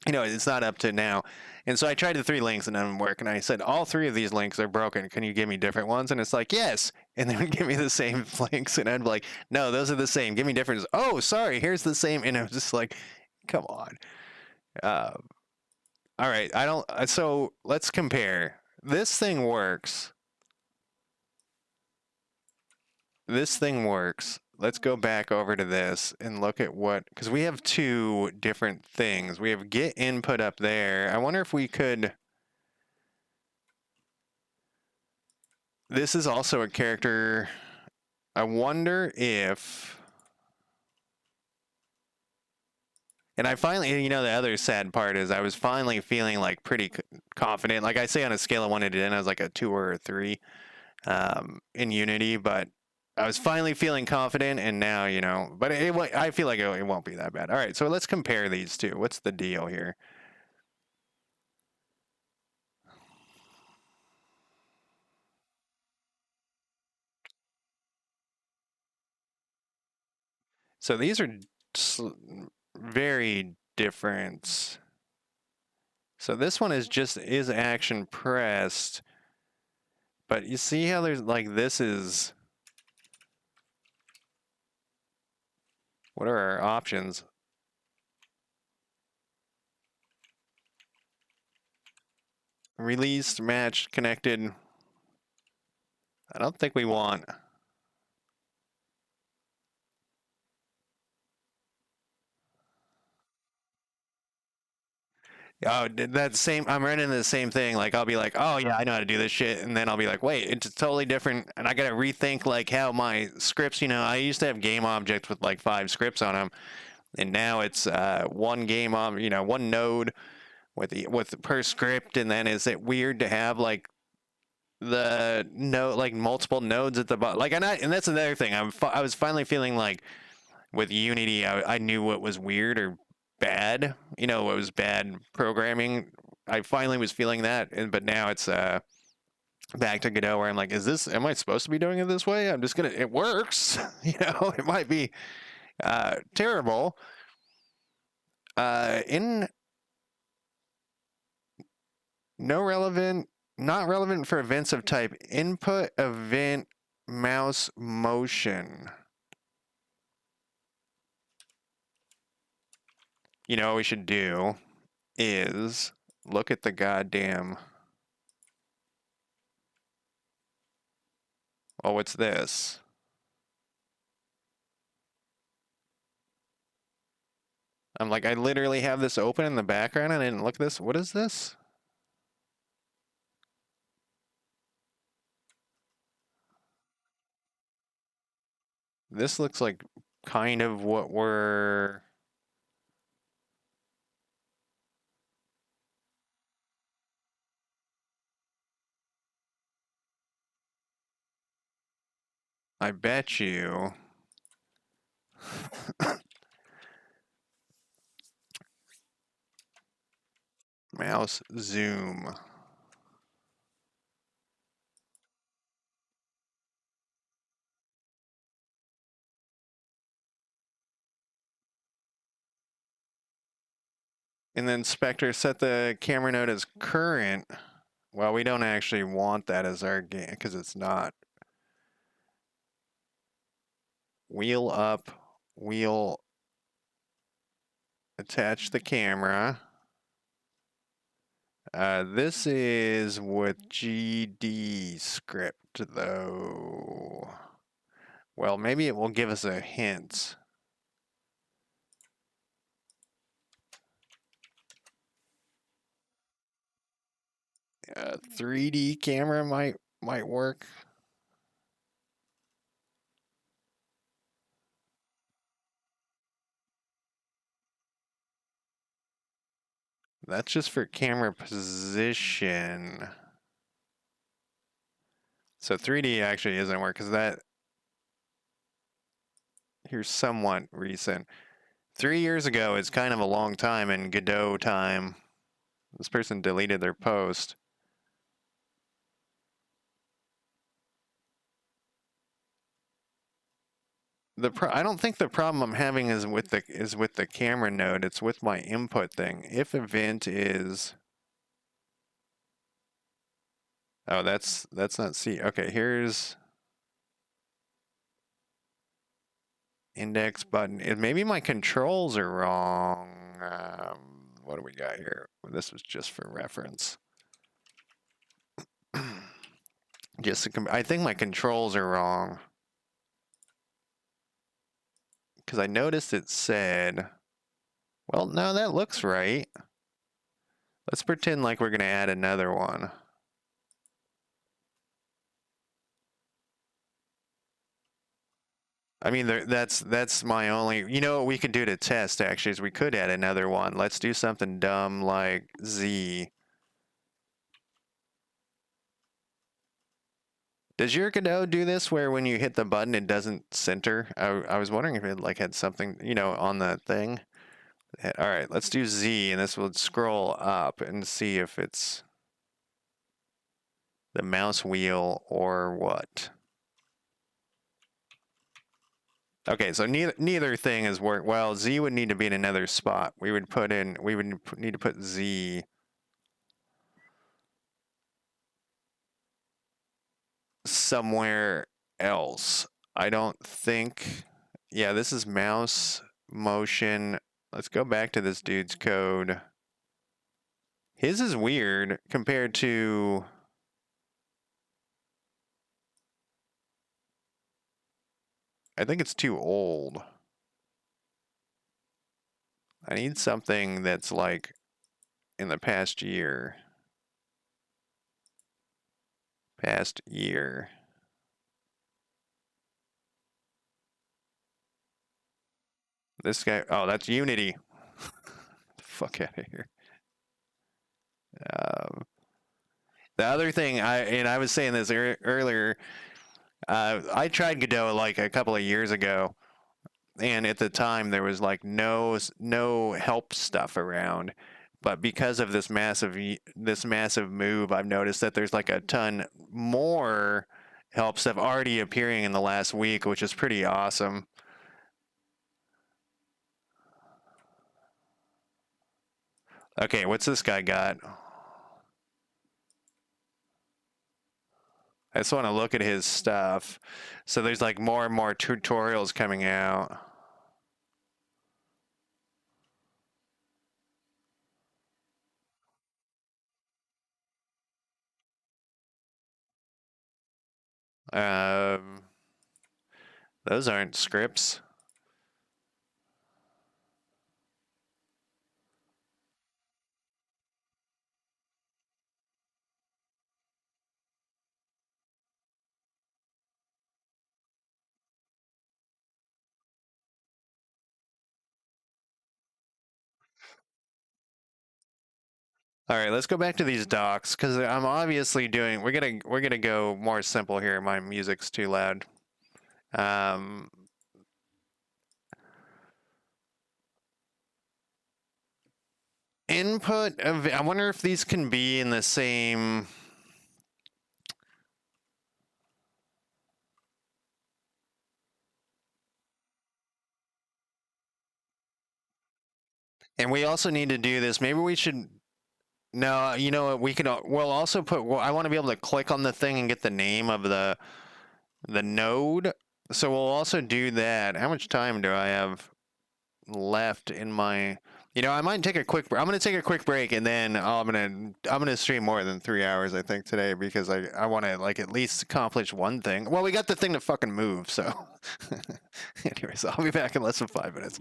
You know, it's not up to now. And so I tried the 3 links and none of them work. And I said, all 3 of these links are broken. Can you give me different ones? And it's like, yes. And then would give me the same links. And I'd be like, no, those are the same. Give me different. Oh, sorry. Here's the same. And I was just like, come on. All right. I don't. So let's compare. This thing works. This thing works. Let's go back over to this and look at what, because we have 2 different things. We have get input up there. I wonder if we could. This is also a character. I wonder if. And I finally, you know, the other sad part is I was finally feeling like pretty confident. Like I say on a scale of 1 to 10, I was like a 2 or a 3 in Unity, but I was finally feeling confident, and now, you know, but I feel like it won't be that bad. All right, so let's compare these 2. What's the deal here? So these are very different. So this one is action pressed, but you see how there's like this is What are our options? Released, matched, connected. I don't think we want. Oh, that same. I'm running the same thing. Like I'll be like, oh yeah, I know how to do this shit, and then I'll be like, wait, it's totally different, and I gotta rethink like how my scripts. I used to have game objects with like 5 scripts on them, and now it's one game on, one node with per script, and then is it weird to have like the node like multiple nodes at the bottom? Like, and that's another thing. I was finally feeling like with Unity, I knew what was weird or bad. What was bad programming. I finally was feeling that, but now it's back to Godot where I'm like, am I supposed to be doing it this way? It works. It might be terrible. In no relevant, not relevant for events of type input event mouse motion. What we should do is look at the goddamn. Oh, what's this? I'm like, I literally have this open in the background and I didn't look at this. What is this? This looks like kind of what we're... I bet you... Mouse zoom. And then Spectre set the camera node as current. Well, we don't actually want that as our game because it's not. Wheel up, wheel, attach the camera. This is with GD script though. Well, maybe it will give us a hint. 3D camera might work. That's just for camera position. So 3D actually isn't work because that here's somewhat recent. 3 years ago is kind of a long time in Godot time. This person deleted their post. I don't think the problem I'm having is with the camera node. It's with my input thing. If event is that's not C. Okay, here's index button. Maybe my controls are wrong. What do we got here? This was just for reference. I think my controls are wrong. Because I noticed it said, well, no, that looks right. Let's pretend like we're going to add another one. I mean, that's my only... what we could do to test, actually, is we could add another one. Let's do something dumb like Z. Does your Godot do this where when you hit the button, it doesn't center? I was wondering if it like had something, on the thing. All right, let's do Z, and this will scroll up and see if it's the mouse wheel or what. Okay, so neither thing is work. Well, Z would need to be in another spot. We would need to put Z. Somewhere else. I don't think. Yeah, this is mouse. motion. Let's go back to this dude's code. His is weird compared to... I think it's too old. I need something that's like in the past year. Past year. This guy... Oh, that's Unity. Fuck out of here. The other thing, I was saying this earlier, I tried Godot like a couple of years ago, and at the time there was like no help stuff around. But because of this massive move, I've noticed that there's like a ton more help stuff already appearing in the last week, which is pretty awesome. Okay, what's this guy got? I just want to look at his stuff. So there's like more and more tutorials coming out. Um, those aren't scripts. All right, let's go back to these docs because I'm obviously doing. We're gonna go more simple here. My music's too loud. Um, input of. I wonder if these can be in the same. And we also need to do this. Maybe we should. No, you know what? We can. We'll also put. Well, I want to be able to click on the thing and get the name of the node. So we'll also do that. How much time do I have left in my? I might take a quick. I'm gonna take a quick break and then I'm gonna stream more than 3 hours I think today because I want to like at least accomplish one thing. Well, we got the thing to fucking move, so. Anyways, I'll be back in less than 5 minutes.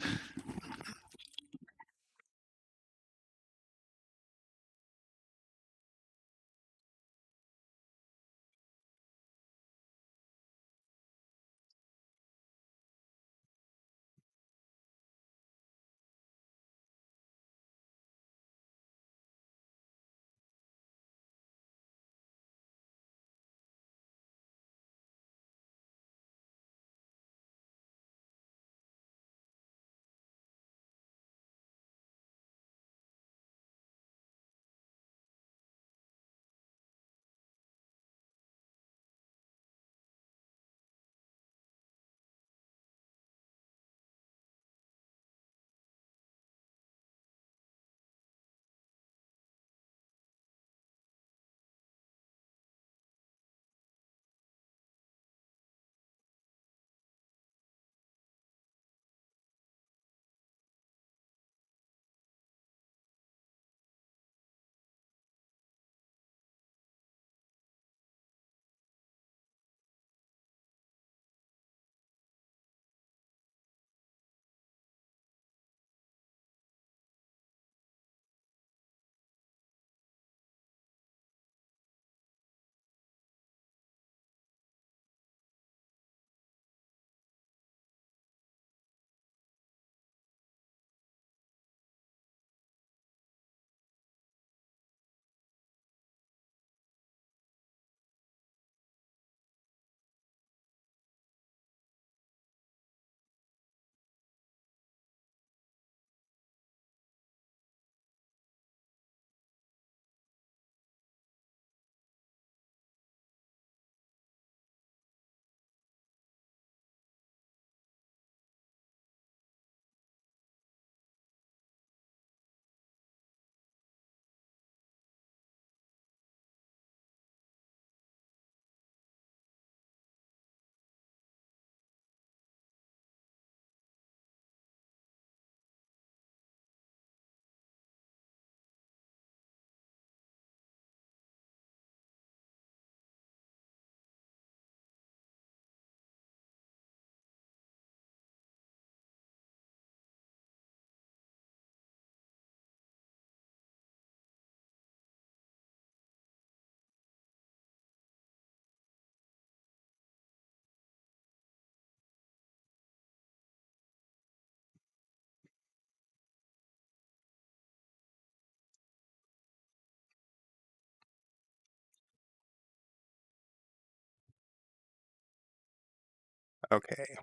Okay.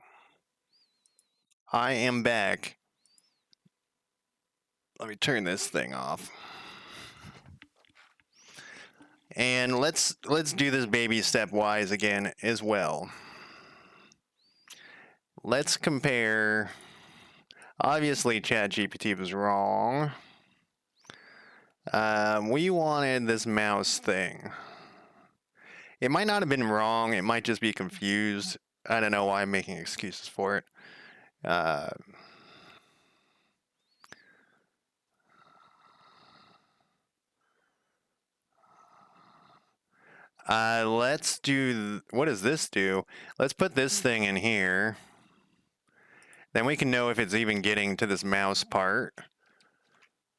I am back. Let me turn this thing off. And let's do this baby stepwise again as well. Let's compare. Obviously, ChatGPT was wrong. We wanted this mouse thing. It might not have been wrong. It might just be confused. I don't know why I'm making excuses for it. Let's do. What does this do? Let's put this thing in here. Then we can know if it's even getting to this mouse part.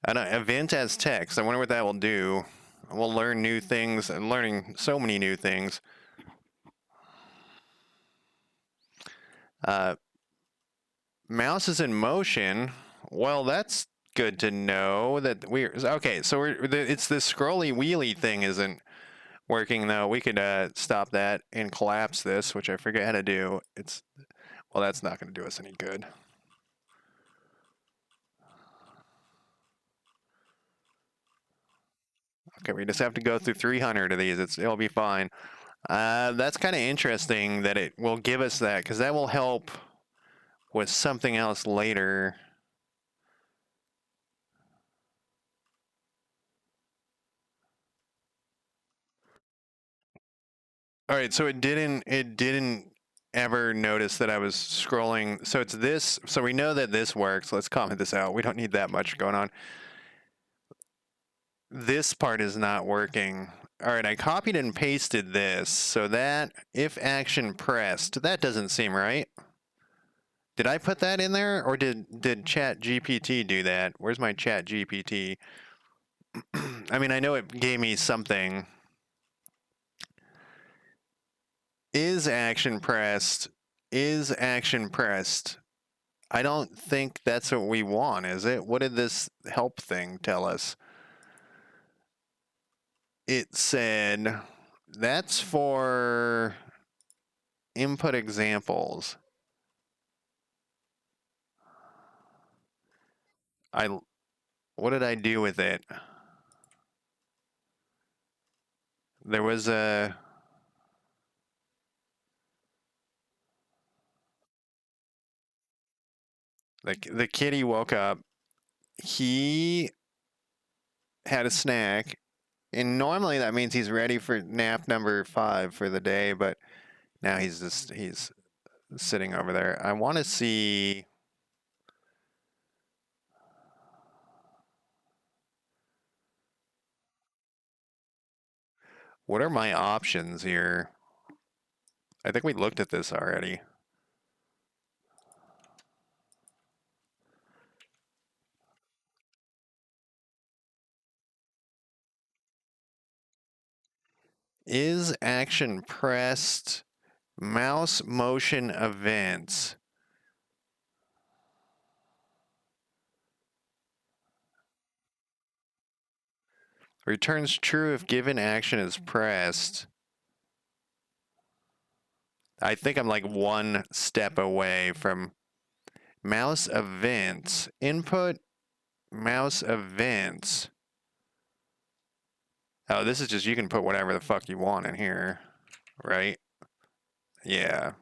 I don't, event as text. I wonder what that will do. We'll learn new things and learning so many new things. Mouse is in motion. Well, that's good to know that we're okay. So it's this scrolly wheelie thing isn't working though. We could stop that and collapse this, which I forget how to do. Well, that's not going to do us any good. Okay, we just have to go through 300 of these. It'll be fine. That's kind of interesting that it will give us that because that will help with something else later. All right, so it didn't ever notice that I was scrolling. So it's this. So we know that this works. Let's comment this out. We don't need that much going on. This part is not working. All right, I copied and pasted this. So that if action pressed, that doesn't seem right. Did I put that in there or did Chat GPT do that? Where's my Chat GPT? I mean, I know it gave me something. Is action pressed? Is action pressed? I don't think that's what we want, is it? What did this help thing tell us? It said that's for input examples. What did I do with it? There was a the kitty woke up. He had a snack, and normally that means he's ready for nap number 5 for the day, but now he's sitting over there. I want to see. What are my options here? I think we looked at this already. Is action pressed? Mouse motion events. Returns true if given action is pressed. I think I'm like one step away from mouse events. Input mouse events. Oh, this is just, you can put whatever the fuck you want in here, right? Yeah.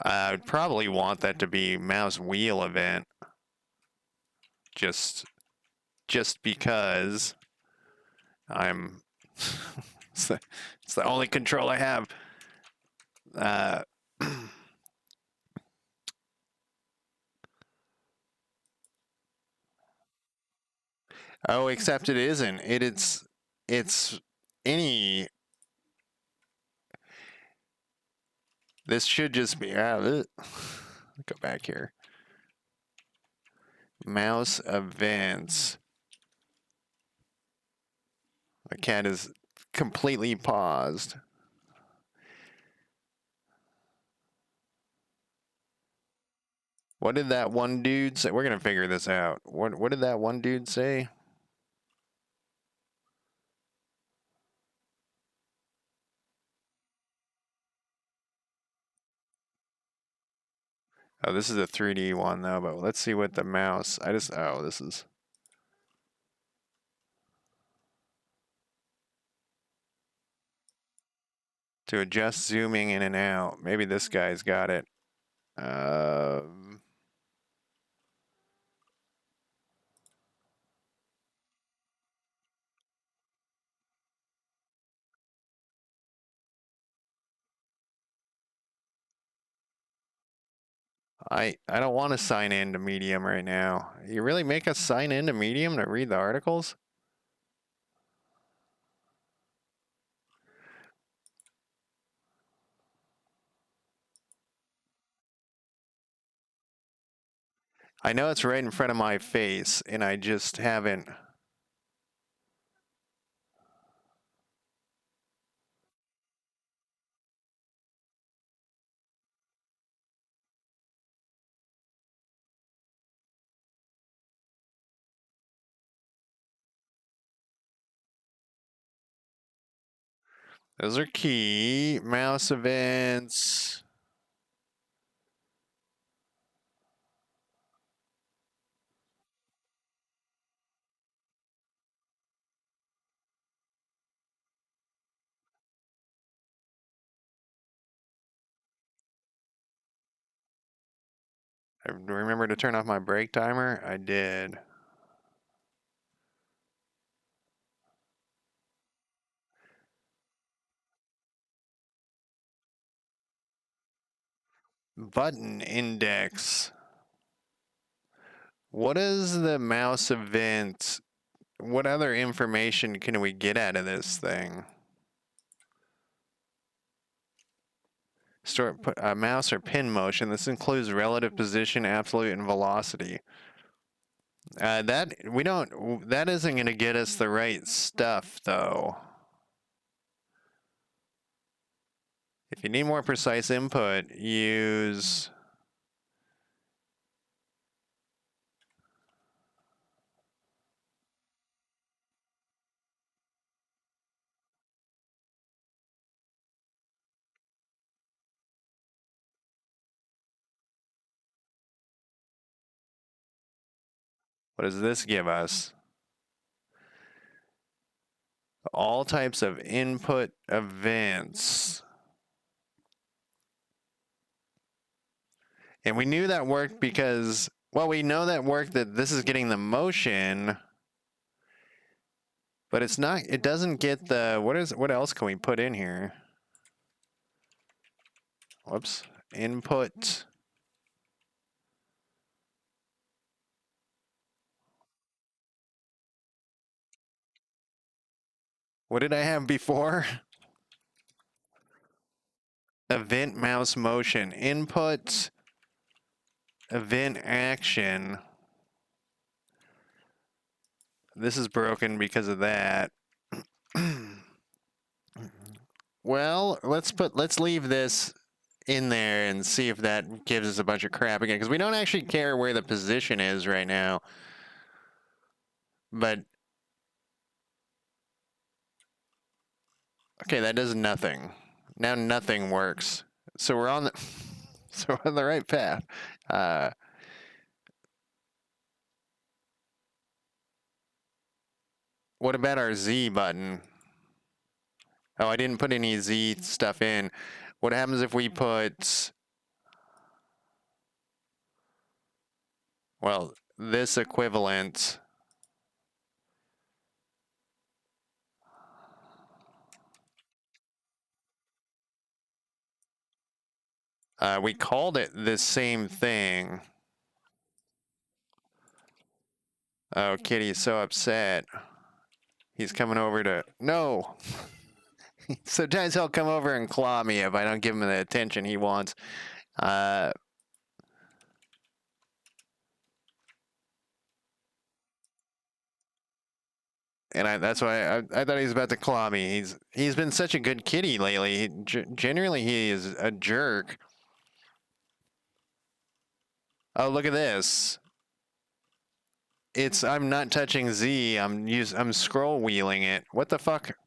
I would probably want that to be mouse wheel event. Just because I'm it's the only control I have. Oh, except it isn't. It's any. This should just be. Go back here. Mouse events. The cat is completely paused. What did that one dude say? We're gonna figure this out. What did that one dude say? Oh, this is a 3D one though, but let's see what the mouse. Oh, this is. To adjust zooming in and out. Maybe this guy's got it. I don't want to sign in to Medium right now. You really make us sign in to Medium to read the articles? I know it's right in front of my face, and I just haven't. Those are key. Mouse events. I remember to turn off my break timer. I did. Button index. What is the mouse event? What other information can we get out of this thing? Store mouse or pin motion. This includes relative position, absolute, and velocity. That we don't. That isn't going to get us the right stuff, though. If you need more precise input, use. What does this give us? All types of input events. And we knew that worked because, well, we know that worked that this is getting the motion, but it's not, it doesn't get the, what else can we put in here? Whoops, input. What did I have before? Event mouse motion, input, event action. This is broken because of that. Well, let's leave this in there and see if that gives us a bunch of crap again, because we don't actually care where the position is right now. But okay, that does nothing. Now nothing works. So we're on the so we're on the right path. What about our Z button? Oh, I didn't put any Z stuff in. What happens if we put, well, this equivalent? We called it the same thing. Oh, Kitty's so upset. He's coming over to, no. Sometimes he'll come over and claw me if I don't give him the attention he wants. And that's why I thought he was about to claw me. He's been such a good kitty lately. Generally, he is a jerk. Oh, look at this. I'm not touching Z. I'm scroll wheeling it. What the fuck?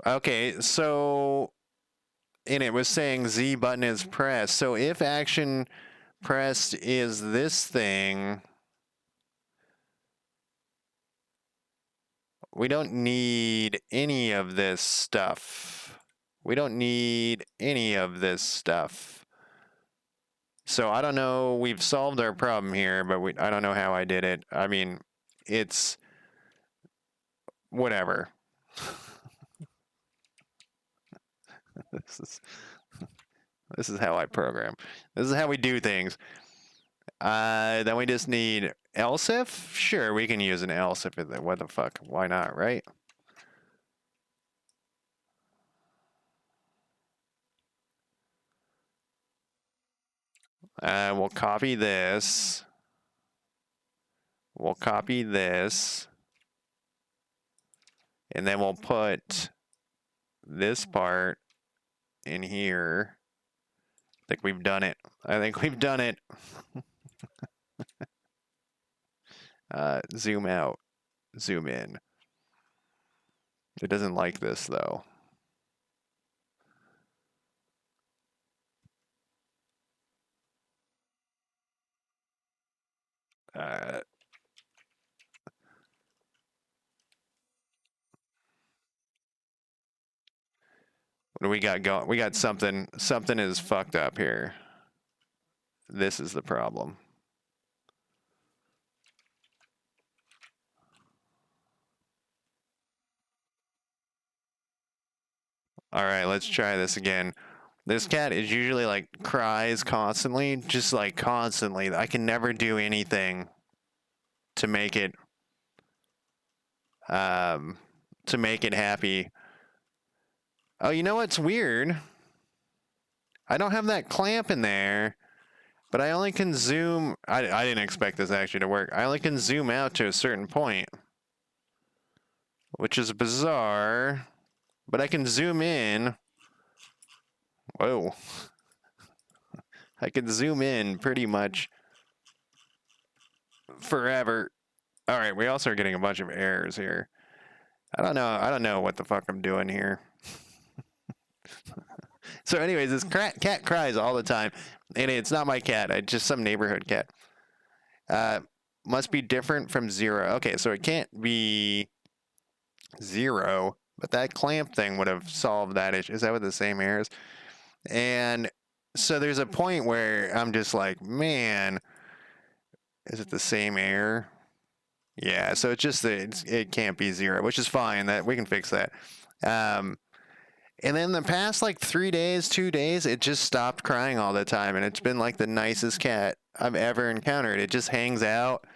Okay, so and it was saying Z button is pressed. So if action pressed is this thing, we don't need any of this stuff. We don't need any of this stuff. So I don't know, we've solved our problem here, but I don't know how I did it. I mean, it's whatever. This is how I program. This is how we do things. Then we just need else if? Sure, we can use an else if. What the fuck? Why not, right? We'll copy this. We'll copy this. And then we'll put this part in here. I think we've done it. I think we've done it. Zoom out. Zoom in. It doesn't like this, though. What do we got going? We got something. Something is fucked up here. This is the problem. All right, let's try this again. This cat is usually like cries constantly, just like constantly. I can never do anything to make it happy. Oh, you know what's weird? I don't have that clamp in there, but I only can zoom. I didn't expect this actually to work. I only can zoom out to a certain point, which is bizarre, but I can zoom in. Whoa. I can zoom in pretty much forever. All right, we also are getting a bunch of errors here. I don't know what the fuck I'm doing here. So anyways, this cat cries all the time, and it's not my cat. It's just some neighborhood cat. Must be different from 0. Okay, so it can't be 0, but that clamp thing would have solved that issue. Is that what the same error is? And so there's a point where I'm just like, man, is it the same error? Yeah, so it's just that it can't be 0, which is fine. That we can fix that. And then the past like 3 days, 2 days, it just stopped crying all the time, and it's been like the nicest cat I've ever encountered. It just hangs out.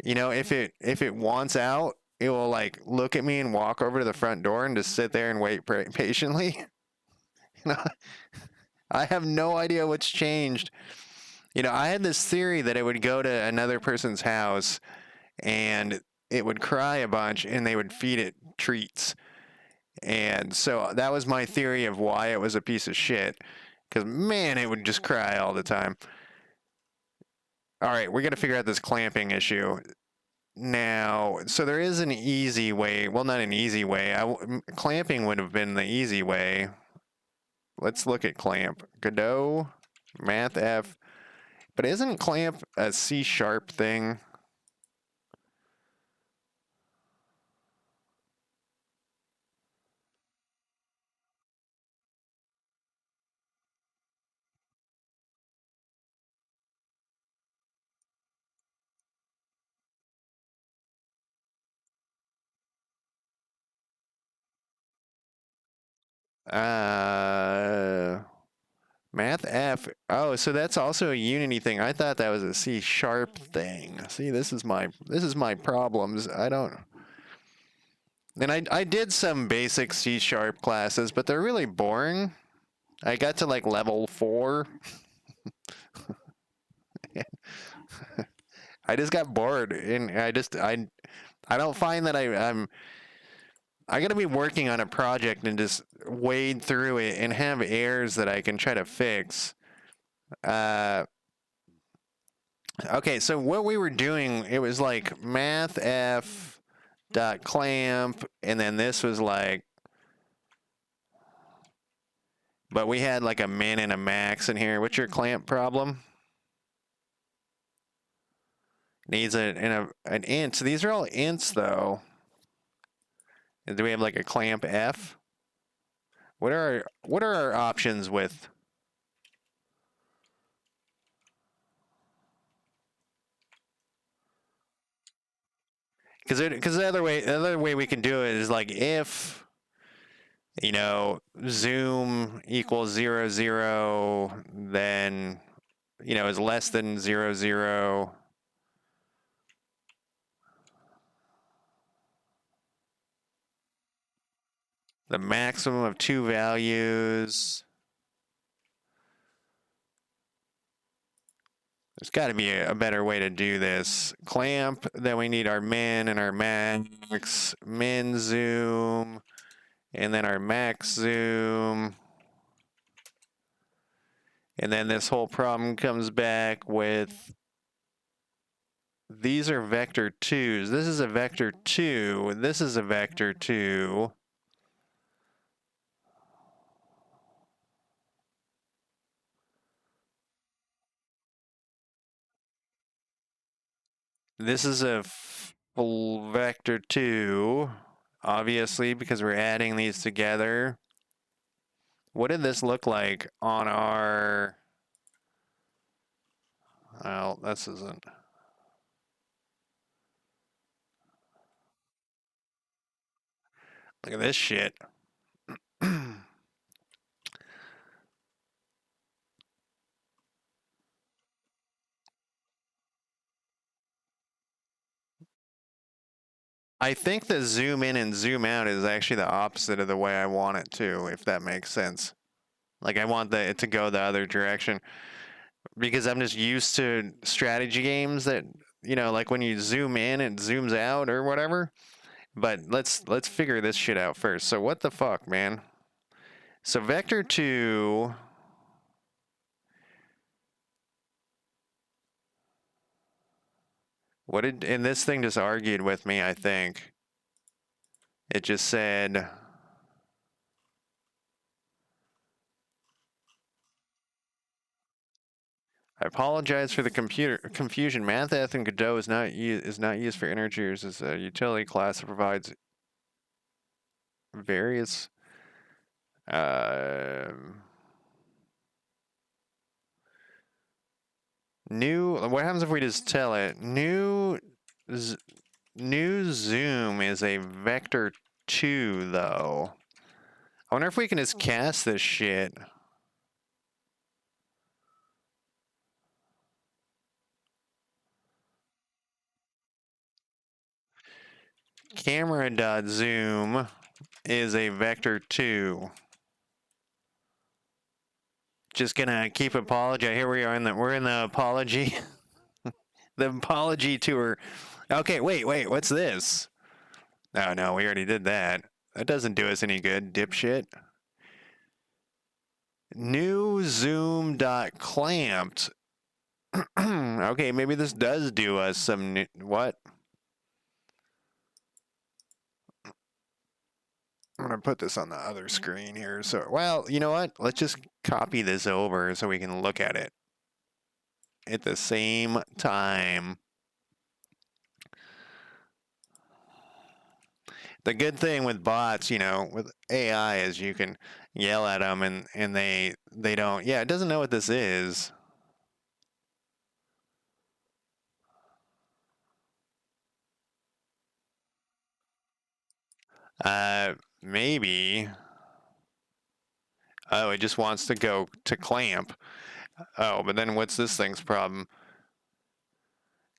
You know, if it wants out, it will like look at me and walk over to the front door and just sit there and wait patiently. You know, I have no idea what's changed. You know, I had this theory that it would go to another person's house and it would cry a bunch and they would feed it treats. And so that was my theory of why it was a piece of shit. Because, man, it would just cry all the time. All right, we got to figure out this clamping issue. Now, so there is an easy way. Well, not an easy way. Clamping would have been the easy way. Let's look at clamp. Godot, Math F. But isn't clamp a C# thing? Math F. Oh, so that's also a Unity thing. I thought that was a C# thing. See, this is my problems. I don't. And I did some basic C# classes, but they're really boring. I got to like level 4. I just got bored, and I don't find that I got to be working on a project and just wade through it and have errors that I can try to fix. Okay, so what we were doing, it was like math f dot clamp, and then this was like But we had like a min and a max in here. What's your clamp problem? Needs an int. So these are all ints though. And do we have like a clamp F? What are our options with? Because the other way we can do it is like if zoom equals 0 0, then is less than 0 0. The maximum of two values. There's got to be a better way to do this. Clamp, then we need our min and our max. Min zoom, and then our max zoom. And then this whole problem comes back with, these are vector 2s. This is a vector 2. This is a vector 2. This is a full vector 2, obviously, because we're adding these together. What did this look like on our... Well, this isn't... Look at this shit. I think the zoom in and zoom out is actually the opposite of the way I want it to, if that makes sense. Like I want it to go the other direction. Because I'm just used to strategy games that, like when you zoom in, it zooms out or whatever. But let's figure this shit out first. So what the fuck, man? So vector 2... and this thing just argued with me, I think. It just said... I apologize for the confusion. Math and Godot is not used for integers as a utility class that provides various what happens if we just tell it new zoom is a vector 2 though? I wonder if we can just cast this shit. Camera.zoom is a vector 2. Just gonna keep apology. Here we are we're in the apology. The apology tour. Okay, wait, what's this? Oh no, we already did that. That doesn't do us any good, dipshit. New zoom.clamped. Okay, maybe this does do us some what? I'm gonna put this on the other screen here. So, well, you know what? Let's just copy this over so we can look at it at the same time. The good thing with bots, with AI is you can yell at them and they don't. Yeah, it doesn't know what this is. Maybe. Oh, it just wants to go to clamp. Oh, but then what's this thing's problem?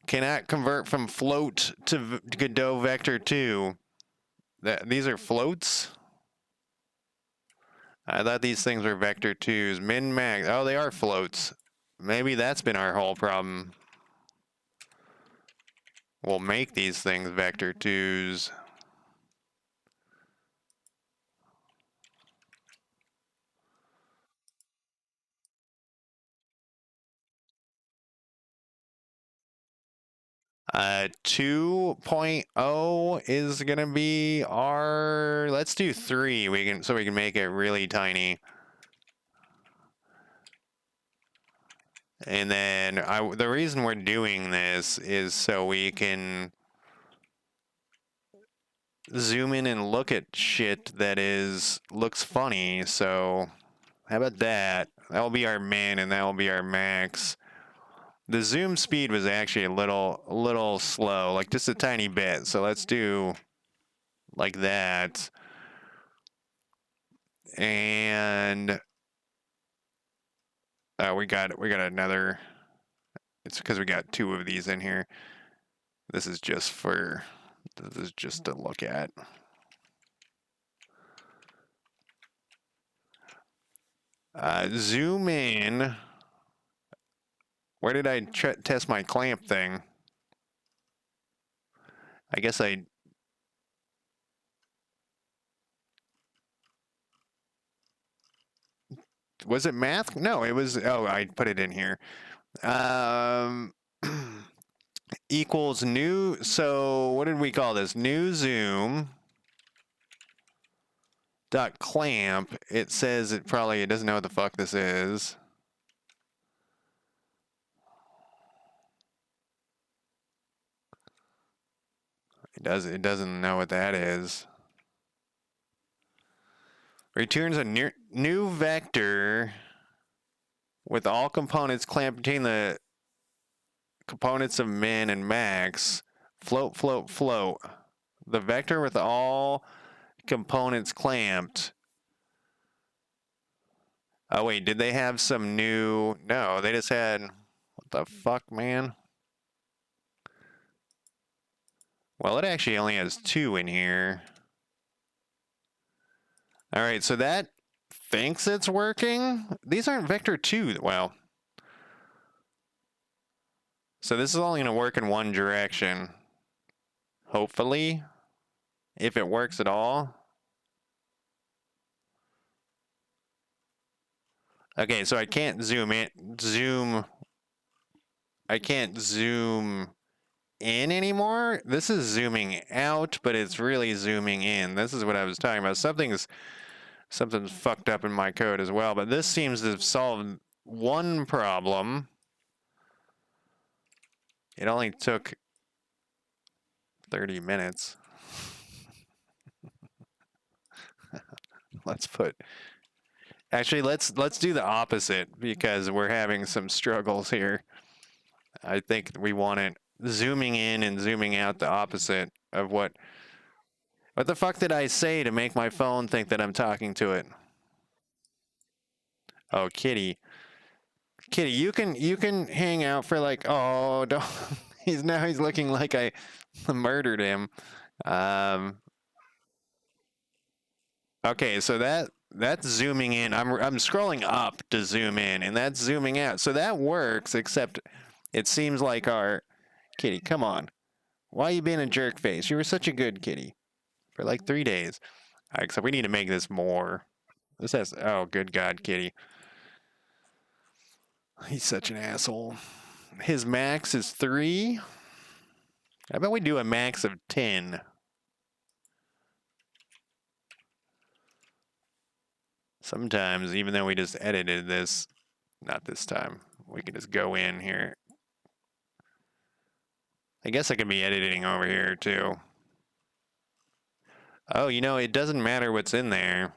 Cannot convert from float to Godot vector 2. These are floats? I thought these things were vector 2s. Min, max. Oh, they are floats. Maybe that's been our whole problem. We'll make these things vector 2s. Uh, 2.0 is gonna be our. Let's do 3. So we can make it really tiny. And then the reason we're doing this is so we can zoom in and look at shit that looks funny. So how about that? That'll be our min and that'll be our max. The zoom speed was actually a little slow, like just a tiny bit. So let's do like that. And we got another. It's because we got two of these in here. This is just to look at. Zoom in. Where did I test my clamp thing? I guess was it math? No, it was. Oh, I put it in here. Equals new. So what did we call this? New zoom dot clamp. It says it doesn't know what the fuck this is. It doesn't know what that is. Returns a new vector with all components clamped between the components of min and max. Float, float, float. The vector with all components clamped. Oh, wait, did they have some new... No, they just had... What the fuck, man? Well, it actually only has two in here. All right, so that thinks it's working. These aren't vector 2. Well, so this is only going to work in one direction. Hopefully, if it works at all. Okay, so I can't I can't zoom in anymore. This is zooming out, but it's really zooming in. This is what I was talking about. Something's fucked up in my code as well, but this seems to have solved one problem. It only took 30 minutes. Actually, let's do the opposite because we're having some struggles here. I think we want it zooming in and zooming out the opposite of what the fuck did I say to make my phone think that I'm talking to it? Oh, Kitty, you can hang out for like, oh, don't. He's looking like I murdered him. Okay, so that's zooming in. I'm scrolling up to zoom in, and that's zooming out. So that works, except it seems like our Kitty. Come on, why are you being a jerk face? You were such a good kitty for like 3 days. Except we need to make this more. This has. Oh, good God, Kitty. He's such an asshole. His max is 3. I bet we do a max of 10. Sometimes, even though we just edited this, not this time, we can just go in here. I guess I could be editing over here too. Oh, it doesn't matter what's in there.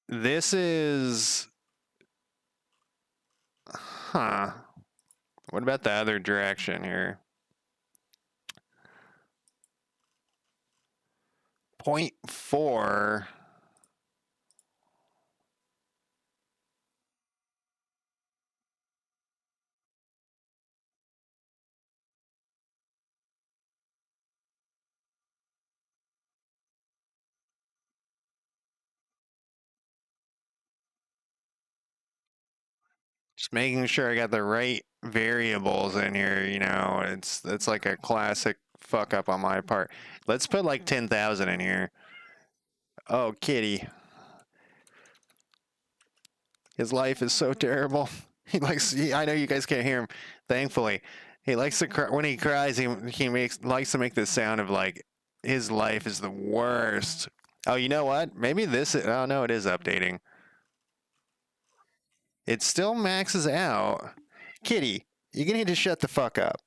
This is... Huh. What about the other direction here? 0.4. Just making sure I got the right variables in here, It's like a classic fuck up on my part. Let's put like 10,000 in here. Oh, Kitty. His life is so terrible. I know you guys can't hear him. Thankfully, He likes to cry when he cries. He likes to make the sound of like his life is the worst. Oh, you know what? Maybe this. Oh no, it is updating. It still maxes out. Kitty, you're gonna need to shut the fuck up.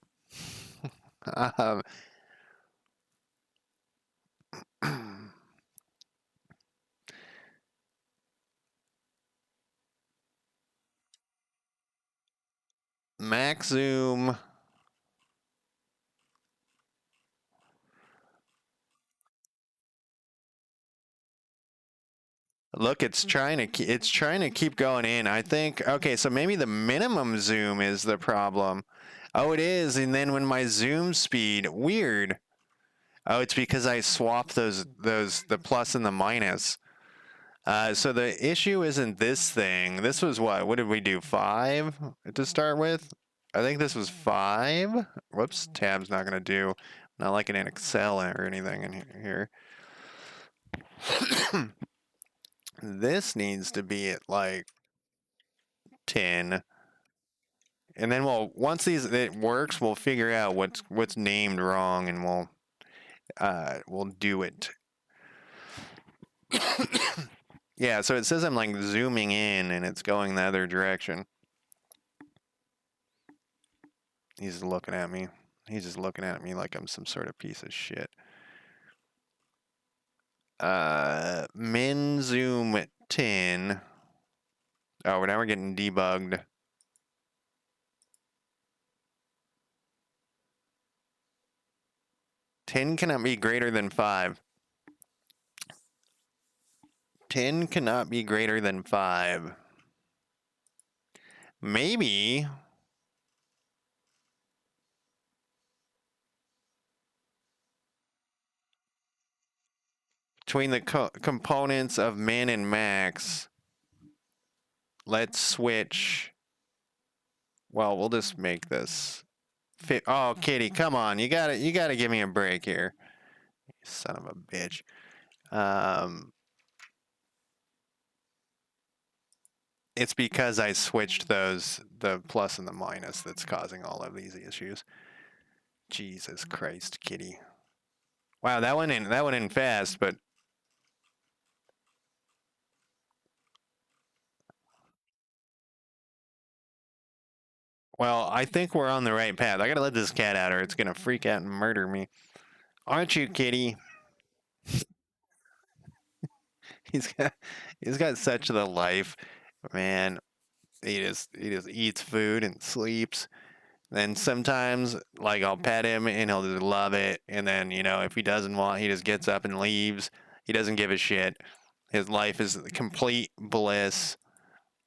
Um, max zoom. Look, it's trying to keep going in. I think okay, so maybe the minimum zoom is the problem. Oh, it is, and then when my zoom speed, weird. Oh, it's because I swapped those the plus and the minus. So the issue isn't this thing. This was what? What did we do? 5 to start with? I think this was 5. Whoops, tab's not gonna do. Not like it in Excel or anything in here. This needs to be at like 10. And then once it works, we'll figure out what's named wrong and we'll do it. Yeah, so it says I'm like zooming in and it's going the other direction. He's looking at me. He's just looking at me like I'm some sort of piece of shit. Min zoom at 10. Oh, now we're getting debugged. 10 cannot be greater than 5. 10 cannot be greater than 5. Maybe. Between the components of min and max, let's switch. Well, we'll just make this. Oh, Kitty, come on! You gotta give me a break here, you son of a bitch. It's because I switched the plus and the minus that's causing all of these issues. Jesus Christ, Kitty! Wow, that went in fast, but well, I think we're on the right path. I gotta let this cat out or it's gonna freak out and murder me. Aren't you, Kitty? He's got such the life, man. He just eats food and sleeps. Then sometimes, like I'll pet him and he'll just love it. And then if he doesn't want, he just gets up and leaves. He doesn't give a shit. His life is complete bliss.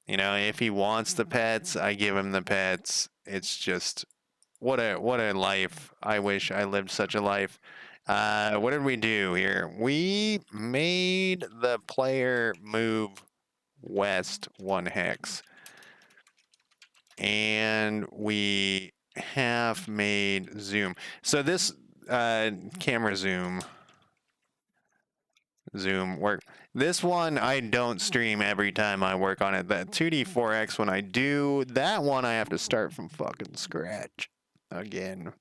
If he wants the pets, I give him the pets. It's just what a life. I wish I lived such a life. What did we do here? We made the player move west 1 hex. And we have made zoom. So this camera zoom work. This one I don't stream every time I work on it. That 2D4X when I do, that one I have to start from fucking scratch again.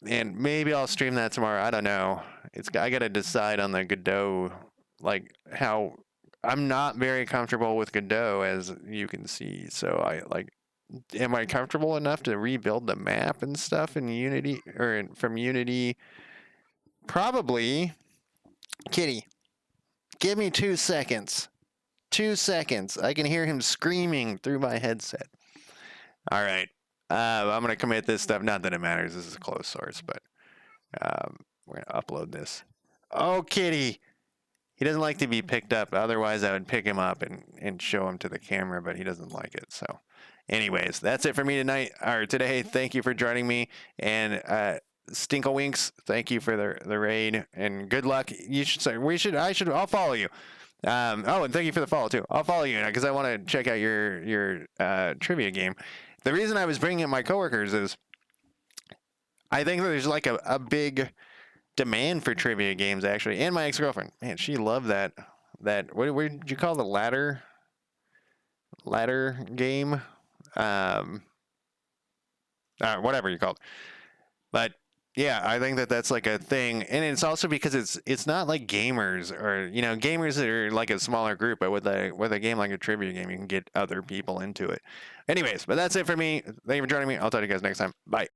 And maybe I'll stream that tomorrow. I don't know. I gotta decide on the Godot, like how I'm not very comfortable with Godot, as you can see. So am I comfortable enough to rebuild the map and stuff in Unity from Unity? Probably. Kitty, give me 2 seconds. 2 seconds. I can hear him screaming through my headset. All right. I'm going to commit this stuff. Not that it matters. This is a closed source, but we're going to upload this. Oh, Kitty. He doesn't like to be picked up. Otherwise, I would pick him up and show him to the camera, but he doesn't like it. So, anyways, that's it for me today. Thank you for joining me. And Stinkawinks, thank you for the raid. And good luck. I'll follow you. And thank you for the follow, too. I'll follow you because I want to check out your trivia game. The reason I was bringing in my coworkers is I think there's like a big demand for trivia games, actually. And my ex-girlfriend, man, she loved that what did you call the ladder game? whatever you call it. But yeah, I think that that's like a thing, and it's also because it's not like gamers or gamers are like a smaller group, but with a game like a trivia game, you can get other people into it. Anyways, but that's it for me. Thank you for joining me. I'll talk to you guys next time. Bye.